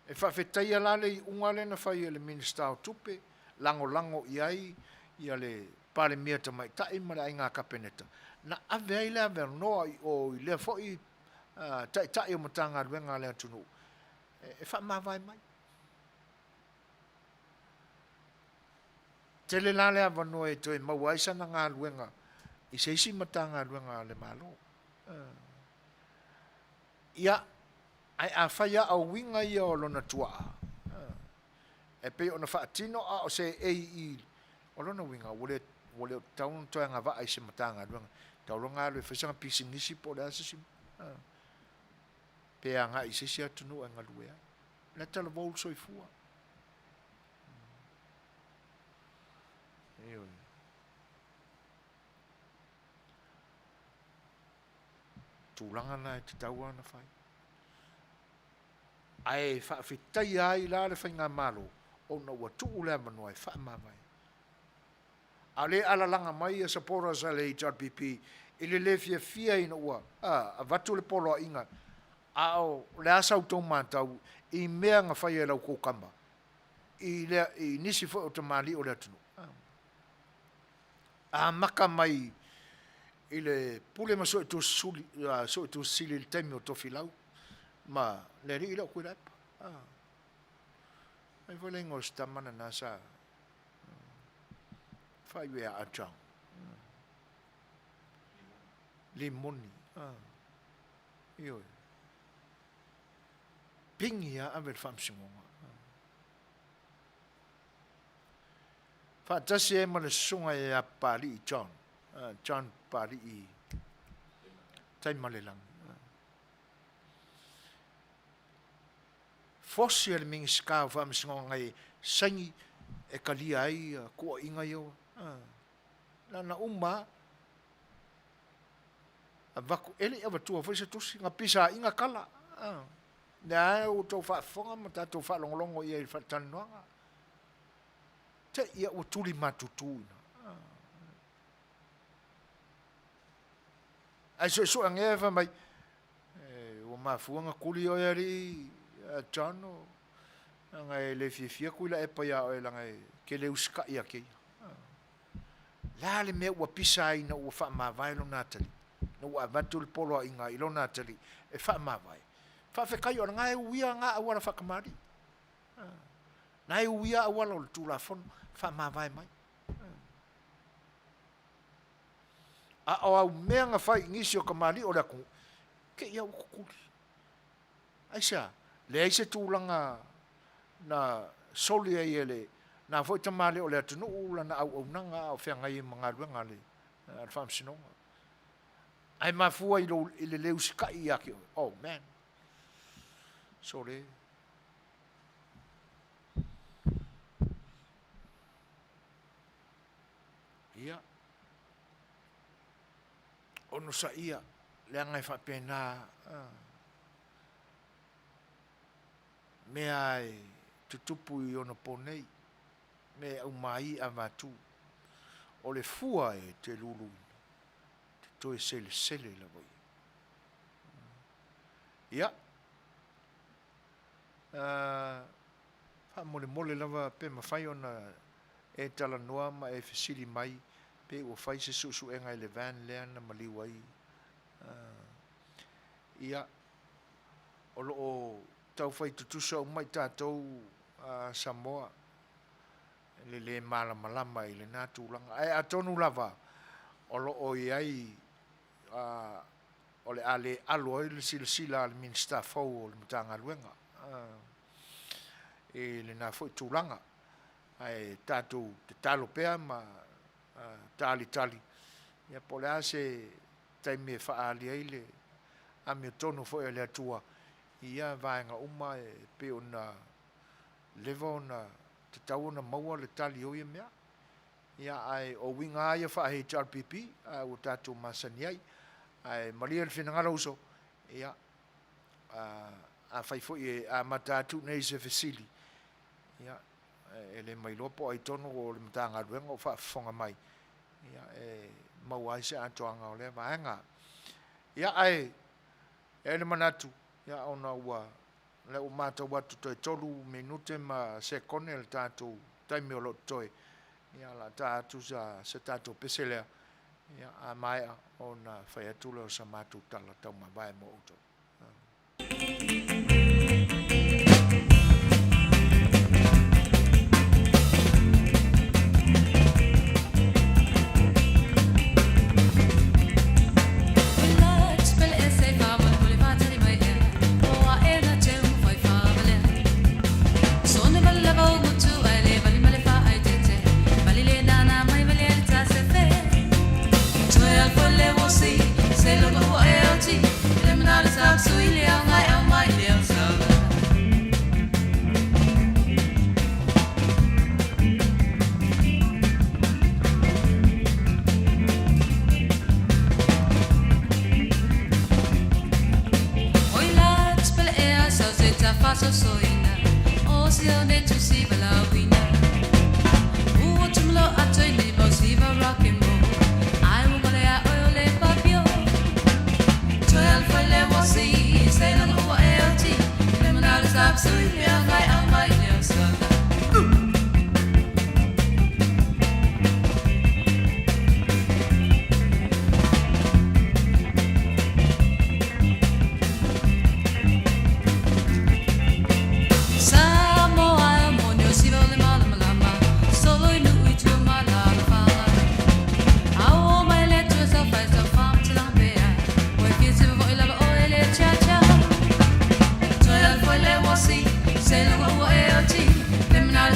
E whawhetai ala le i unga le na whai le minister o tupe, lango iai, ia le pare mea ta mai tai mara i ngā kapeneta. Na ave ai lea vero noa o i lea fwoi tai o matanga ruenga lea tunu. E wha mawai mai. Tele la lea vanoa e toi mawai sana ngā ruenga, i seisi matanga ruenga le malo. Ia, ai a whaia au winga ia o lona tua. E pe o na whaatino a o se i o lona winga, wole o taun toa ngā waa i se matanga ruanga. Tau longa alu e whaisanga pisi nisi po le asasi. Pe a ngā i se sia tunu e ngā luea. Na tala wau soi fua. Tūlanga na e te taua na whai. Ai whawhitai ai la le whainga malo o na ua tuu lea manua e whaamawai. A le alalanga mai a sapora sa le HRPP i le lefia fia ina ua a watu le polo a inga a o le asau tau mātau i mea ngā whai e lau kōkamba i nisi fo o te mali o le atunu. A maka mai i le pule ma so e tu sili le taimi o tofi lau. Ma le ri ila kuira pa. Ai vole ngo sta mana na sa. Fai we a chang. Limoni. Io. Pingi a aver fam singonga. Whaatasi e mana sunga e a pari I John. John pari I taimalelang. Fosi e le mingi ska wha misingo ngai sangi e kalia ai kua inga yo. Na umma a vaku ele e watua fwese tusi nga pisa inga kala. Nea o tau whaafonga ma tātou whaalongolongo ia I whaatanuanga. Te ia o tuli matutuina. Ai so angewa mai o mafuanga kuli o eri John nga e le fia kuila e pa ia o e langa ke le uska ia ke. La le me ua pisa ai na ua wha mawai lo natali. Na ua vatu le polo a inga ilo natali e wha mawai. Wha whekai o ngai uia ngā awara whakamari. Nai uia awara o le tūla fono wha mawai mai. A o au mea ngā whai ngisi o kamari o raku ke ia ukukuri. Aisa, le aise tūlanga na soli ai ele na foi tamale o le atunu ula na au nanga o whea ngai mga ruanga le al whamsinonga. Ai mafua I le leu sikai ake. Oh man. Sorry. Ia. Ono sa ia le ngai whapena me ai tutupu I ono ponei me au mai a matu o le fua e te lulu te toe sele la voi ia mole lava pe mawhai ona e tala noa ma e fesili mai pe ua whai se susu e ngai le van lea na maliwa I ia o loo tau whai tutusa o mai tātou Samoa le malama I le nātūlanga ai atonu lava o loo I ai o le ale alo I le sila le minsta fau o le mutanga luenga e le nā fwoi tūlanga ai tātou te talo pea ma tali ia pole ase taimi e whaali ai le a mea tonu fwoi le atua ia vaenga uma e pe ona lewa ona te tau ona maua le tali o ia mea ia ai o winga ia whaahe HRPP o tātou masani ai maria le whenangara uso ia a whaifoi e a matatu nei se fesili ia e le mai lopo ai tono o le matanga ruenga o whaafonga mai ia e maua se atoanga o le vaenga ia ai e le manatu ia ona ua le o mata watu toi tolu minute ma sekone le tātou taimi o lo toi ia la tātou se tātou peselea ia a mai ona whai atule o sa mātou tala tau ma vai mo uto.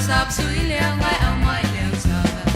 Sap sui liang ngai au mai liang sa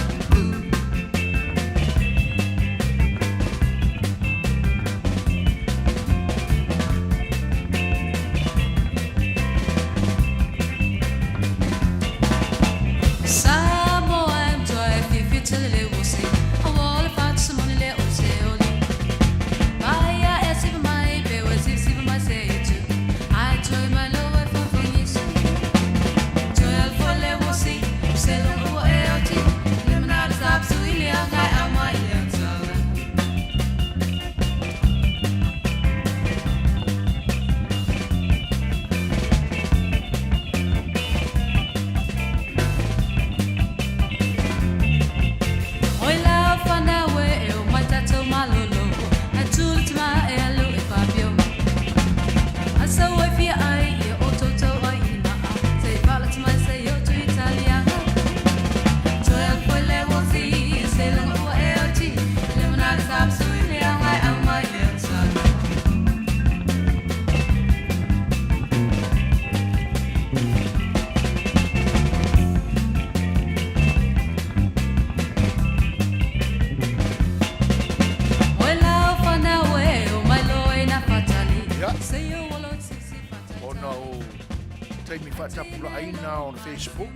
taimi whaatapulaina o Facebook.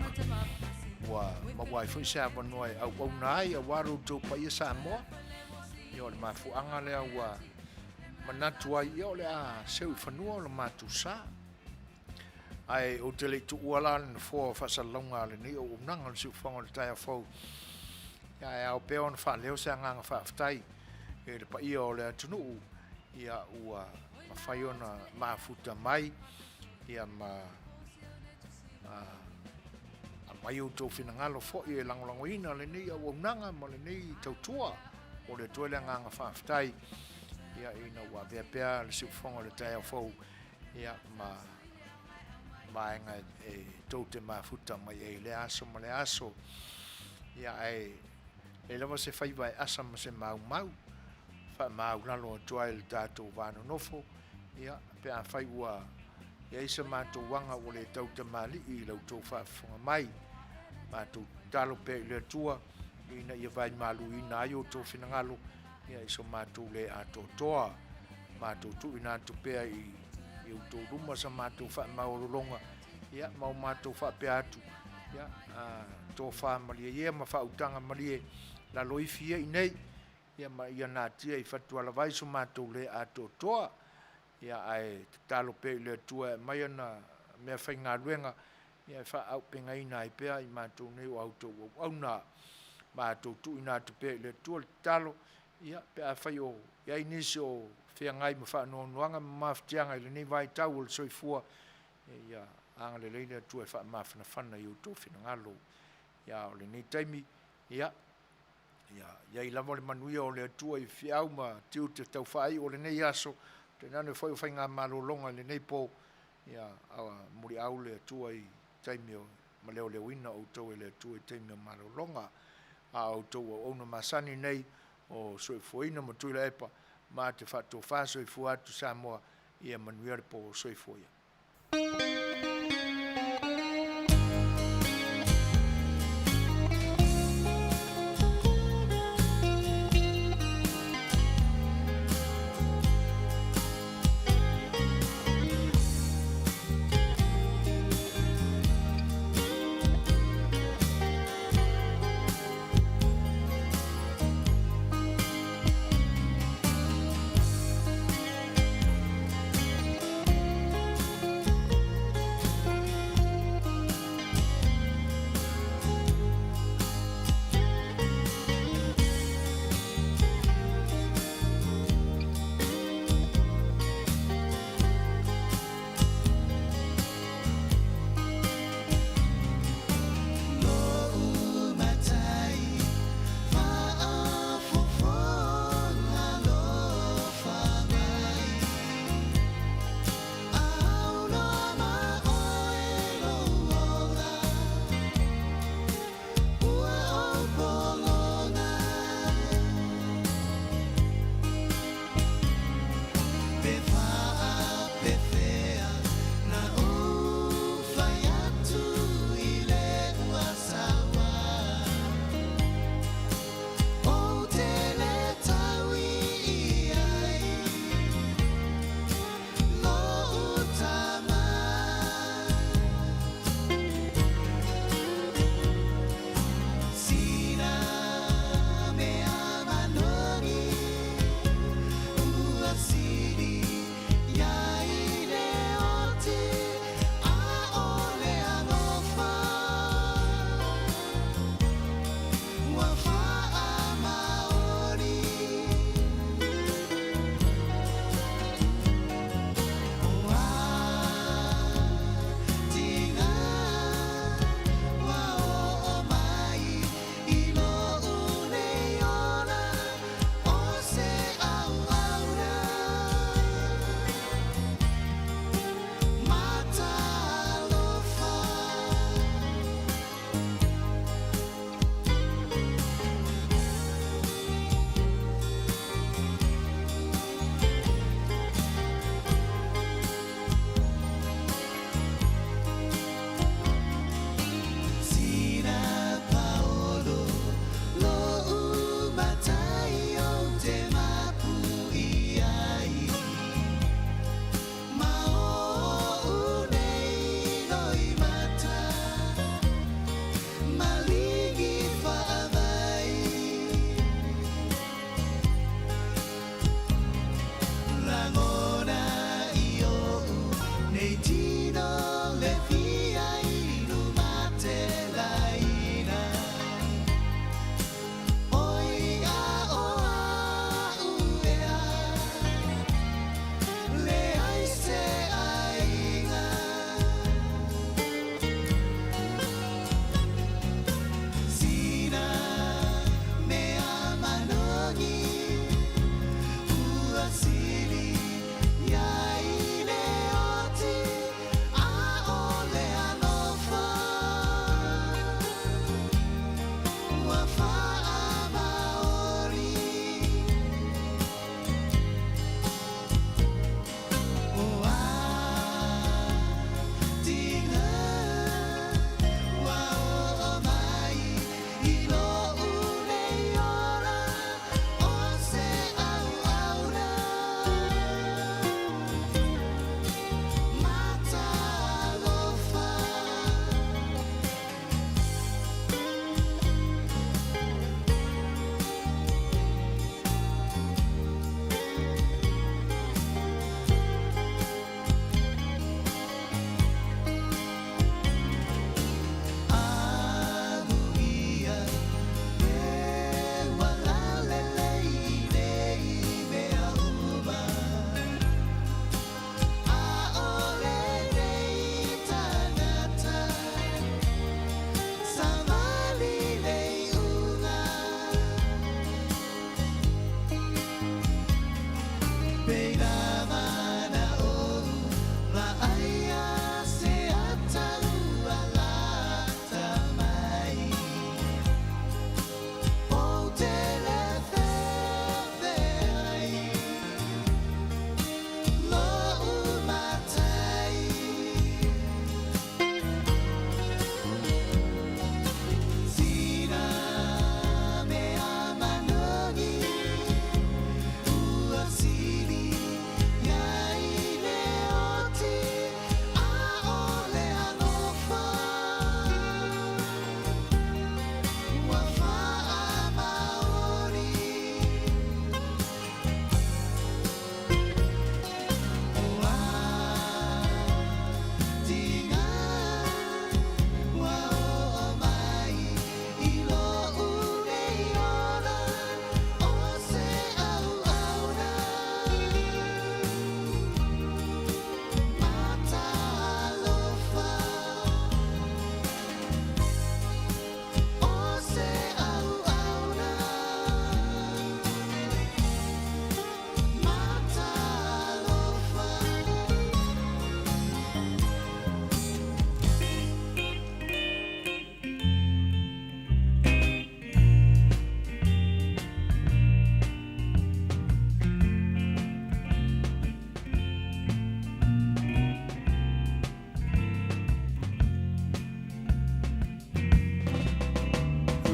Wa mawai fo isa manua au nai a waru tau pa ia Samoa. Ia le mafuanga lea ua manatu ai ia o le a seu whanua o le matusa. Ai o te le tu uala na fo whasalonga le ni o unanga le siufonga le tai a fau. Ia e au peo na whaleo se anganga whaafitai. E le pa ia o le atunu ia ua mawhai ona maafuta mai. Ia mai o tau whinangalo fo i e langolangoina le nei au unanga ma le nei tautua o le tuele anganga whaafitai. Ia ina ua vea pea le siufonga le tai a fau. Ia maenga e tau te mafuta mai e le aso ma le aso. Ia e lawa se whaiwa e asa ma se mau wha mau lalo o tua le tātou wāno nofo. Ia pe a whai ua ia isa mātou wanga o le tau te mali i lau tau whaafunga mai. Mātou talo pe le tua ina ia vai malu ina ai o tau whinangalo. Ia iso mātou le ato toa. Mātou tu ina atu pea i u tau ruma sa mātou wha maurolonga. Ia mau mātou wha pe atu. Ia tō wha malie ia ma wha utanga malie la loifia i nei. Ia ma ia nā tia i whatua la vai so mātou le ato toa. Ia ai talo pe le tua mai ana mea whai ngā luenga. Ia wha au penga ina i pea i mātou nei o autou au nā. Mātou tu ina atu pe le tua le talo. Ia pe a whai o ia inisi o whea ngai ma wha noanuanga ma mawhitianga i le nei vai tau o le soifua. Ia anga le leile tua e wha mawhana whana i o tō whinangalo. Ia o le nei taimi. Ia i lama le manuia o le atua i whiau ma tiu te tau whai o le nei aso. Te nane whai o whai ngā malolonga le nei pō. Ia awa muri au le atua i taimi o ma leo ina o tau e le atua i taimi o malolonga. A o tau o ona masani nei o soifuina ma tuila epa. Ma te whato whaso i fuatu Samoa i a manuia le pō soifuia.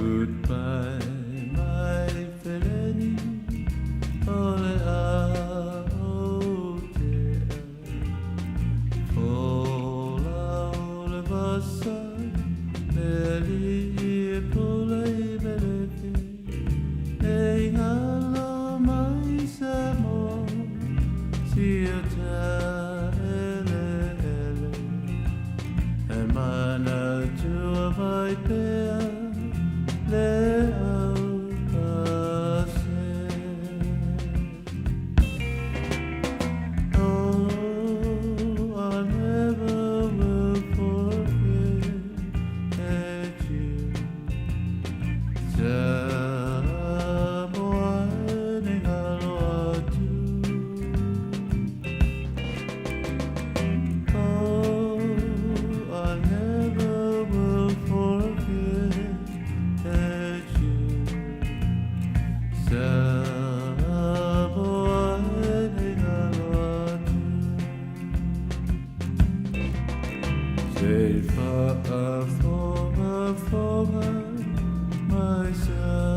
Goodbye, my feleni, ole a o te Fola ole vasa, meli e pula I melefi, e ngalo mai sa mo, si o ta ele ele, e mana tua vai pea, le au pase. Oh, I never will forget you. Samoa ningalo atu. Oh, I never will forget you. Samoa ningalo atu. Say, far, far, far, my son.